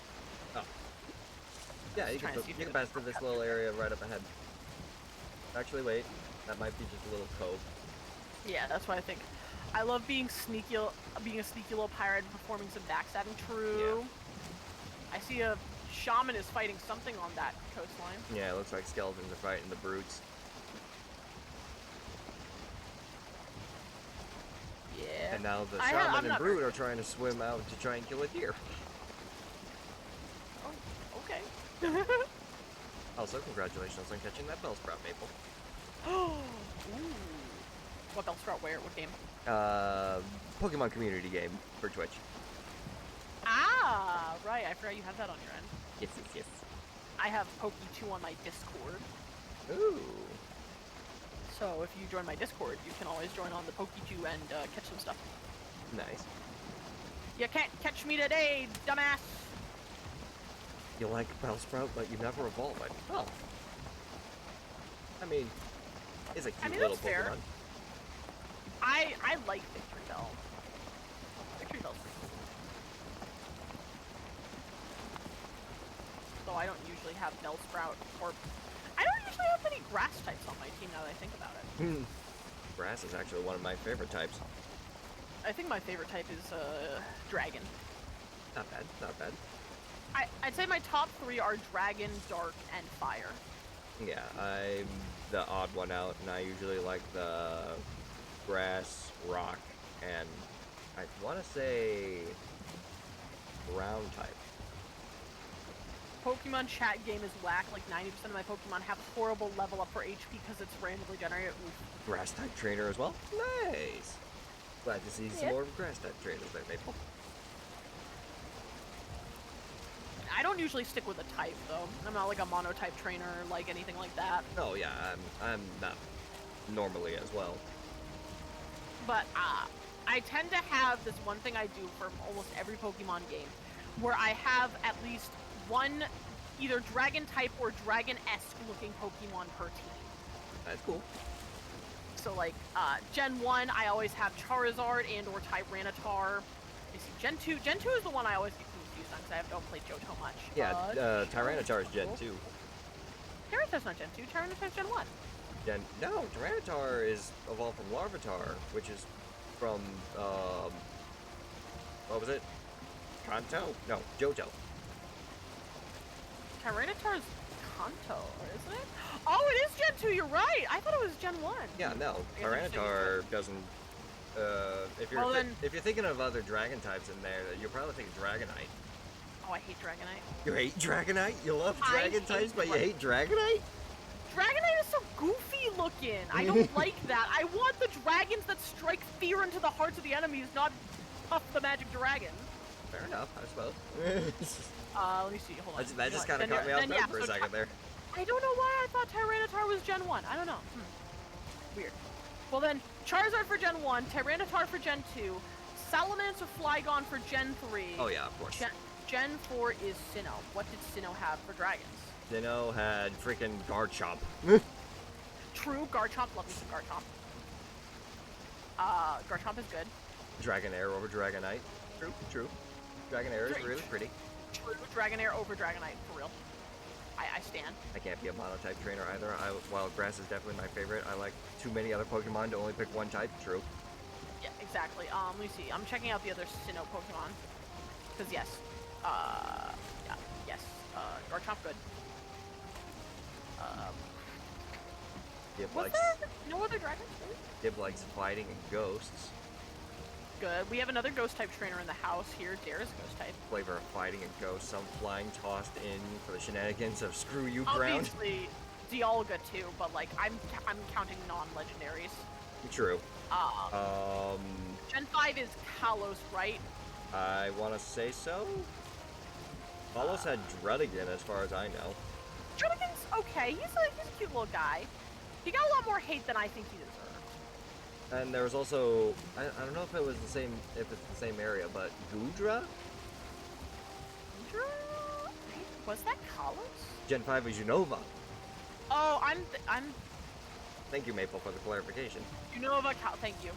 C: Oh. Yeah,
D: Just
C: you
D: trying
C: can,
D: to see if
C: you can
D: there's
C: pass through this
D: shortcut
C: little
D: there.
C: area right up ahead. Actually, wait. That might be just a little cove.
D: Yeah, that's what I think. I love being sneaky, being a sneaky little pirate and performing some backstabbing. True. I see a shaman is fighting something on that coastline.
C: Yeah, it looks like skeletons are fighting the brutes.
D: Yeah.
C: And now the
D: I'm
C: shaman and
D: not
C: brute
D: very-
C: are trying to swim out to try and kill a deer.
D: Oh, okay.
C: Also, congratulations on catching that Bellsprout maple.
D: Ooh. What Bellsprout? Where? What game?
C: Pokemon community game for Twitch.
D: Ah, right. I forgot you have that on your end.
C: Yes, yes, yes.
D: I have Poke2 on my Discord.
C: Ooh.
D: So if you join my Discord, you can always join on the Poke2 and catch some stuff.
C: Nice.
D: You can't catch me today, dumbass!
C: You like Bellsprout, but you never evolve it. Oh. I mean, it's a cute little
D: that's fair.
C: Pokemon.
D: I like Victory Bell. Victory Bell's pretty cool. Though I don't usually have Bellsprout, or... I don't usually have many grass types on my team now that I think about it.
C: Grass is actually one of my favorite types.
D: I think my favorite type is, Dragon.
C: Not bad, not bad.
D: I'd say my top three are Dragon, Dark, and Fire.
C: Yeah, I'm the odd one out, and I usually like the grass, rock, and I want to say ground type.
D: Pokemon chat game is whack. Like 90% of my Pokemon have horrible level up for HP because it's randomly generated. Oof.
C: Grass type trainer as well. Nice. Glad to see some more grass type trainers there, Maple.
D: I don't usually stick with a type though. I'm not like a monotype trainer, like anything like that.
C: Oh yeah, I'm not normally as well.
D: But I tend to have this one thing I do for almost every Pokemon game, where I have at least one either dragon type or dragon-esque looking Pokemon per team.
C: That's cool.
D: So like Gen 1, I always have Charizard and or Tyranitar. You see, Gen 2 is the one I always get confused on because I don't play Johto much.
C: Yeah, Tyranitar is Gen 2.
D: Tyranitar's not Gen 2, Tyranitar's Gen 1.
C: No, Tyranitar is evolved from Larvitar, which is from, what was it? Kanto? No, Johto.
D: Tyranitar's Kanto, isn't it? Oh, it is Gen 2, you're right! I thought it was Gen 1.
C: Yeah, no, Tyranitar doesn't, if you're thinking of other dragon types in there, you're probably thinking Dragonite.
D: Oh, I hate Dragonite.
C: You hate Dragonite? You love dragon
D: hate
C: types, but you
D: Dragonite.
C: hate Dragonite?
D: Dragonite is so goofy looking. I don't like that. I want the dragons that strike fear into the hearts of the enemies, not puff the magic dragon.
C: Fair enough, I suppose.
D: Let me see. Hold on.
C: That just kind of caught me off guard for a second there.
D: I don't know why I thought Tyranitar was Gen 1. I don't know. Weird. Well then, Charizard for Gen 1, Tyranitar for Gen 2, Salamence or Flygon for Gen 3.
C: Oh yeah, of course.
D: Gen 4 is Sinnoh. What did Sinnoh have for dragons?
C: Sinnoh had freaking Garchomp.
D: True, Garchomp, love me some Garchomp. Garchomp is good.
C: Dragonair over Dragonite. True. Dragonair is really pretty.
D: True, Dragonair over Dragonite, for real. I stand.
C: I can't be a monotype trainer either. While grass is definitely my favorite, I like too many other Pokemon to only pick one type. True.
D: Yeah, exactly. Let me see. I'm checking out the other Sinnoh Pokemon. Because yes. Yeah, yes. Garchomp good.
C: Dib
D: Was
C: likes,
D: there no other dragons? Really?
C: Dib likes fighting and ghosts.
D: Good. We have another ghost type trainer in the house here. Dare is a ghost type.
C: Flavor of fighting and ghosts. Some flying tossed in for the shenanigans of screw you ground.
D: Obviously, Dialga too, but like I'm counting non-legendaries.
C: True.
D: Gen 5 is Kalos, right?
C: I want to say so. Kalos had Druddigan, as far as I know.
D: Druddigan's okay. He's a cute little guy. He got a lot more hate than I think he deserved.
C: And there was also, I don't know if it was the same, if it's the same area, but Goodra?
D: Was that Kalos?
C: Gen 5 is Unova.
D: Oh, I'm
C: Thank you, Maple, for the clarification.
D: Unova Cal. Thank you.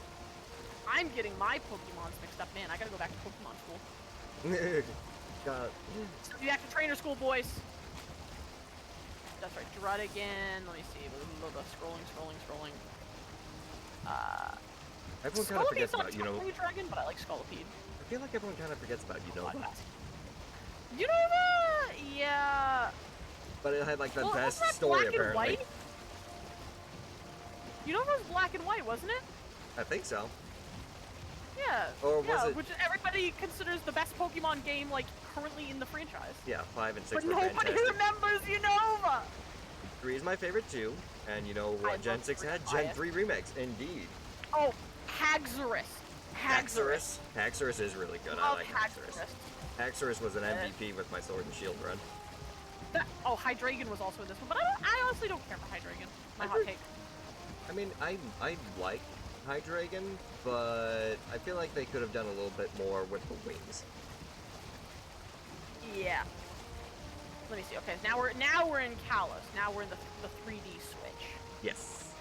D: I'm getting my Pokemons mixed up, man. I gotta go back to Pokemon school.
C: God.
D: Send me back to trainer school, boys. That's right, Druddigan. Let me see. Scrolling.
C: Everyone kind of forgets about
D: Unova. Dragon, but I like Scolipede.
C: I feel like everyone kind of forgets about Unova.
D: Unova, yeah.
C: But it had like the
D: Well,
C: best
D: wasn't that
C: story
D: black and
C: apparently.
D: white? Unova was black and white, wasn't it?
C: I think so.
D: Yeah.
C: Or was it?
D: Which everybody considers the best Pokemon game, like currently in the franchise.
C: Yeah, 5 and 6
D: But
C: were
D: nobody
C: fantastic.
D: remembers Unova.
C: 3 is my favorite too, and you know what
D: I
C: Gen
D: love
C: 6 had?
D: three.
C: Gen 3 remix, indeed.
D: Oh, Haxorus.
C: Haxorus is really good. I
D: Love
C: like Haxorus. Haxorus was an MVP with my Sword and Shield run.
D: Oh, Hydreigon was also in this one, but I honestly don't care for Hydreigon. My hot take.
C: I mean, I like Hydreigon, but I feel like they could have done a little bit more with the wings.
D: Yeah. Let me see. Okay, now we're in Kalos. Now we're in the 3D switch.
C: Yes.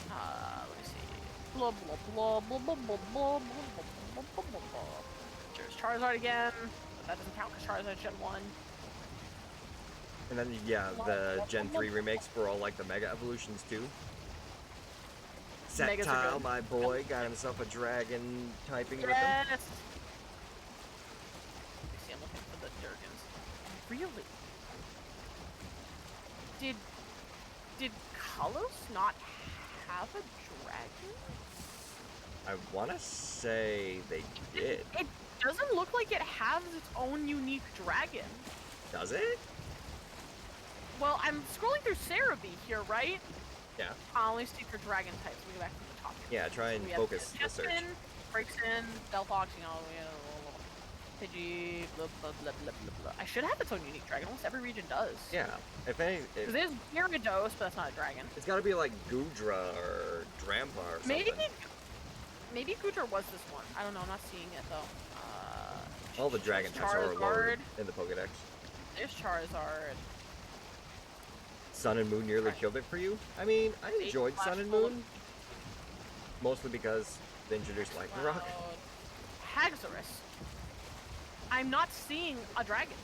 D: Let me see. Blah blah blah blah blah blah blah blah blah blah blah. There's Charizard again, but that doesn't count because Charizard's Gen 1.
C: And then, yeah, the Gen 3 remakes for all, like, the Mega Evolutions, too.
D: Megas are
C: Sceptile,
D: good.
C: my boy, got himself a dragon typing with him.
D: Yes! Let me see, I'm looking for the Durgans. Really? Did Kalos not have a dragon?
C: I want to say they did.
D: It doesn't look like it has its own unique dragon.
C: Does it?
D: Well, I'm scrolling through Cerebi here, right?
C: Yeah.
D: I'll only see for dragon types. We go back to the top here.
C: Yeah, try and
D: We have
C: focus the search.
D: Jessamine, Braixen, Delphox, Pidgey, blah, blah, blah, blah, blah, blah. I should have its own unique dragon. Almost every region does.
C: Yeah. If any,
D: Because there's Gyarados, but that's not a dragon.
C: it's got to be like Goodra or Drampa or something.
D: Maybe Goodra was this one. I don't know. I'm not seeing it though.
C: All the dragon types are
D: Charizard.
C: loaded in the Pokedex.
D: There's Charizard.
C: Sun and Moon nearly killed it for you. I mean, I enjoyed Sun and Moon. Mostly because they introduced Lightning Rock.
D: Haxorus. I'm not seeing a dragon.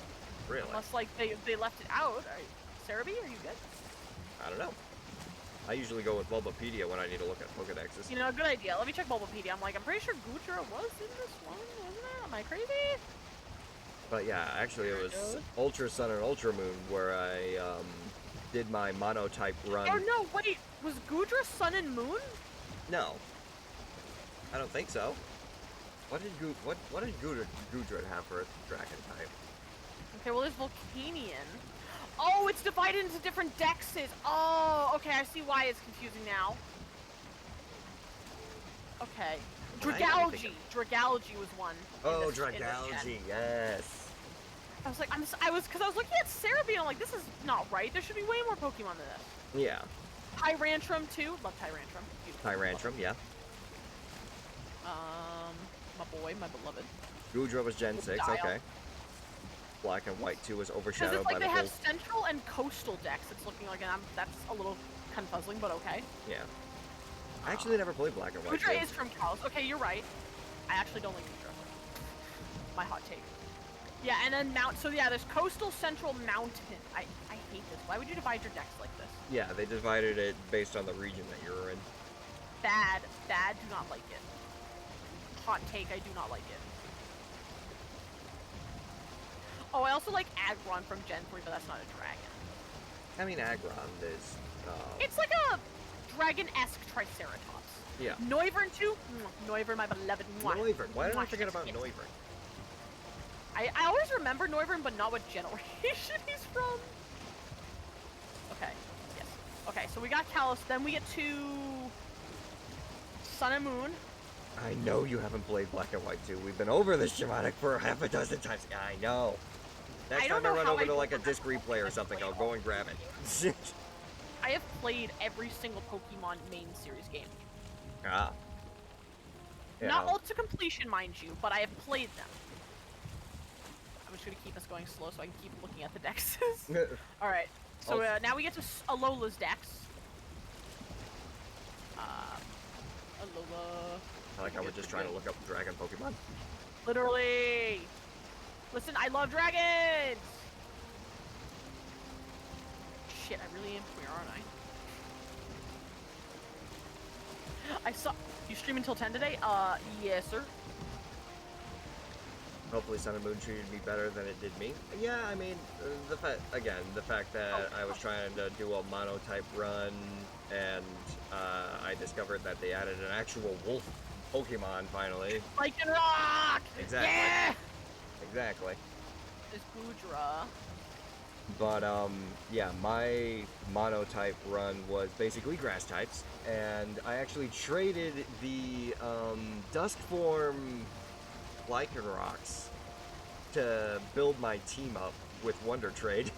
C: Really?
D: Unless like they left it out. Cerebi, are you good?
C: I don't know. I usually go with Bulbapedia when I need to look at Pokedexes.
D: You know, good idea. Let me check Bulbapedia. I'm pretty sure Goodra was in this one, wasn't it? Am I crazy?
C: But yeah, actually it was Ultra Sun and Ultra Moon where I did my monotype run.
D: Oh no, wait. Was Goodra Sun and Moon?
C: No. I don't think so. What did Gudra have for a dragon type?
D: Okay, well there's Volcanion. Oh, it's divided into different dexes. Oh, okay, I see why it's confusing now. Okay. Dragalge. Dragalge was one.
C: Oh, Dragalge, yes.
D: I was like, because I was looking at Cerebi and I'm like, this is not right. There should be way more Pokemon than this.
C: Yeah.
D: Tyrantrum too. Love Tyrantrum. Beautiful.
C: Tyrantrum, yeah.
D: My boy, my beloved.
C: Gudra was Gen 6,
D: Dial.
C: okay. Black and White 2 was
D: Because
C: overshadowed
D: it's
C: by
D: like
C: the
D: they
C: whole...
D: have central and coastal decks. It's looking like, and that's a little kind of puzzling, but okay.
C: Yeah. I actually never played Black and White.
D: Gudra is from Kalos. Okay, you're right. I actually don't like Gudra. My hot take. Yeah, and then so yeah, there's Coastal, Central, Mountain. I hate this. Why would you divide your decks like this?
C: Yeah, they divided it based on the region that you were in.
D: Bad, do not like it. Hot take, I do not like it. Oh, I also like Aggron from Gen 3, but that's not a dragon.
C: I mean, Aggron is...
D: It's like a dragon-esque Triceratops.
C: Yeah.
D: Noivern too? Noivern, my beloved.
C: Noivern. Why did I forget about Noivern?
D: I always remember Noivern, but not what generation he's from. Okay. Yes. Okay, so we got Kalos, then we get to... Sun and Moon.
C: I know you haven't played Black and White 2. We've been over this Shamanic for half a dozen times. I know. Next time I run over to like a disc replay or something, I'll go and grab it.
D: I have played every single Pokemon main series game.
C: Ah. Yeah.
D: Not all to completion, mind you, but I have played them. I'm just gonna keep us going slow so I can keep looking at the decks. Alright, so now we get to Alola's decks. Alola...
C: I like how we're just trying to look up dragon Pokemon.
D: Literally! Listen, I love dragons! Shit, I really am queer, aren't I? I saw... You stream until 10 today? Yes, sir.
C: Hopefully Sun and Moon treated me better than it did me. Yeah, I mean, the fact that I was trying to do a mono-type run, and I discovered that they added an actual wolf Pokemon, finally.
D: Lycanroc!
C: Exactly.
D: Yeah!
C: Exactly.
D: This Gudra.
C: But, yeah, my mono-type run was basically grass types, and I actually traded the, Dusk form Lycanrocs to build my team up with Wonder Trade.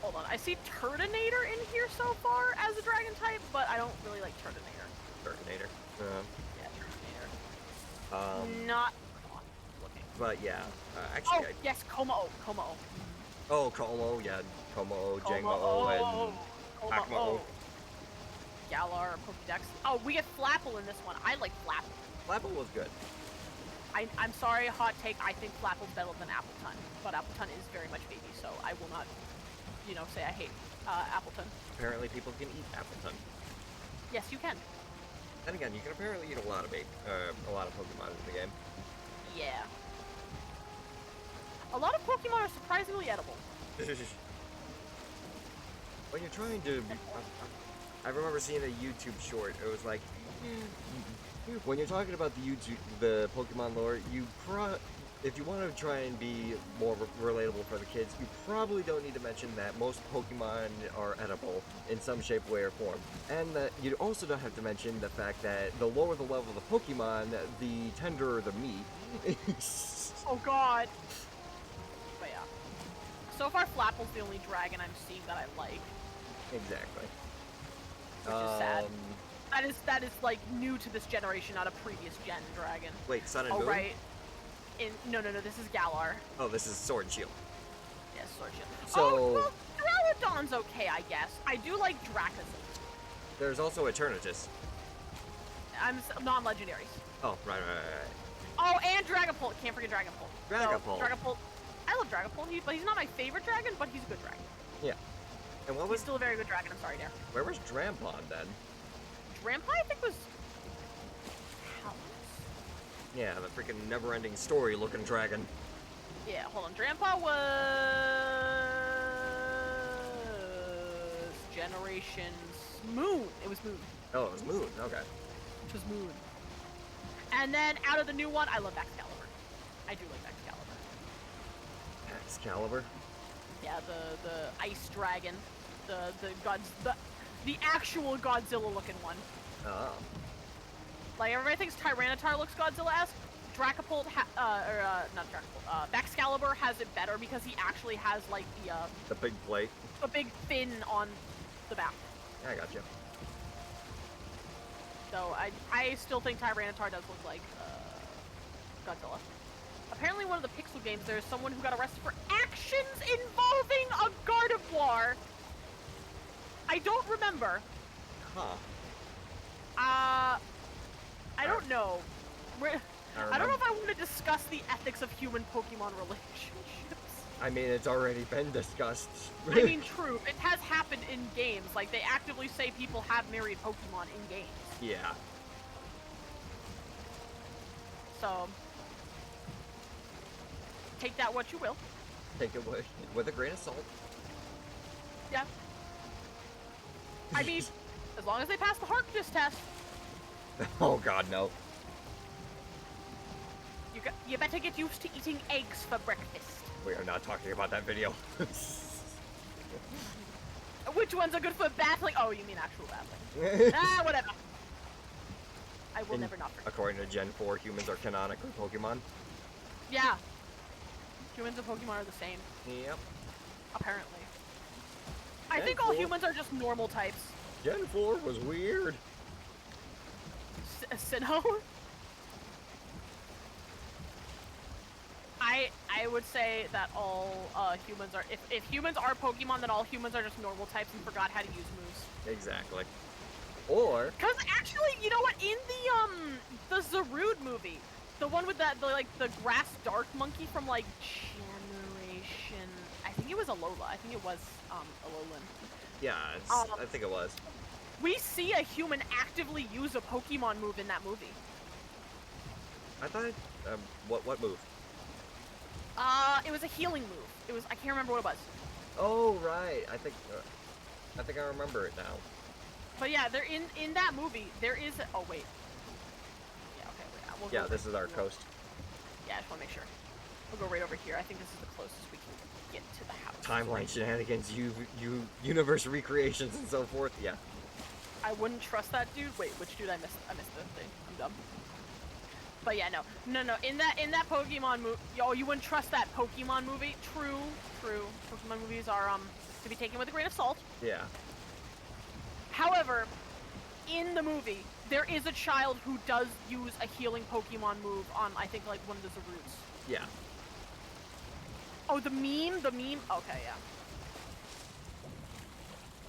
D: Hold on, I see Turtonator in here so far as a dragon type, but I don't really like Turtonator.
C: Turtonator.
D: Yeah, Turtonator. Not looking.
C: But yeah, actually,
D: yes, Como-O.
C: Oh, Como, yeah, Como, Jangmo, and Akmo.
D: Galar, Pokédex. Oh, we get Flapple in this one. I like Flapple.
C: Flapple was good.
D: I'm sorry, hot take. I think Flapple's better than Appleton, but Appleton is very much baby, so I will not, say I hate Appleton.
C: Apparently, people can eat Appleton.
D: Yes, you can.
C: And again, you can apparently eat a lot of Pokemon in the game.
D: Yeah. A lot of Pokemon are surprisingly edible.
C: When you're trying to... I remember seeing a YouTube short. It was like... When you're talking about the Pokemon lore, if you want to try and be more relatable for the kids, you probably don't need to mention that most Pokemon are edible in some shape, way, or form. And that you also don't have to mention the fact that the lower the level of the Pokemon, the tenderer the meat.
D: Oh god! But yeah. So far, Flapple's the only dragon I'm seeing that I like.
C: Exactly.
D: Which is sad. That is like new to this generation, not a previous gen dragon.
C: Wait, Sun and Moon?
D: Oh right. No, this is Galar.
C: Oh, this is Sword and Shield.
D: Yes, Sword and Shield.
C: So...
D: Oh, well, Duraludon's okay, I guess. I do like Dracozolt.
C: There's also Eternatus.
D: I'm non-legendaries.
C: Oh, right.
D: Oh, and Dragapult. Can't forget Dragapult.
C: Dragapult.
D: So, Dragapult. I love Dragapult, but he's not my favorite dragon, but he's a good dragon.
C: Yeah. And what
D: He's
C: was...
D: still a very good dragon, I'm sorry, there.
C: Where was Drampon, then?
D: Drampon, I think, was...
C: Yeah, the freaking never-ending story-looking dragon.
D: Yeah, hold on. Drampon was... Generations... Moon. It was Moon.
C: Oh, it was Moon. Okay.
D: It was Moon. And then, out of the new one, I love Excalibur. I do like Excalibur.
C: Excalibur?
D: Yeah, the ice dragon. The actual Godzilla-looking one.
C: Oh.
D: Like, everybody thinks Tyranitar looks Godzilla-esque. Dragapult, not Dragapult, Excalibur has it better because he actually has, like,
C: the big plate.
D: The big fin on the back.
C: Yeah, I got you.
D: So, I still think Tyranitar does look like, Godzilla. Apparently one of the Pixel games, there's someone who got arrested for actions involving a Gardevoir. I don't remember,
C: Huh.
D: I don't know. I don't know if I want to discuss the ethics of human Pokemon relationships.
C: I mean, it's already been discussed.
D: I mean, true. It has happened in games. Like, they actively say people have married Pokemon in games.
C: Yeah.
D: So, take that what you will.
C: Take it with a grain of salt.
D: Yeah. I mean, as long as they pass the Harkness test.
C: Oh god, no.
D: You better get used to eating eggs for breakfast.
C: We are not talking about that video.
D: Which ones are good for battling? Oh, you mean actual battling. Whatever. I will never not forget.
C: According to Gen 4, humans are canonically Pokemon.
D: Yeah. Humans and Pokemon are the same.
C: Yep.
D: Apparently. I think all humans are just normal types.
C: Gen 4 was weird.
D: Sinnoh? I would say that all humans are... If humans are Pokemon, then all humans are just normal types and forgot how to use moves.
C: Exactly. Or...
D: Because actually, you know what? In the Zarude movie, the one with that, the grass dark monkey from, like, Generation... I think it was Alola. I think it was, Alolan.
C: Yeah, I think it was.
D: We see a human actively use a Pokemon move in that movie.
C: I thought... what move?
D: It was a healing move. It was... I can't remember what it was.
C: Oh, right. I think I remember it now.
D: But yeah, they're in that movie, there is... Oh, wait. Yeah, okay, wait.
C: Yeah, this is our coast.
D: Yeah, I just want to make sure. We'll go right over here. I think this is the closest we can get to the house.
C: Timeline shenanigans, universe recreations, and so forth. Yeah.
D: I wouldn't trust that dude. Wait, which dude? I missed the thing. I'm dumb. But yeah, no. In that Pokemon movie, yo, you wouldn't trust that Pokemon movie. True. Pokemon movies are to be taken with a grain of salt.
C: Yeah.
D: However, in the movie, there is a child who does use a healing Pokemon move on, I think, like one of the Zaroots.
C: Yeah.
D: Oh, the meme. Okay, yeah.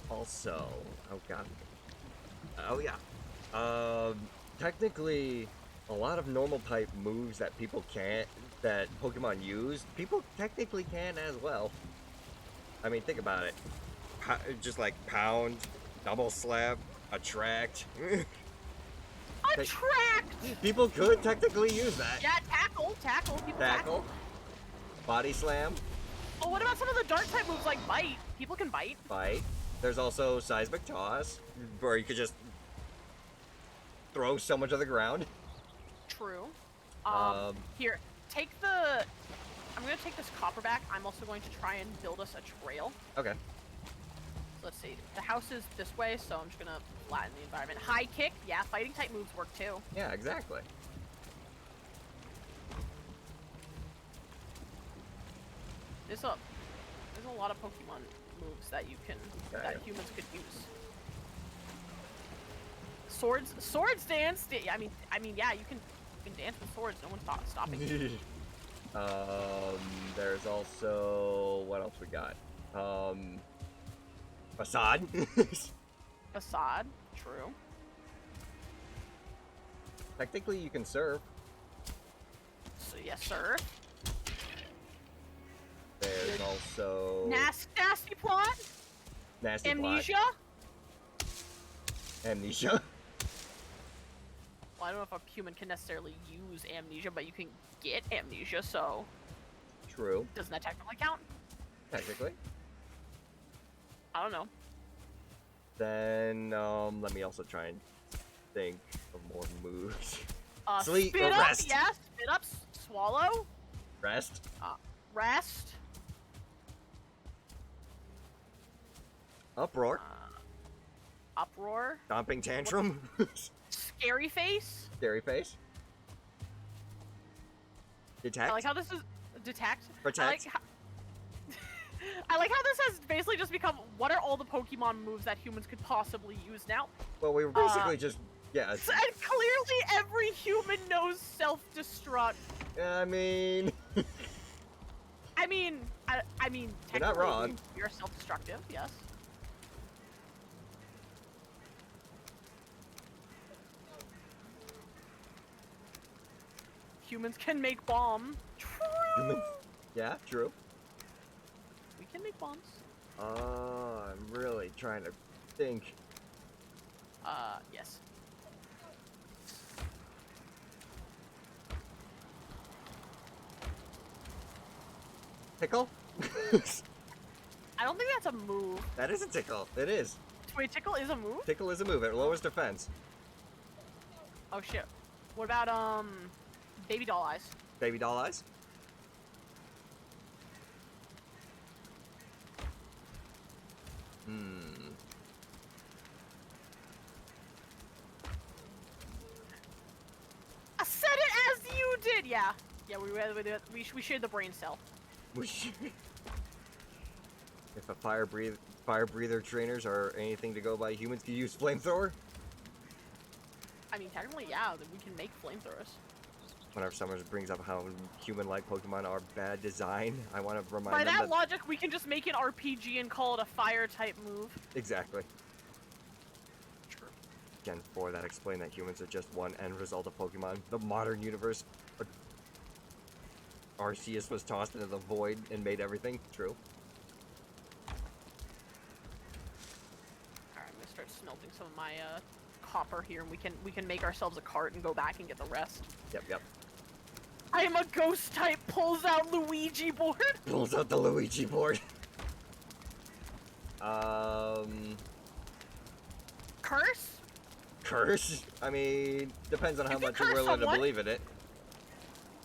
C: Also, oh god. Oh yeah. Technically, a lot of normal type moves that that Pokemon use, people technically can as well. I mean, think about it. Just like pound, double slap, attract.
D: Attract!
C: People could technically use that.
D: Yeah, tackle. People tackle.
C: Body slam.
D: Oh, what about some of the dark type moves like bite? People can bite.
C: Bite. There's also seismic toss, where you could just throw someone to the ground.
D: True. Here, take the... I'm gonna take this copper back. I'm also going to try and build us a trail.
C: Okay.
D: Let's see. The house is this way, so I'm just gonna flatten the environment. High kick. Yeah, fighting type moves work too.
C: Yeah, exactly.
D: There's a lot of Pokemon moves that that humans could use. Swords dance. I mean, yeah, you can dance with swords. No one's stopping you.
C: There's also what else we got? Facade.
D: Facade. True.
C: Technically, you can serve.
D: So yes, sir.
C: There's also
D: nasty plot.
C: Nasty
D: amnesia.
C: Plot. Amnesia.
D: Well, I don't know if a human can necessarily use amnesia, but you can get amnesia, so...
C: True.
D: Doesn't that technically count?
C: Technically.
D: I don't know.
C: Then, let me also try and think of more moves.
D: Sleep or rest. Yeah, spit up, swallow.
C: Rest.
D: Rest.
C: Uproar.
D: Uproar.
C: Stomping tantrum.
D: Scary face.
C: Scary face. Detect.
D: I like how this is detect.
C: Protect.
D: I like how this has basically just become, what are all the Pokemon moves that humans could possibly use now?
C: Well, we were basically just, yeah.
D: And clearly every human knows self-destruct.
C: I mean...
D: I mean,
C: you're not wrong.
D: You're self-destructive, yes. humans can make bombs.
C: Humans? Yeah, true.
D: We can make bombs.
C: I'm really trying to think.
D: Yes.
C: Tickle?
D: I don't think that's a move.
C: That is a tickle. It is.
D: Wait, tickle is a move?
C: Tickle is a move. It lowers defense.
D: Oh shit. What about baby doll eyes?
C: Baby doll eyes?
D: I said it as you did. Yeah. Yeah, we shared the brain cell.
C: If a fire breather trainers are anything to go by, humans can use flamethrower.
D: I mean, technically, yeah, we can make flamethrowers.
C: Whenever someone brings up how human-like Pokemon are bad design, I want to remind
D: By
C: them
D: that logic, we can just make an RPG and call it a fire-type move.
C: Exactly.
D: True.
C: Gen 4, that explained that humans are just one end result of Pokemon. The modern universe, Arceus was tossed into the void and made everything. True.
D: Alright, I'm gonna start smelting some of my copper here, and we can make ourselves a cart and go back and get the rest.
C: Yep.
D: I am a ghost type. Pulls out Luigi board.
C: Pulls out the Luigi board.
D: Curse?
C: Curse? I mean, depends on how
D: You can
C: much you're
D: curse
C: willing to
D: someone.
C: believe in it.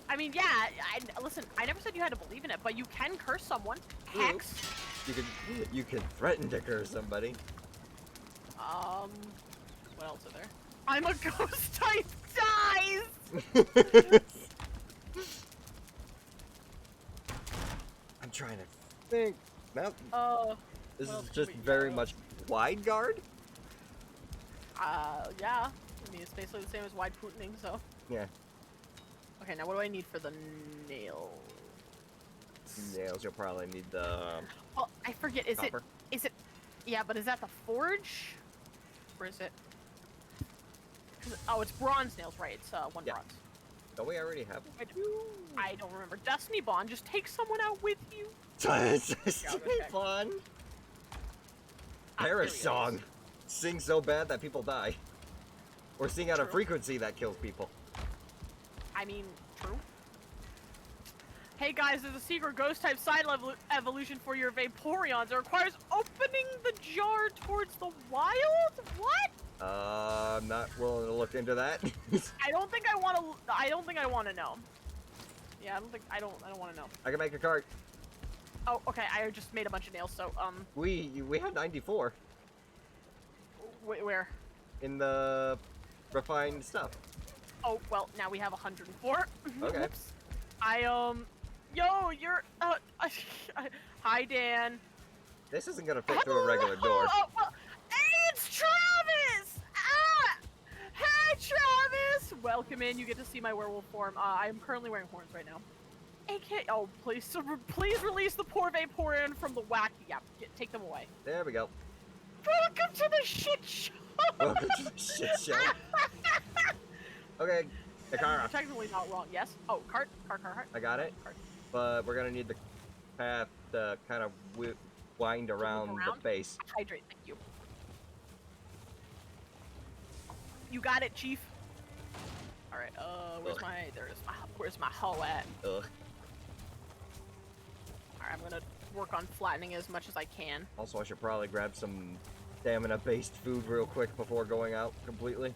D: I mean, yeah. Listen, I never said you had to believe in it, but you can curse someone. Hex.
C: You can threaten to curse somebody.
D: What else are there? I'm a ghost type. Dies.
C: I'm trying to think. Nope. This
D: well,
C: is just
D: we
C: very
D: go.
C: much wide guard.
D: Yeah. I mean, it's basically the same as wide pootening, so.
C: Yeah.
D: Okay, now what do I need for the nail?
C: Nails. You'll probably need the
D: Well, I forget. Is
C: copper.
D: it? Yeah, but is that the forge? Or is it? Oh, it's bronze nails, right? It's one
C: Yeah.
D: bronze.
C: Don't we already have?
D: I don't remember. Destiny Bond, just take someone out with you.
C: It's
D: Yeah, I'll go check.
C: fun.
D: Here
C: Perish
D: he is.
C: song. Sing so bad that people die. Or sing at a
D: True.
C: frequency that kills people.
D: I mean, true. Hey guys, there's a secret ghost type side evolution for your Vaporeons. It requires opening the jar towards the wild? What?
C: I'm not willing to look into that.
D: I don't think I want to. I don't think I want to know. Yeah, I don't want to know.
C: I can make a cart.
D: Oh, okay. I just made a bunch of nails. So
C: We have 94
D: where?
C: in the refined stuff.
D: Oh, well, now we have 104.
C: Okay.
D: Whoops. Yo, you're hi Dan.
C: This isn't gonna fit through a regular door.
D: Oh, well, hey, it's Travis! Ah! Hey, Travis! Welcome in. You get to see my werewolf form. I am currently wearing horns right now. Oh, please release the poor Vaporeon from the wacky. Yeah, take them away.
C: There we go.
D: Welcome to the shit show.
C: Welcome to the shit show. Okay,
D: You're
C: Nikara.
D: technically not wrong. Yes. Oh, cart.
C: I got it.
D: Cart.
C: But we're gonna need the path to kind of wind around the base.
D: Hydrate. Thank you. You got it, Chief. All right. Where's my hoe at?
C: Ugh.
D: All right. I'm gonna work on flattening as much as I can.
C: Also, I should probably grab some stamina-based food real quick before going out completely.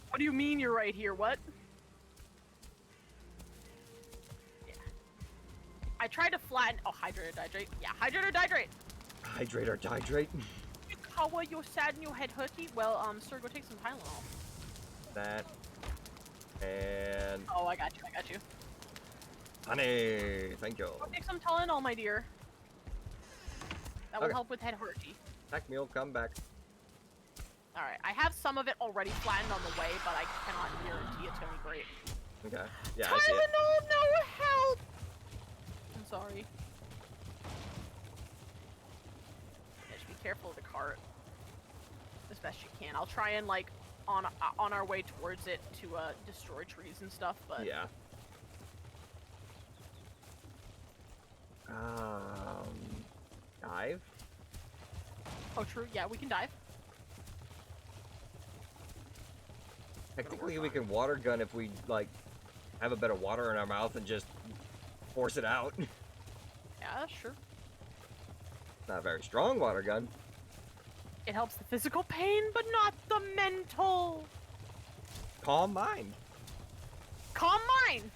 D: What do you mean you're right here? What? Yeah. I tried to flatten. Oh, hydrate or dihydrate? Yeah, hydrate or dihydrate.
C: Hydrate or dihydrate.
D: How are you sad and your head hurty? Well, sir, go take some Tylenol.
C: That. And
D: Oh, I got you.
C: honey, thank you.
D: Go take some Tylenol, my dear. That will
C: Okay.
D: help with head hurty.
C: Pack mule, come back.
D: Alright, I have some of it already flattened on the way, but I cannot guarantee it's gonna be great.
C: Okay. Yeah, I see it.
D: Tylenol, no help! I'm sorry. Yeah, just be careful of the cart. As best you can. I'll try and, like, on our way towards it to, destroy trees and stuff, but...
C: Yeah. Dive?
D: Oh, true. Yeah, we can dive.
C: Technically, we can water gun if we, like, have a bit of water in our mouth and just force it out.
D: Yeah, sure.
C: Not a very strong water gun.
D: It helps the physical pain, but not the mental.
C: Calm mind.
D: Calm mind.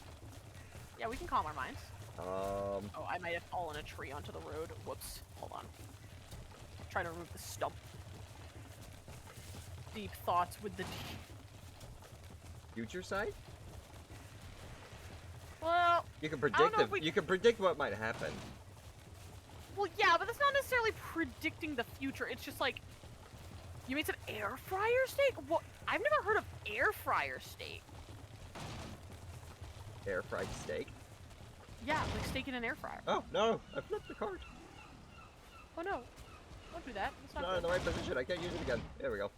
D: Yeah, we can calm our minds.
C: Um,
D: Oh, I might have fallen a tree onto the road. Whoops. Hold on. Trying to remove the stump. Deep thoughts with the deep.
C: future sight?
D: Well,
C: You can
D: I don't
C: predict
D: know if we-
C: you can predict what might happen.
D: well, yeah, but that's not necessarily predicting the future. It's just like, you made some air fryer steak? What? I've never heard of air fryer steak.
C: Air fried steak.
D: Yeah, like steak in an air fryer.
C: Oh no! I flipped the cart.
D: Oh no, don't do that. That's not
C: Not in
D: good.
C: the right position. I can't use it again. There we go.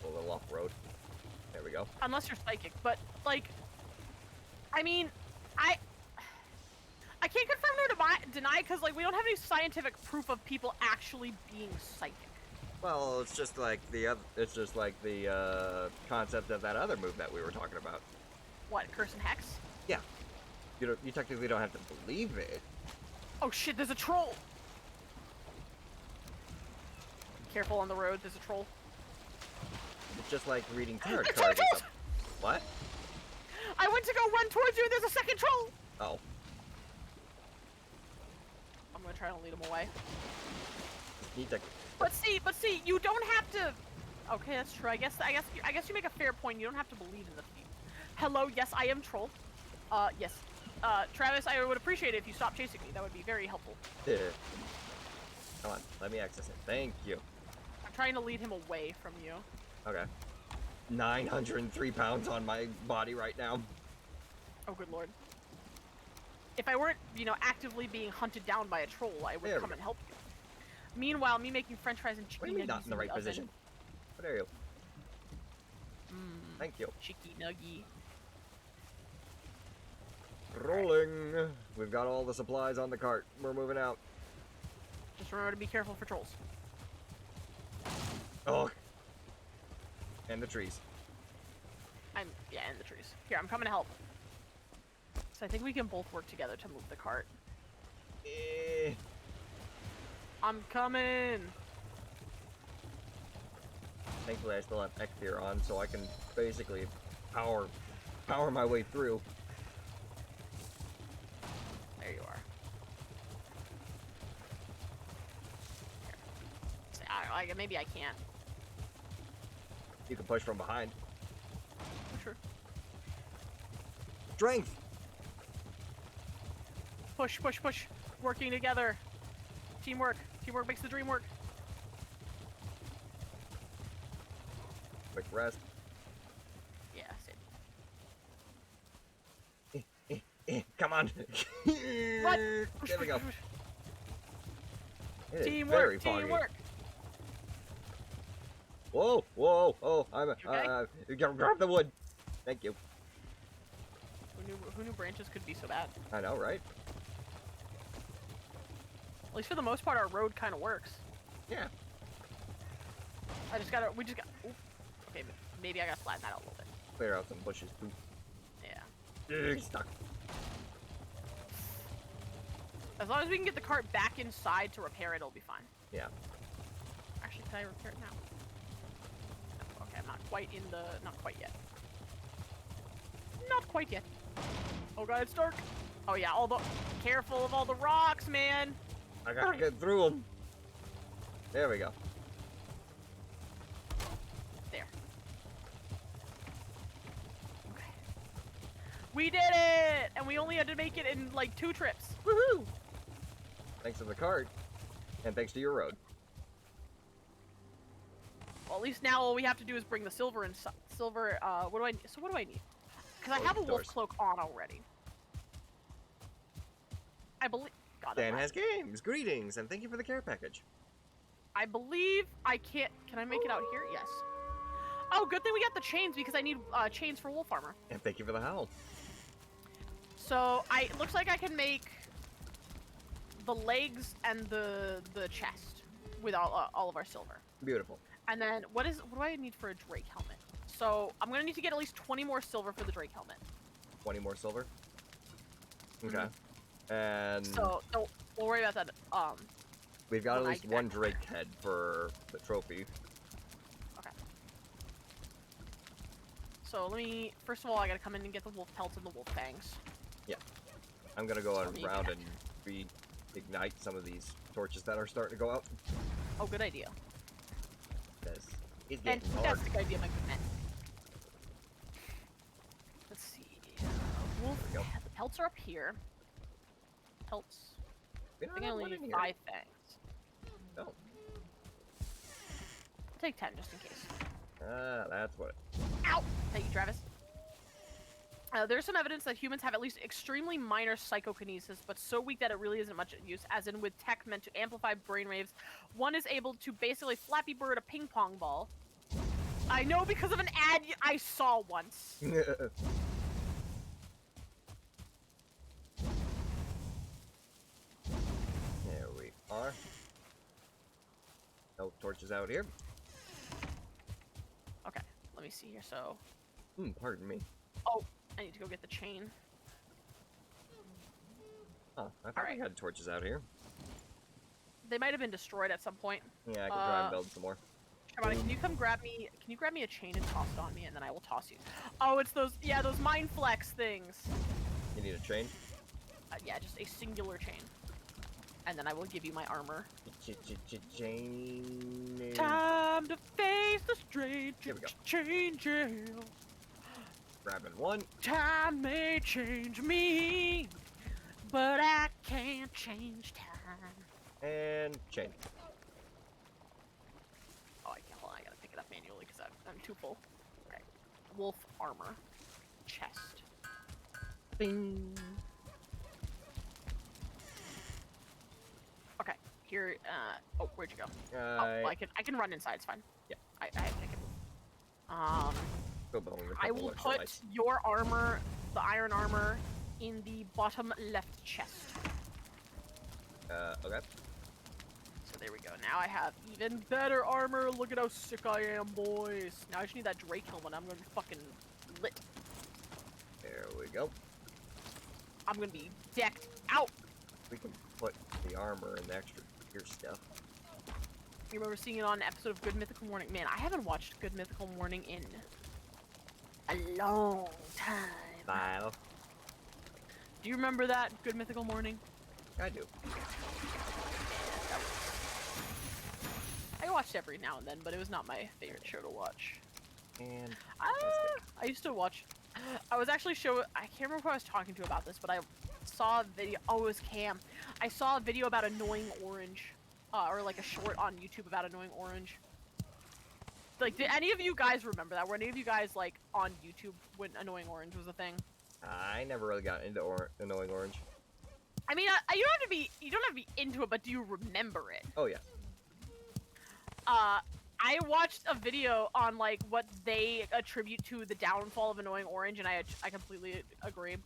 C: A little off road. There we go.
D: Unless you're psychic, but like, I mean, I can't confirm nor deny because like we don't have any scientific proof of people actually being psychic.
C: Well, it's just like the concept of that other move that we were talking about.
D: What, curse and hex?
C: Yeah. You technically don't have to believe it.
D: Oh shit, there's a troll! Careful on the road, there's a troll.
C: It's just like reading tarot
D: There's
C: cards.
D: trolls!
C: What?
D: I went to go run towards you and there's a second troll!
C: Oh.
D: I'm gonna try to lead him away.
C: Need to.
D: But see, you don't have to. Okay, that's true. I guess you make a fair point. You don't have to believe in the thief. Hello, yes, I am troll. Yes. Travis, I would appreciate it if you stopped chasing me. That would be very helpful.
C: Come on, let me access it. Thank you.
D: I'm trying to lead him away from you.
C: Okay. 903 pounds on my body right now.
D: Oh, good lord. If I weren't, actively being hunted down by a troll, I would
C: There we
D: come
C: go.
D: and help you. Meanwhile, me making french fries and
C: What
D: chicken
C: do you mean
D: nuggets
C: not in the right
D: oven.
C: position? What are you?
D: Mm,
C: Thank you.
D: chicky nuggy.
C: Rolling. We've got all the supplies on the cart. We're moving out.
D: Just remember to be careful for trolls.
C: Oh. And the trees.
D: Yeah, in the trees. Here, I'm coming to help. So I think we can both work together to move the cart.
C: Eh.
D: I'm coming!
C: Thankfully, I still have Ekthir on, so I can basically power my way through.
D: There you are. Here. Maybe I can't.
C: You can push from behind.
D: For sure.
C: Strength.
D: Push, push, push. Working together. Teamwork. Teamwork makes the dream work.
C: Quick rest.
D: Yeah, same.
C: Come on.
D: What?
C: There
D: Push,
C: we
D: push,
C: go.
D: push, push.
C: It is very
D: Teamwork,
C: foggy.
D: teamwork.
C: Whoa, whoa, oh! I'm
D: okay?
C: grab the wood. Thank you.
D: Who knew branches could be so bad?
C: I know, right?
D: At least for the most part, our road kind of works.
C: Yeah.
D: We just got. Ooh. Okay, maybe I gotta flatten that out a little bit.
C: Clear out some bushes too.
D: Yeah.
C: Stuck.
D: As long as we can get the cart back inside to repair it, it'll be fine.
C: Yeah.
D: Actually, can I repair it now? No, okay, I'm not quite yet. Not quite yet. Oh god, it's dark. Oh yeah, careful of all the rocks, man.
C: I gotta get through them. There we go.
D: There. Okay. We did it! And we only had to make it in like 2 trips. Woohoo!
C: Thanks to the cart, and thanks to your road.
D: Well, at least now all we have to do is bring the silver and silver. What do I need? Because I have a wolf
C: Doors.
D: cloak on already. I believe. God,
C: Dan has games. Greetings, and thank you for the care package.
D: I believe I can't. Can I make it out here? Yes. Oh, good thing we got the chains because I need chains for wolf armor.
C: And thank you for the howl.
D: So it looks like I can make the legs and the chest with all of our silver.
C: Beautiful.
D: And then what do I need for a Drake helmet? So I'm gonna need to get at least 20 more silver for the Drake helmet.
C: 20 more silver. Okay.
D: Mm-hmm.
C: And
D: So don't worry about that.
C: we've got at
D: when I
C: least
D: get
C: one
D: back.
C: Drake head for the trophy.
D: Okay. So first of all, I gotta come in and get the wolf pelts and the wolf fangs.
C: Yeah. I'm gonna go
D: So
C: around and reignite some of these torches that are starting to go out.
D: Oh, good idea.
C: This is getting hard.
D: Fantastic idea, my good man. Let's see. Wolf.
C: There we go.
D: The pelts are up here. Pelts.
C: We
D: I
C: don't
D: think I
C: have
D: only
C: one in
D: need
C: here.
D: 5 fangs.
C: No.
D: I'll take 10 just in case.
C: That's what.
D: Ow! Thank you, Travis. There's some evidence that humans have at least extremely minor psychokinesis, but so weak that it really isn't much use, as in with tech meant to amplify brainwaves, one is able to basically Flappy Bird a ping pong ball. I know because of an ad I saw once.
C: There we are. No torches out here.
D: Okay, let me see here, so...
C: Pardon me.
D: Oh, I need to go get the chain.
C: Oh, I thought we had torches out here.
D: They might have been destroyed at some point.
C: Yeah, I can try and build some more.
D: Shimon, can you come grab me? Can you grab me a chain and toss it on me, and then I will toss you? Oh, it's those mind flex things.
C: You need a chain?
D: Yeah, just a singular chain, and then I will give you my armor.
C: Chain.
D: Time to face the strange
C: Here we go.
D: changes.
C: Grabbing one.
D: Time may change me, but I can't change time.
C: And chain.
D: Oh, hold on, I gotta pick it up manually because I'm too full. Okay, wolf armor, chest.
C: Bing.
D: Okay, here. Oh, where'd you go?
C: Uh,
D: Oh, I can run inside. It's fine.
C: Yeah.
D: I can take it.
C: Go build a
D: I
C: couple
D: will
C: extra
D: put
C: lights.
D: your armor, the iron armor, in the bottom left chest.
C: Okay.
D: So there we go. Now I have even better armor. Look at how sick I am, boys. Now I just need that Drake helmet. I'm gonna be fucking lit.
C: There we go.
D: I'm gonna be decked out.
C: We can put the armor and the extra gear stuff.
D: You remember seeing it on an episode of Good Mythical Morning? Man, I haven't watched Good Mythical Morning in a long time.
C: File.
D: Do you remember that, Good Mythical Morning?
C: I do.
D: I watched every now and then, but it was not my favorite show to watch.
C: And
D: I used to watch... I was actually I can't remember who I was talking to about this, but I saw a video... Oh, it was Cam. I saw a video about Annoying Orange. Or like a short on YouTube about Annoying Orange. Like, did any of you guys remember that? Were any of you guys, like, on YouTube when Annoying Orange was a thing?
C: I never really got into Annoying Orange.
D: I mean, you don't have to be into it, but do you remember it?
C: Oh yeah.
D: I watched a video on, like, what they attribute to the downfall of Annoying Orange, and I completely agree.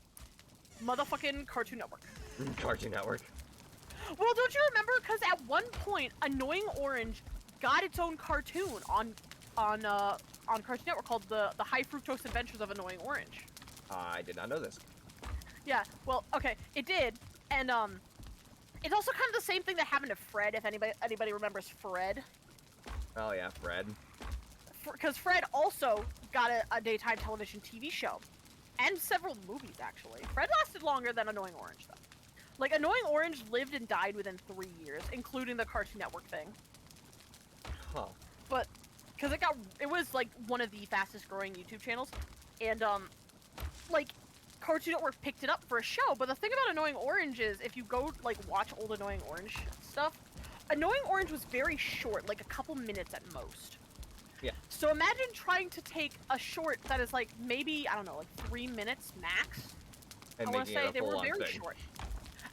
D: Motherfucking Cartoon Network.
C: Cartoon Network.
D: Well, don't you remember? Because at one point, Annoying Orange got its own cartoon on Cartoon Network called the High Fructose Adventures of Annoying Orange.
C: I did not know this.
D: Yeah, well, okay, it did, and it's also kind of the same thing that happened to Fred. If anybody remembers Fred.
C: Oh yeah, Fred.
D: Because Fred also got a daytime television TV show, and several movies actually. Fred lasted longer than Annoying Orange though. Like, Annoying Orange lived and died within 3 years, including the Cartoon Network thing.
C: Huh.
D: But, because it was, like, one of the fastest growing YouTube channels, and, like, Cartoon Network picked it up for a show, but the thing about Annoying Orange is, if you go, like, watch old Annoying Orange stuff, Annoying Orange was very short, like, a couple minutes at most.
C: Yeah.
D: So imagine trying to take a short that is, like, maybe, I don't know, like, 3 minutes max?
C: And
D: I want to
C: making it
D: say
C: a
D: they were
C: full-on
D: very
C: thing.
D: short.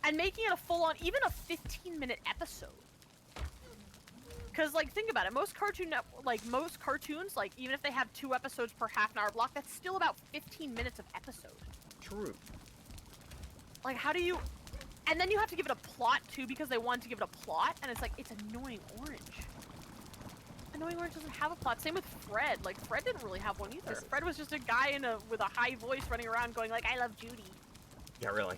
D: And making it a full-on, even a 15-minute episode. Because, like, think about it. Most cartoons, like, even if they have 2 episodes per half-an-hour block, that's still about 15 minutes of episode.
C: True.
D: Like, how do you... And then you have to give it a plot, too, because they want to give it a plot, and it's like, it's Annoying Orange. Annoying Orange doesn't have a plot. Same with Fred. Like, Fred didn't really have one either. Fred was just a guy with a high voice running around going, like, I love Judy.
C: Yeah, really.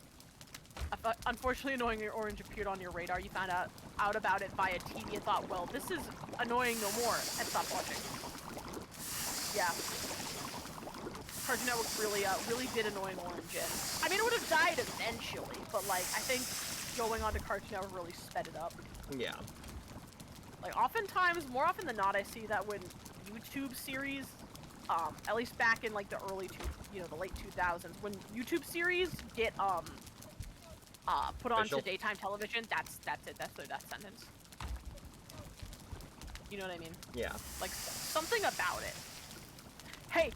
D: Unfortunately, Annoying Orange appeared on your radar. You found out about it via TV and thought, well, this is annoying no more, and stopped watching. Yeah. Cartoon Network really did Annoying Orange in. I mean, it would have died eventually, but, like, I think going on to Cartoon Network really sped it up.
C: Yeah.
D: Like, more often than not, I see that when YouTube series, at least back in, like, the the late 2000s, when YouTube series get, put onto daytime television, that's it, that's their death sentence. You know what I mean?
C: Yeah.
D: Like, something about it. Hey,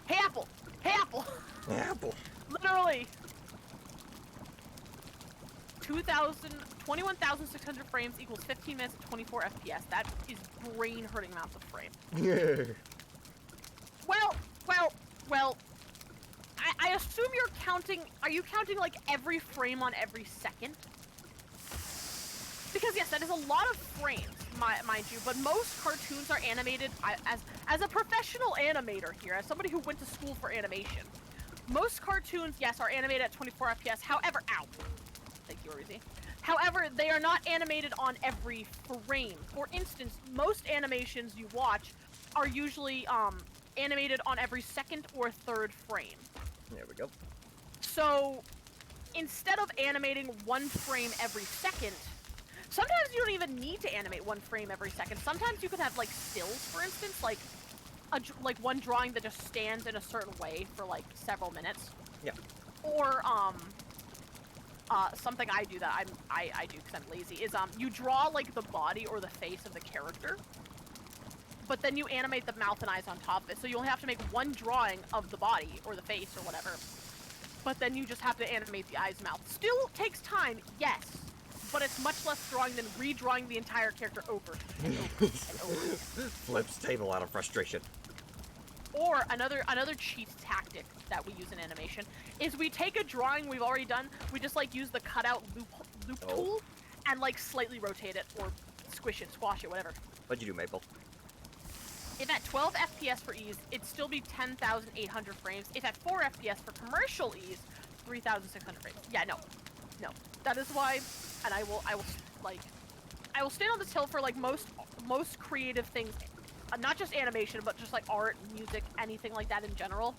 D: Apple! Hey, Apple!
C: Apple!
D: Literally! 21,600 frames equals 15 minutes and 24 FPS. That is brain-hurting amounts of frame. Well, I assume you're counting, are you counting, like, every frame on every second? Because, yes, that is a lot of frames, mind you, but most cartoons are animated, as a professional animator here, as somebody who went to school for animation, most cartoons, yes, are animated at 24 FPS, however, thank you, Orizi. However, they are not animated on every frame. For instance, most animations you watch are usually, animated on every second or third frame.
C: There we go.
D: So, instead of animating 1 frame every second, sometimes you don't even need to animate 1 frame every second. Sometimes you could have, like, stills, for instance, like one drawing that just stands in a certain way for, like, several minutes.
C: Yeah.
D: Or, something I do that I do because I'm lazy is, you draw, like, the body or the face of the character, but then you animate the mouth and eyes on top of it. So you only have to make 1 drawing of the body or the face or whatever. But then you just have to animate the eyes, mouth. Still takes time, yes, but it's much less drawing than redrawing the entire character over and over and over.
C: Flips table out of frustration.
D: Or another cheat tactic that we use in animation is we take a drawing we've already done, we just, like, use the cutout loop tool and, like, slightly rotate it or squish it, squash it, whatever.
C: What'd you do, Maple?
D: If at 12 FPS for ease, it'd still be 10,800 frames. If at 4 FPS for commercial ease, 3,600 frames. Yeah, no. That is why, and I will stand on this hill for, like, most creative things, not just animation, but just, like, art, music, anything like that in general.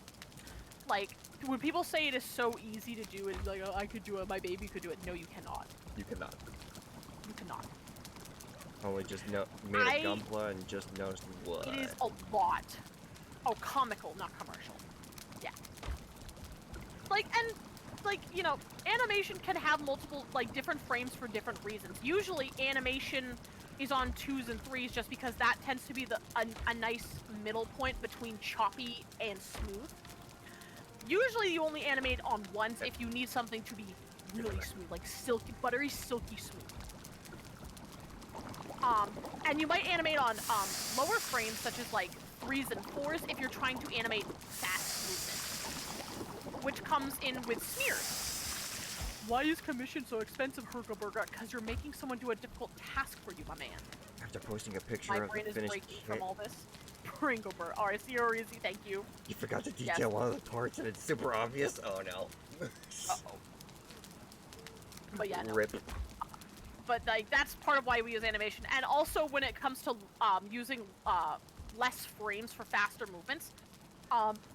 D: Like, when people say it is so easy to do, and like, oh, I could do it, my baby could do it. No, you cannot.
C: You cannot.
D: You cannot.
C: Only just made a Gunpla and just noticed what?
D: It is a lot. Oh, comical, not commercial. Yeah. Like, and, like, you know, animation can have multiple, like, different frames for different reasons. Usually, animation is on 2s and 3s just because that tends to be a nice middle point between choppy and smooth. Usually, you only animate on 1s if you need something to be really smooth, like silky, buttery, silky smooth. And you might animate on lower frames, such as, like, 3s and 4s, if you're trying to animate fast movement, which comes in with smears. Why is commission so expensive, Hergoburger? Because you're making someone do a difficult task for you, my man.
C: After posting a picture
D: My
C: of
D: brain
C: the
D: is
C: finished
D: breaking
C: kit,
D: from all this. Pringleburger. Alright, see you, easy, thank you.
C: you forgot to detail one of the parts and it's super obvious? Oh no.
D: Uh-oh. But yeah, no.
C: Rip.
D: But, like, that's part of why we use animation. And also, when it comes to using less frames for faster movements,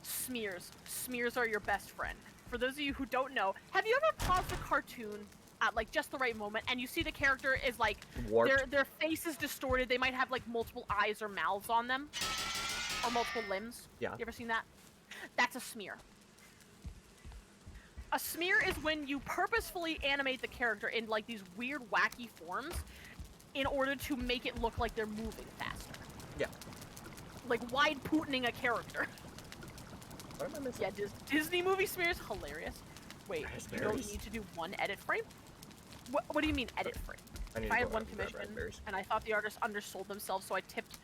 D: smears. Smears are your best friend. For those of you who don't know, have you ever paused a cartoon at, like, just the right moment, and you see the character is, like, their face is distorted, they might have, like, multiple eyes or mouths on them, or multiple limbs?
C: Yeah.
D: You ever seen that? That's a smear. A smear is when you purposefully animate the character in, like, these weird, wacky forms in order to make it look like they're moving faster.
C: Yeah.
D: Like, wide Putining a character.
C: What am I missing?
D: Yeah, Disney movie smears, hilarious. Wait, you don't need to do 1 edit frame? What do you mean edit frame?
C: I need
D: If
C: to
D: I
C: go
D: had one
C: out and grab
D: commission
C: raspberries.
D: and I thought the artist undersold themselves, so I tipped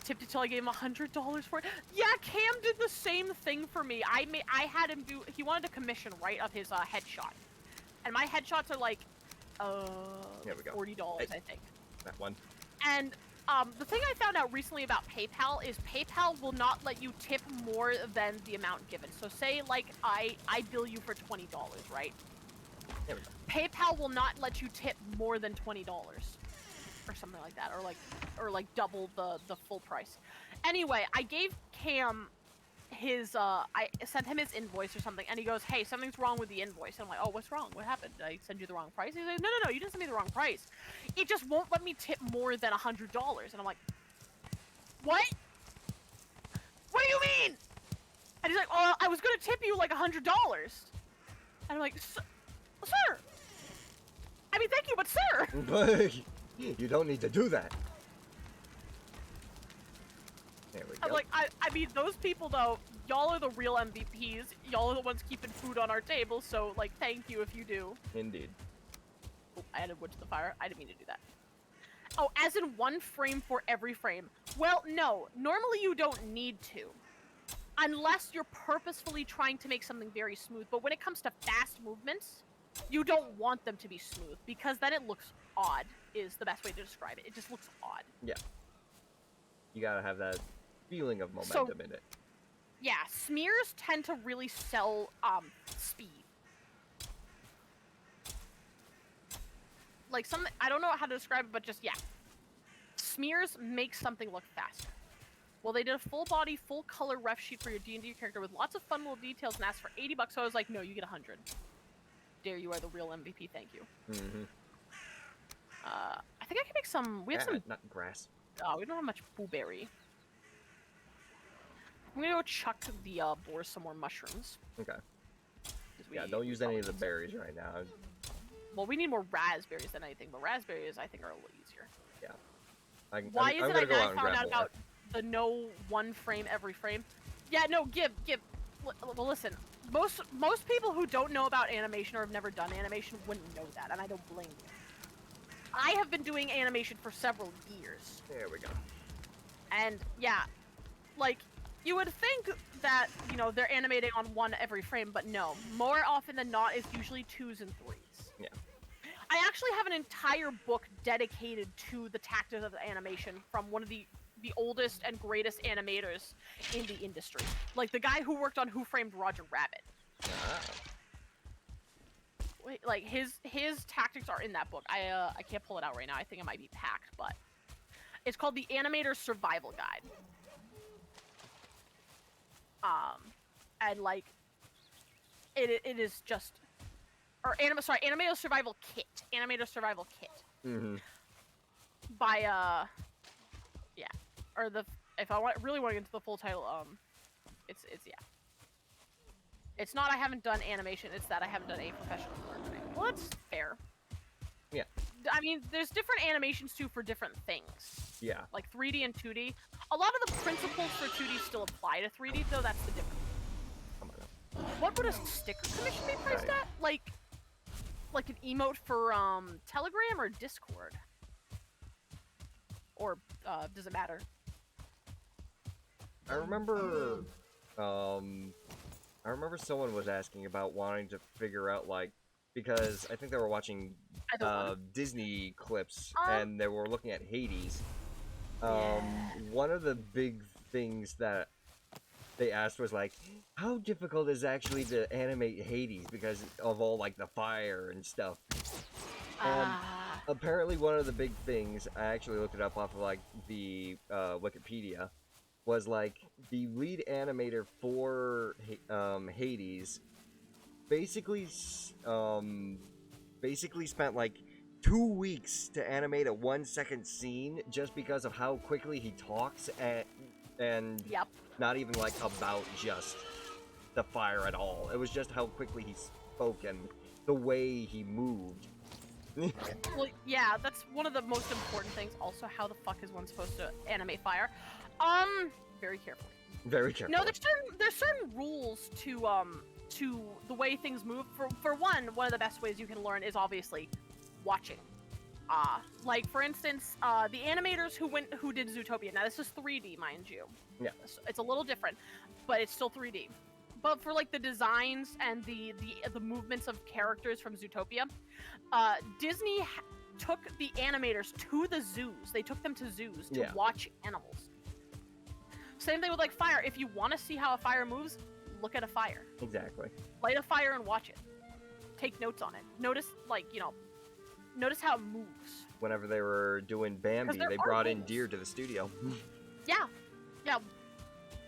D: it till I gave him $100 for it. Yeah, Cam did the same thing for me. I had him do. He wanted a commission, right, of his headshot, and my headshots are like
C: Here we go.
D: $40, I think.
C: That one.
D: And the thing I found out recently about PayPal is PayPal will not let you tip more than the amount given. So say like I bill you for $20, right?
C: There we go.
D: PayPal will not let you tip more than $20 or something like that, or like double the full price. Anyway, I gave Cam his I sent him his invoice or something, and he goes, "Hey, something's wrong with the invoice." And I'm like, "Oh, what's wrong? What happened? Did I send you the wrong price?" He's like, No, you didn't send me the wrong price. It just won't let me tip more than $100." And I'm like, "What? What do you mean?" And he's like, "Oh, I was gonna tip you like $100." And I'm like, Sir, I mean, thank you, but sir.
C: But you don't need to do that. There we go.
D: I'm like, I mean, those people though, y'all are the real MVPs. Y'all are the ones keeping food on our table. So like, thank you if you do.
C: Indeed.
D: Oh, I added wood to the fire. I didn't mean to do that. Oh, as in one frame for every frame. Well, no. Normally you don't need to. Unless you're purposefully trying to make something very smooth. But when it comes to fast movements, you don't want them to be smooth. Because then it looks odd, is the best way to describe it. It just looks odd.
C: Yeah. You gotta have that feeling of momentum in it.
D: Yeah, smears tend to really sell speed. Like something, I don't know how to describe it, but just, yeah. Smears make something look faster. Well, they did a full body, full color ref sheet for your D&D character with lots of fun little details and asked for $80, so I was like, no, you get 100. Dare you are the real MVP, thank you.
C: Mm-hmm.
D: I think I can make some, we have some,
C: Not grass.
D: oh, we don't have much blueberry. I'm gonna go chuck the boars some more mushrooms.
C: Okay. Yeah, don't use any of the berries right now.
D: Well, we need more raspberries than anything, but raspberries I think are a little easier.
C: Yeah.
D: Why is
C: I'm
D: it
C: gonna go
D: I
C: out and
D: found
C: grab
D: out
C: more.
D: about the no one frame every frame? Yeah, no, give. Well, listen, most people who don't know about animation or have never done animation wouldn't know that, and I don't blame you. I have been doing animation for several years.
C: There we go.
D: And yeah, like, you would think that, you know, they're animating on one every frame, but no. More often than not, it's usually 2s and 3s.
C: Yeah.
D: I actually have an entire book dedicated to the tactics of animation from one of the oldest and greatest animators in the industry. Like, the guy who worked on Who Framed Roger Rabbit. Wait, like, his tactics are in that book. I can't pull it out right now. I think it might be packed, but... It's called The Animator's Survival Guide. And like, it is just, or Animator Survival Kit. Animator Survival Kit.
C: Mm-hmm.
D: By yeah, or if I really want to get into the full title, it's yeah. It's not I haven't done animation. It's that I haven't done any professional work. Well, that's fair.
C: Yeah.
D: I mean, there's different animations too for different things.
C: Yeah.
D: Like 3D and 2D. A lot of the principles for 2D still apply to 3D, though. That's the difference.
C: Come on.
D: What would a sticker commission be priced at? Like an emote for Telegram or Discord? Or does it matter?
C: I remember someone was asking about wanting to figure out, like, because I think they were watching Disney clips and they were looking at Hades. One of the big things that they asked was, like, how difficult is actually to animate Hades because of all, like, the fire and stuff. And apparently one of the big things, I actually looked it up off of, like, the Wikipedia, was, like, the lead animator for Hades basically spent, like, 2 weeks to animate a 1-second scene just because of how quickly he talks and
D: Yep.
C: not even, like, about just the fire at all. It was just how quickly he spoke and the way he moved.
D: Well, yeah, that's one of the most important things. Also, how the fuck is one supposed to animate fire? Very carefully.
C: Very carefully.
D: No, there's certain rules to the way things move. For one of the best ways you can learn is obviously watching. Like for instance, the animators who did Zootopia. Now this is 3D, mind you.
C: Yeah.
D: So it's a little different, but it's still 3D. But for like the designs and the movements of characters from Zootopia, Disney took the animators to the zoos. They took them to zoos to watch animals. Same thing with like fire. If you want to see how a fire moves, look at a fire.
C: Exactly.
D: Light a fire and watch it. Take notes on it. Notice, like, notice how it moves.
C: Whenever they were doing Bambi, they brought in deer to the studio.
D: Yeah,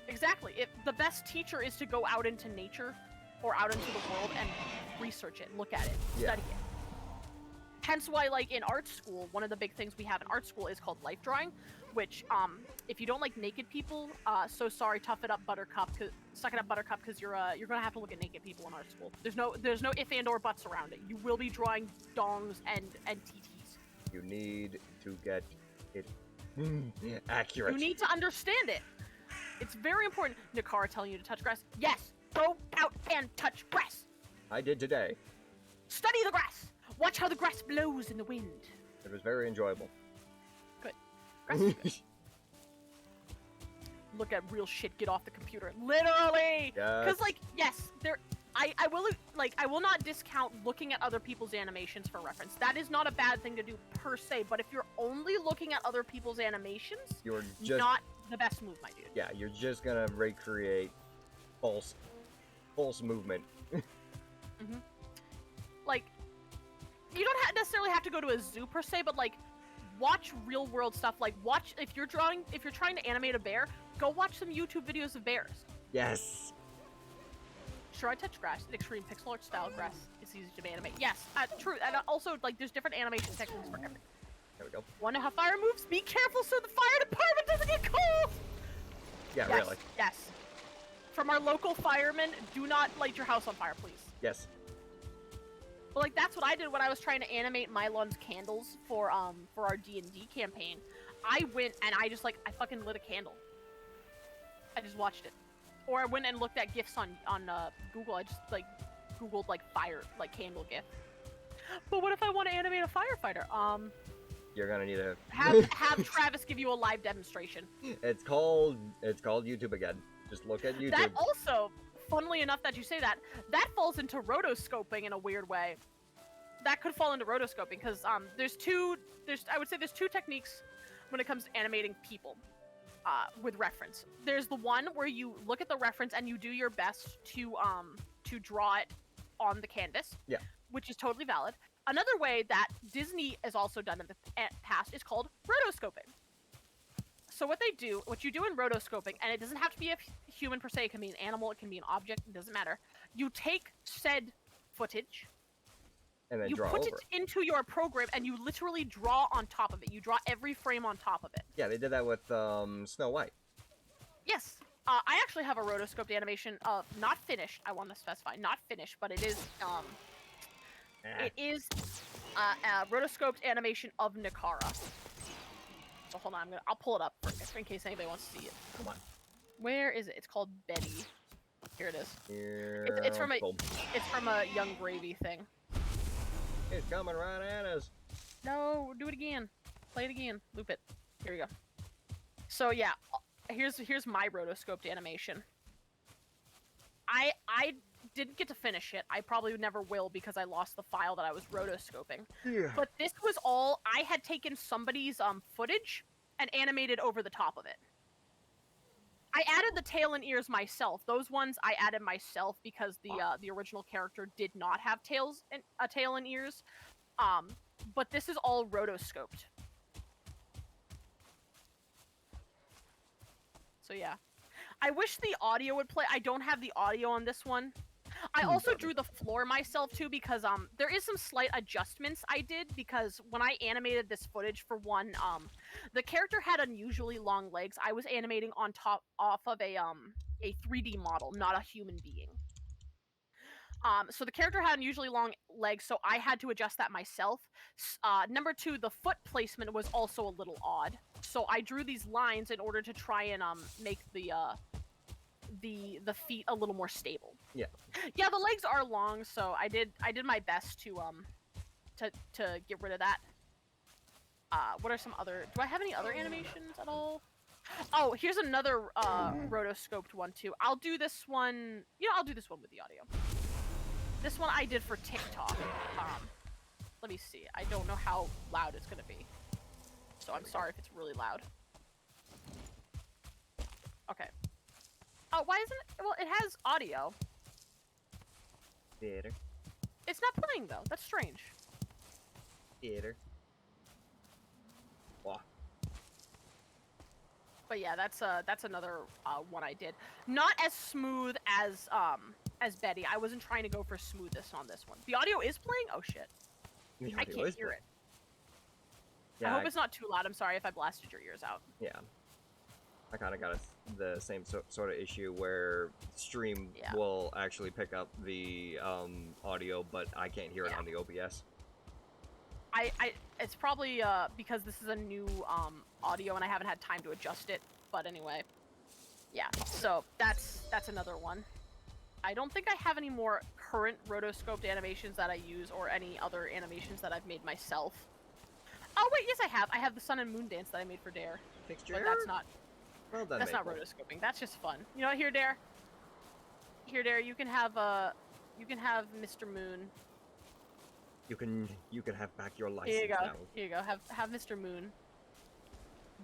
D: exactly. The best teacher is to go out into nature or out into the world and research it, look at it, study it. Hence why, like, in art school, one of the big things we have in art school is called life drawing, which, if you don't like naked people, so sorry, tough it up, Buttercup, suck it up, Buttercup, because you're gonna have to look at naked people in art school. There's no if and or buts around it. You will be drawing dongs and TTs.
C: You need to get it accurate.
D: You need to understand it. It's very important. Nikara telling you to touch grass. Yes, go out and touch grass.
C: I did today.
D: Study the grass. Watch how the grass blows in the wind.
C: It was very enjoyable.
D: Good. Grass is good. Look at real shit get off the computer. Literally!
C: Yes.
D: Because, like, yes, I will not discount looking at other people's animations for reference. That is not a bad thing to do per se, but if you're only looking at other people's animations,
C: you're just
D: not the best move, my dude.
C: Yeah, you're just gonna recreate false movement.
D: Mm-hmm. Like, you don't necessarily have to go to a zoo per se, but like, watch real world stuff. Like, watch if you're trying to animate a bear, go watch some YouTube videos of bears.
C: Yes.
D: Sure, I touch grass. Extreme pixel art style grass is easy to animate. Yes, true. And also, like, there's different animation techniques for everything.
C: There we go.
D: Want to know how fire moves? Be careful so the fire department doesn't get cold!
C: Yeah,
D: yes,
C: really.
D: Yes. From our local firemen, do not light your house on fire, please.
C: Yes.
D: But like that's what I did when I was trying to animate Mylon's candles for our D&D campaign. I went and I fucking lit a candle. I just watched it. Or I went and looked at GIFs on Google. I just like Googled like fire candle GIF. But what if I want to animate a firefighter?
C: You're gonna need a
D: have Travis give you a live demonstration.
C: It's called YouTube again. Just look at YouTube.
D: That also, funnily enough that you say that falls into rotoscoping in a weird way. That could fall into rotoscoping because there's two techniques when it comes to animating people with reference. There's the one where you look at the reference and you do your best to draw it on the canvas.
C: Yeah.
D: Which is totally valid. Another way that Disney has also done in the past is called rotoscoping. So what you do in rotoscoping, and it doesn't have to be a human per se, it can be an animal, it can be an object, it doesn't matter. You take said footage,
C: and then
D: you
C: draw
D: put
C: over
D: it into your program, and you literally draw on top of it. You draw every frame on top of it.
C: Yeah, they did that with Snow White.
D: Yes. I actually have a rotoscoped animation, not finished, I want to specify, not finished, but it is, a rotoscoped animation of Nikara. So hold on, I'll pull it up in case anybody wants to see it.
C: Come on.
D: Where is it? It's called Betty. Here it is.
C: Here
D: It's from a Young Gravy thing.
C: It's coming right at us.
D: No, do it again. Play it again. Loop it. Here we go. So yeah, here's my rotoscoped animation. I didn't get to finish it. I probably never will because I lost the file that I was rotoscoping.
C: Yeah.
D: But this was all I had taken somebody's footage and animated over the top of it. I added the tail and ears myself. Those ones I added myself because the original character did not have a tail and ears. But this is all rotoscoped. So yeah. I wish the audio would play. I don't have the audio on this one. I also drew the floor myself too because there is some slight adjustments I did because when I animated this footage for one, the character had unusually long legs. I was animating off of a 3D model, not a human being. So the character had unusually long legs, so I had to adjust that myself. Number two, the foot placement was also a little odd. So I drew these lines in order to try and make the feet a little more stable.
C: Yeah.
D: Yeah, the legs are long, so I did my best to to get rid of that. What are some other? Do I have any other animations at all? Oh, here's another rotoscoped one too. I'll do this one. I'll do this one with the audio. This one I did for TikTok. Let me see. I don't know how loud it's gonna be, so I'm sorry if it's really loud. Okay. Oh, why isn't it? Well, it has audio.
C: Theater.
D: It's not playing though. That's strange.
C: Theater. Wow.
D: But yeah, that's another one I did. Not as smooth as Betty. I wasn't trying to go for smoothness on this one. The audio is playing. Oh shit. I can't hear it. Yeah, I hope it's not too loud. I'm sorry if I blasted your ears out.
C: Yeah. I kind of got the same sort of issue where stream will actually pick up the audio, but I can't hear it on the OBS.
D: It's probably because this is a new audio and I haven't had time to adjust it. But anyway, yeah. So that's another one. I don't think I have any more current rotoscoped animations that I use or any other animations that I've made myself. Oh wait, yes I have. I have the sun and moon dance that I made for Dare.
C: Fixture?
D: But that's not.
C: Well done,
D: that's not rotoscoping. That's just fun. You know what? Here, Dare. Here, Dare. You can have Mr. Moon.
C: You can have back your license
D: Here you go.
C: now.
D: Here you go. Have Mr. Moon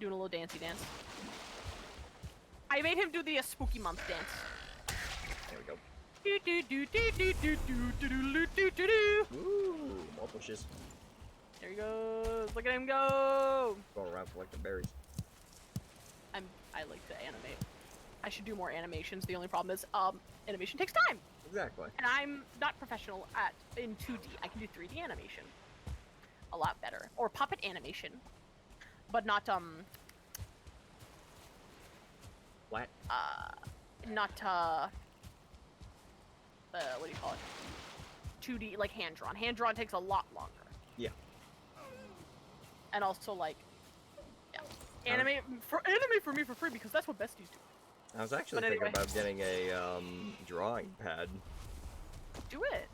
D: doing a little dancey dance. I made him do the spooky month dance.
C: There we go.
D: Ooh,
C: more bushes.
D: There he goes. Look at him go.
C: Going around collecting berries.
D: I like to animate. I should do more animations. The only problem is animation takes time.
C: Exactly.
D: And I'm not professional in 2D. I can do 3D animation a lot better, or puppet animation, but not
C: what?
D: Not what do you call it? 2D, like hand drawn. Hand drawn takes a lot longer.
C: Yeah.
D: And also like, yeah, anime for me for free because that's what besties do.
C: I was actually thinking about getting a drawing pad.
D: Do it.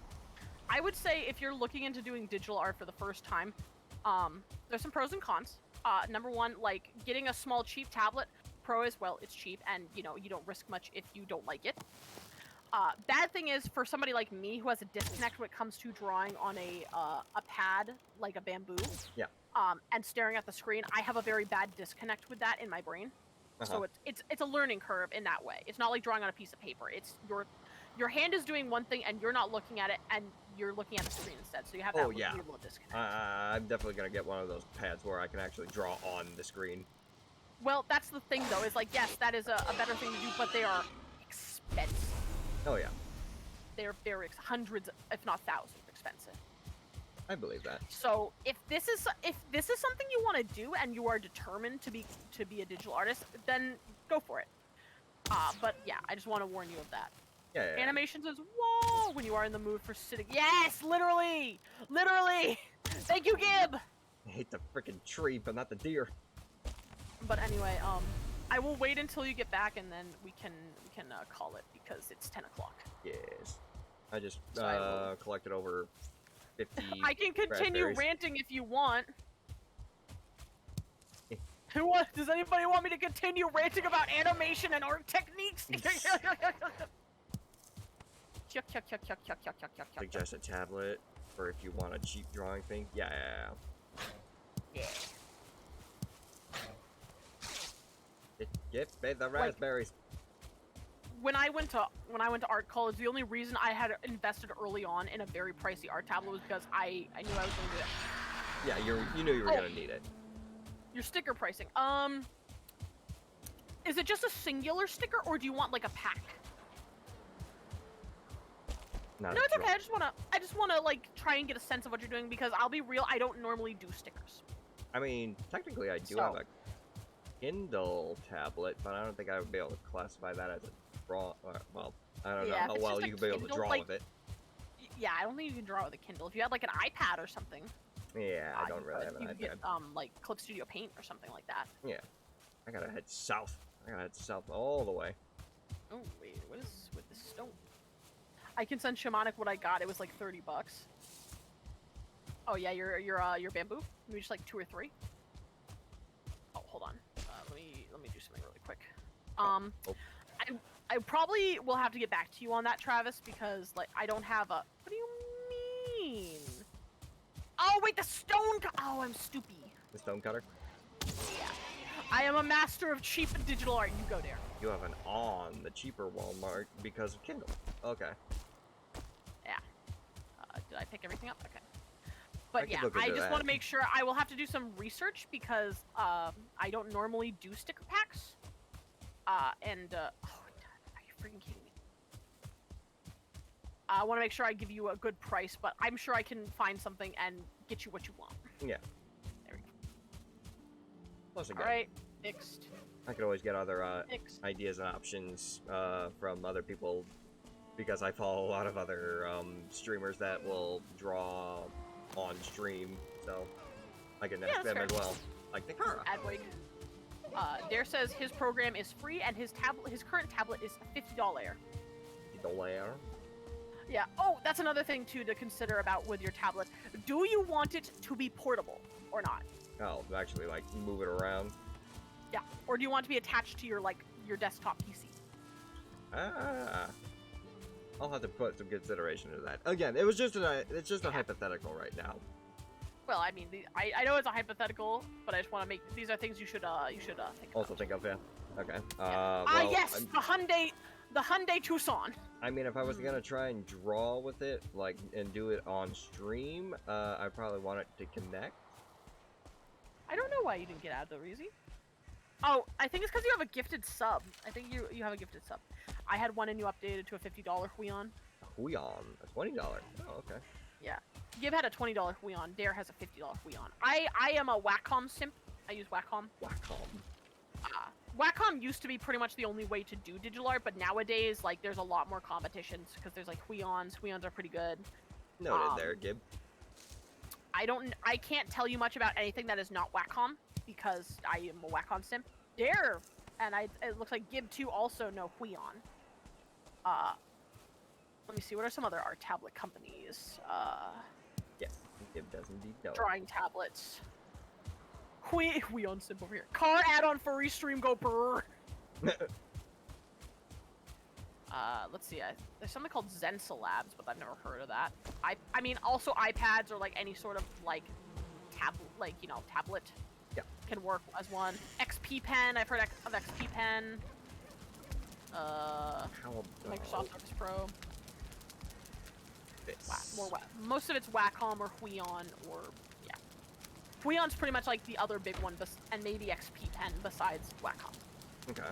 D: I would say if you're looking into doing digital art for the first time, there's some pros and cons. Number one, like getting a small cheap tablet. Pro is, well, it's cheap and you don't risk much if you don't like it. Bad thing is for somebody like me who has a disconnect when it comes to drawing on a pad like a bamboo.
C: Yeah.
D: And staring at the screen, I have a very bad disconnect with that in my brain. So it's a learning curve in that way. It's not like drawing on a piece of paper. It's your hand is doing one thing and you're not looking at it and you're looking at the screen instead. So you have that weird little disconnect.
C: I'm definitely gonna get one of those pads where I can actually draw on the screen.
D: Well, that's the thing though. Is like yes, that is a better thing to do, but they are expensive.
C: Oh yeah.
D: They're very hundreds, if not thousands, expensive.
C: I believe that.
D: So if this is something you want to do and you are determined to be a digital artist, then go for it. But yeah, I just want to warn you of that.
C: Yeah.
D: Animations is whoa when you are in the mood for sitting. Yes, literally. Thank you, Gib.
C: I hate the freaking tree, but not the deer.
D: But anyway, I will wait until you get back and then we can call it because it's 10 o'clock.
C: Yes. I just collected over 50
D: I can continue
C: raspberries.
D: ranting if you want. Does anybody want me to continue ranting about animation and art techniques?
C: Suggest a tablet for if you want a cheap drawing thing. Yeah. Get the raspberries.
D: When I went to art college, the only reason I had invested early on in a very pricey art tablet was because I knew I was going to do it.
C: Yeah, you knew you were gonna need it.
D: Your sticker pricing. Is it just a singular sticker, or do you want like a pack? No, it's okay. I just wanna like try and get a sense of what you're doing because I'll be real. I don't normally do stickers.
C: I mean, technically, I do have a Kindle tablet, but I don't think I would be able to classify that as a draw. Well, I don't know how well you could be able to draw with it.
D: Yeah, I don't think you can draw with a Kindle. If you had like an iPad or something.
C: Yeah, I don't really have an iPad.
D: Get, like Clip Studio Paint or something like that.
C: Yeah, I gotta head south. I gotta head south all the way.
D: Oh wait, what is with the stone? I can send Shamanic what I got. It was like $30. Oh yeah, your bamboo. Maybe just like 2 or 3. Oh, hold on. Let me do something really quick.
C: Oh.
D: I probably will have to get back to you on that, Travis, because like I don't have a. What do you mean? Oh wait, the stone. Oh, I'm stupid.
C: The stone cutter.
D: Yeah. I am a master of cheap digital art. You go there.
C: You have an on the cheaper Walmart because of Kindle. Okay.
D: Yeah. Did I pick everything up? Okay. But yeah,
C: look
D: I
C: into
D: just
C: that.
D: want to make sure. I will have to do some research because I don't normally do sticker packs. Oh, are you freaking kidding me? I want to make sure I give you a good price, but I'm sure I can find something and get you what you want.
C: Yeah.
D: There we go.
C: Plus, again,
D: All right, fixed.
C: I could always get other
D: Fixed.
C: ideas and options from other people because I follow a lot of other streamers that will draw on stream, so I can ask them
D: fair.
C: as well. Like Nikara.
D: Adwig. Dare says his program is free and his current tablet is $50.
C: $50.
D: Yeah. Oh, that's another thing too to consider about with your tablet. Do you want it to be portable or not?
C: Oh, actually, like move it around.
D: Yeah. Or do you want it to be attached to your your desktop PC?
C: I'll have to put some consideration into that. Again, it's just a hypothetical right now.
D: Well, I mean, I know it's a hypothetical, but I just want to make these are things you should think
C: Also
D: about.
C: think of, yeah. Okay.
D: Well, yes, the Hyundai Tucson.
C: I mean, if I was gonna try and draw with it, like, and do it on stream, I probably want it to connect.
D: I don't know why you didn't get out of the Reezy. Oh, I think it's because you have a gifted sub. I think you have a gifted sub. I had one and you updated to a $50 Huion.
C: Huion, a $20. Oh, okay.
D: Yeah. Gib had a $20 Huion. Dare has a $50 Huion. I am a Wacom simp. I use Wacom. Wacom used to be pretty much the only way to do digital art, but nowadays, like, there's a lot more competitions because there's like Huions. Huions are pretty good.
C: Noted there, Gib.
D: I can't tell you much about anything that is not Wacom because I am a Wacom simp. Dare, and it looks like Gib too also know Huion. Let me see. What are some other art tablet companies?
C: Yes, Gib does indeed know.
D: Drawing tablets. Huion simp over here. Car add-on for Restream Go brrr. Let's see. There's something called Zensa Labs, but I've never heard of that. I mean, also iPads or like any sort of like tablet.
C: Yeah.
D: Can work as one. XP Pen. I've heard of XP Pen. Microsoft Surface Pro. Most of it's Wacom or Huion or yeah. Huion's pretty much like the other big one, and maybe XP Pen besides Wacom.
C: Okay.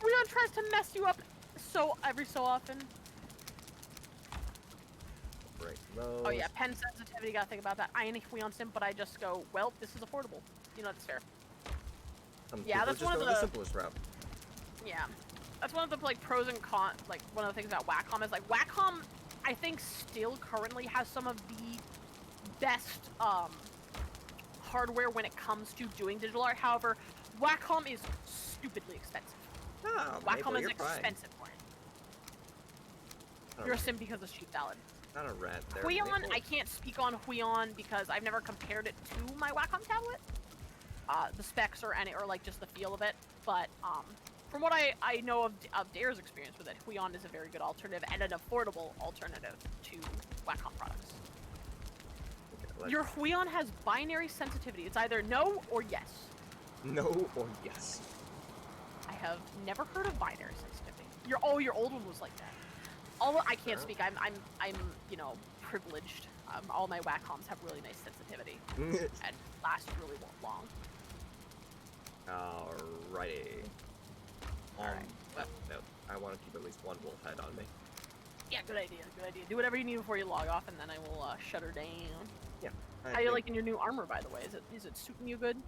D: Huion tries to mess you up every so often.
C: Break those.
D: Oh yeah, pen sensitivity. Gotta think about that. I ain't a Huion simp, but I just go, well, this is affordable. You know, that's fair. Yeah, that's one of the
C: simplest route.
D: Yeah, that's one of the like pros and cons. Like one of the things about Wacom is like Wacom, I think still currently has some of the best hardware when it comes to doing digital art. However, Wacom is stupidly expensive.
C: Oh,
D: Wacom is
C: you're
D: expensive for it. You're a sim because of cheap salad.
C: Not a rat there.
D: Huion,
C: Maple.
D: I can't speak on Huion because I've never compared it to my Wacom tablet. The specs or like just the feel of it, but from what I know of Dare's experience with it, Huion is a very good alternative and an affordable alternative to Wacom products.
C: Okay,
D: Your Huion has binary sensitivity. It's either no or yes.
C: No or yes.
D: I have never heard of binary sensitivity. Your old one was like that. I can't speak. I'm privileged. All my Wacoms have really nice sensitivity and last really long.
C: Alrighty.
D: Alright.
C: No, I want to keep at least one wolf head on me.
D: Yeah, good idea. Good idea. Do whatever you need before you log off, and then I will shut her down.
C: Yeah.
D: How you liking your new armor, by the way? Is it suiting you good?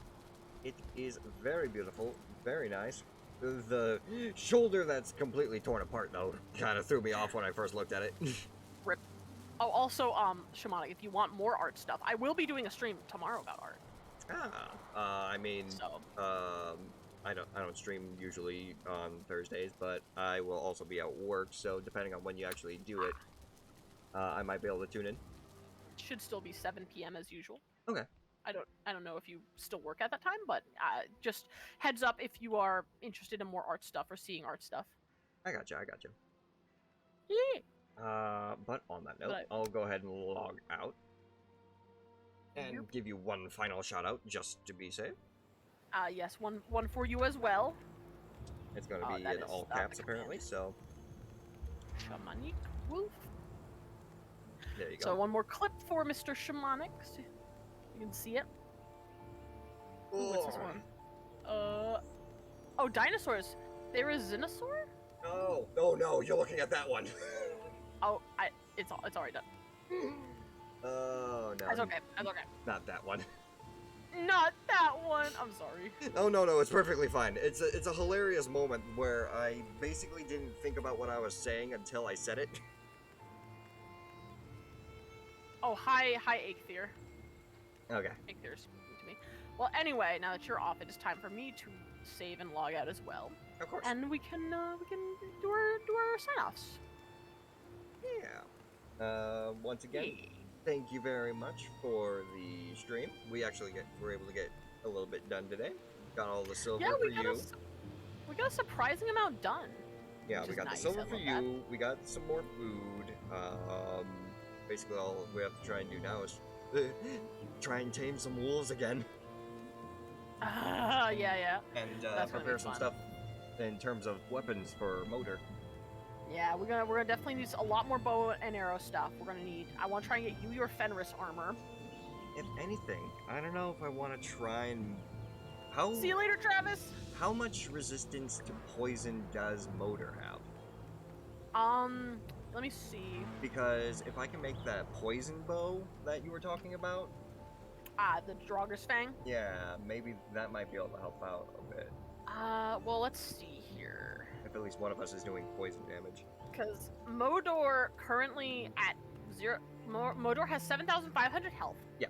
C: It is very beautiful, very nice. The shoulder that's completely torn apart, though, kind of threw me off when I first looked at it.
D: Rip. Oh, also, Shamanic, if you want more art stuff, I will be doing a stream tomorrow about art.
C: I mean,
D: So.
C: I don't stream usually on Thursdays, but I will also be at work, so depending on when you actually do it, I might be able to tune in.
D: should still be 7 p.m. as usual.
C: Okay.
D: I don't know if you still work at that time, but just heads up if you are interested in more art stuff or seeing art stuff.
C: I got you.
D: Yeah.
C: But on that note,
D: But
C: I'll go ahead and log out and
D: Yep.
C: give you one final shout out just to be safe.
D: Yes, one for you as well.
C: It's going to be
D: that
C: in
D: is,
C: all
D: the
C: caps
D: command.
C: apparently, so
D: Shamanic Wolf.
C: there you go.
D: So one more clip for Mr. Shamanic. So you can see it. Ooh, what's this one? Oh, dinosaurs. There is Xenosaur?
C: No, you're looking at that one.
D: Oh, it's already done.
C: Oh no.
D: That's okay.
C: Not that one.
D: Not that one. I'm sorry.
C: Oh no, it's perfectly fine. It's a hilarious moment where I basically didn't think about what I was saying until I said it.
D: Oh, hi, Aether.
C: Okay.
D: Aether's speaking to me. Well, anyway, now that you're off, it is time for me to save and log out as well,
C: Of course.
D: and we can do our sign-offs.
C: Yeah. Once again, thank you very much for the stream. We actually were able to get a little bit done today. Got all the silver for you.
D: We got a surprising amount done.
C: Yeah, we got the silver for you. We got some more food. Basically all we have to try and do now is try and tame some wolves again.
D: Yeah.
C: And prepare some stuff in terms of weapons for motor.
D: Yeah, we're gonna definitely need a lot more bow and arrow stuff. I want to try and get you your Fenris armor.
C: If anything, I don't know if I want to try and
D: See you later, Travis.
C: How much resistance to poison does motor have?
D: Let me see.
C: Because if I can make that poison bow that you were talking about,
D: the Draugr's Fang.
C: yeah, maybe that might be able to help out a bit.
D: Well, let's see here.
C: If at least one of us is doing poison damage.
D: Because Modor currently at 0. Modor has 7,500 health.
C: Yeah.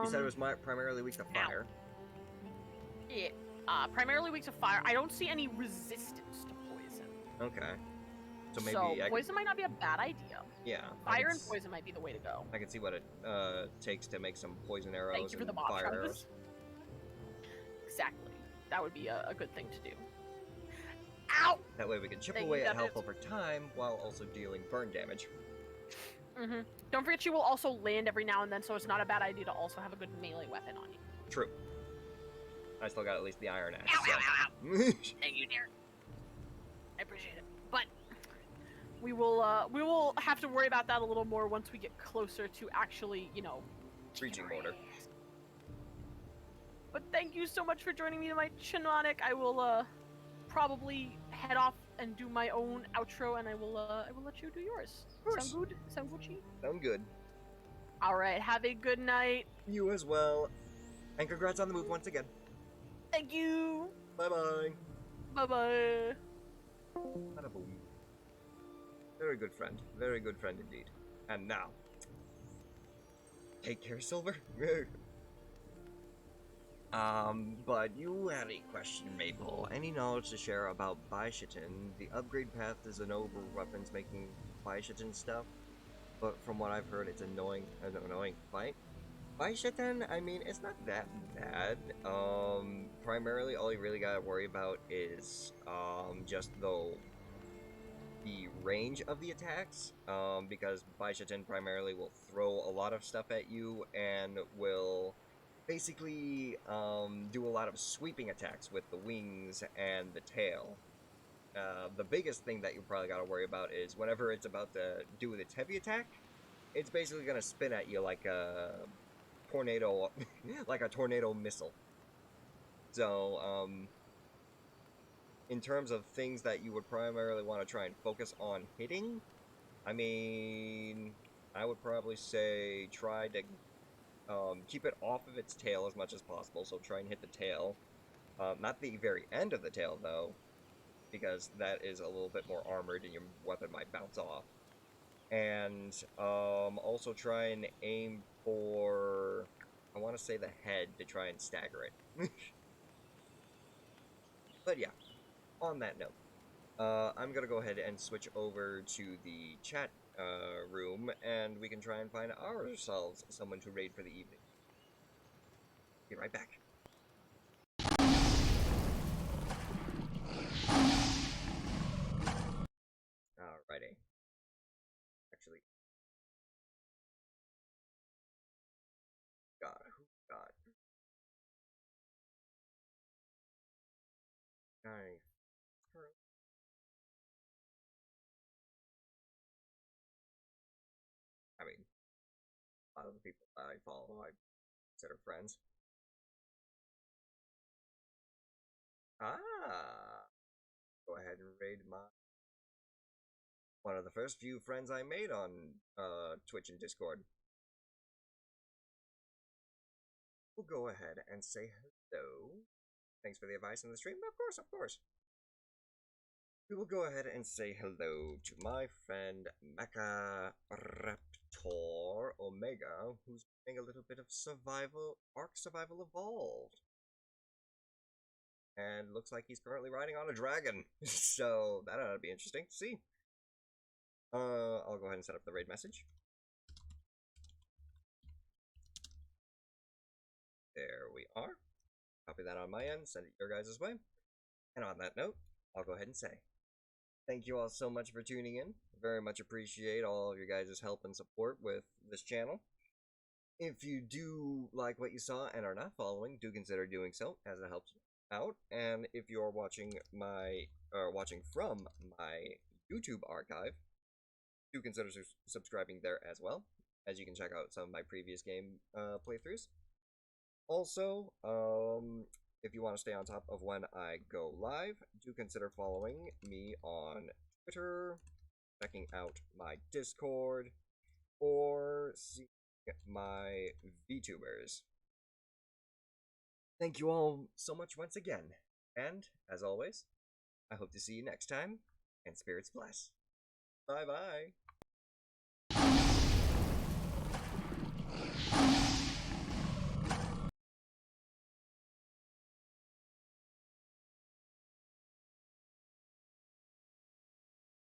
C: You said it was primarily weak to fire.
D: Yeah. Primarily weak to fire. I don't see any resistance to poison.
C: Okay. So maybe
D: poison might not be a bad idea.
C: Yeah.
D: Fire and poison might be the way to go.
C: I can see what it takes to make some poison arrows.
D: Thank you for the
C: and fire
D: Travis.
C: arrows.
D: Exactly. That would be a good thing to do. Ow!
C: That way we can chip away at health over time while also dealing burn damage.
D: Mm-hmm. Don't forget you will also land every now and then, so it's not a bad idea to also have a good melee weapon on you.
C: True. I still got at least the iron axe.
D: Ow! Thank you, dear. I appreciate it. But we will have to worry about that a little more once we get closer to actually,
C: reaching motor.
D: But thank you so much for joining me tonight, Shamanic. I will probably head off and do my own outro, and I will let you do yours. Sound good? Sound Gucci?
C: Sound good.
D: All right. Have a good night.
C: You as well. And congrats on the move once again.
D: Thank you.
C: Bye-bye.
D: Bye-bye.
C: Bada boom. Very good friend. Very good friend indeed. And now, take care, Silver. But you had a question, Maple. Any knowledge to share about Baishitin? The upgrade path is an over weapons making Baishitin stuff, but from what I've heard, it's an annoying fight. Baishitin, I mean, it's not that bad. Primarily, all you really gotta worry about is, just the range of the attacks, because Baishitin primarily will throw a lot of stuff at you and will basically do a lot of sweeping attacks with the wings and the tail. The biggest thing that you probably got to worry about is whenever it's about to do its heavy attack, it's basically going to spin at you like a tornado, like a tornado missile. So, in terms of things that you would primarily want to try and focus on hitting, I mean, I would probably say try to keep it off of its tail as much as possible, so try and hit the tail. Not the very end of the tail, though, because that is a little bit more armored and your weapon might bounce off. And also try and aim for, I want to say the head to try and stagger it. But yeah, on that note, I'm going to go ahead and switch over to the chat room, and we can try and find ourselves someone to raid for the evening. Be right back. Alrighty. Actually, who got? Nice. I mean, a lot of the people that I follow, I consider friends. Go ahead and raid one of the first few friends I made on Twitch and Discord. We'll go ahead and say hello. Thanks for the advice in the stream. Of course, of course. We will go ahead and say hello to my friend Mecha Raptor Omega, who's playing a little bit of Ark Survival Evolved. And looks like he's currently riding on a dragon. So that ought to be interesting to see. I'll go ahead and set up the raid message. There we are. Copy that on my end, send it your guys' way. And on that note, I'll go ahead and say, thank you all so much for tuning in. Very much appreciate all of your guys' help and support with this channel. If you do like what you saw and are not following, do consider doing so, as it helps out. And if you're watching from my YouTube archive, do consider subscribing there as well, as you can check out some of my previous game playthroughs. Also, if you want to stay on top of when I go live, do consider following me on Twitter, checking out my Discord, or seeing my VTubers. Thank you all so much once again, and as always, I hope to see you next time, and spirits bless. Bye bye!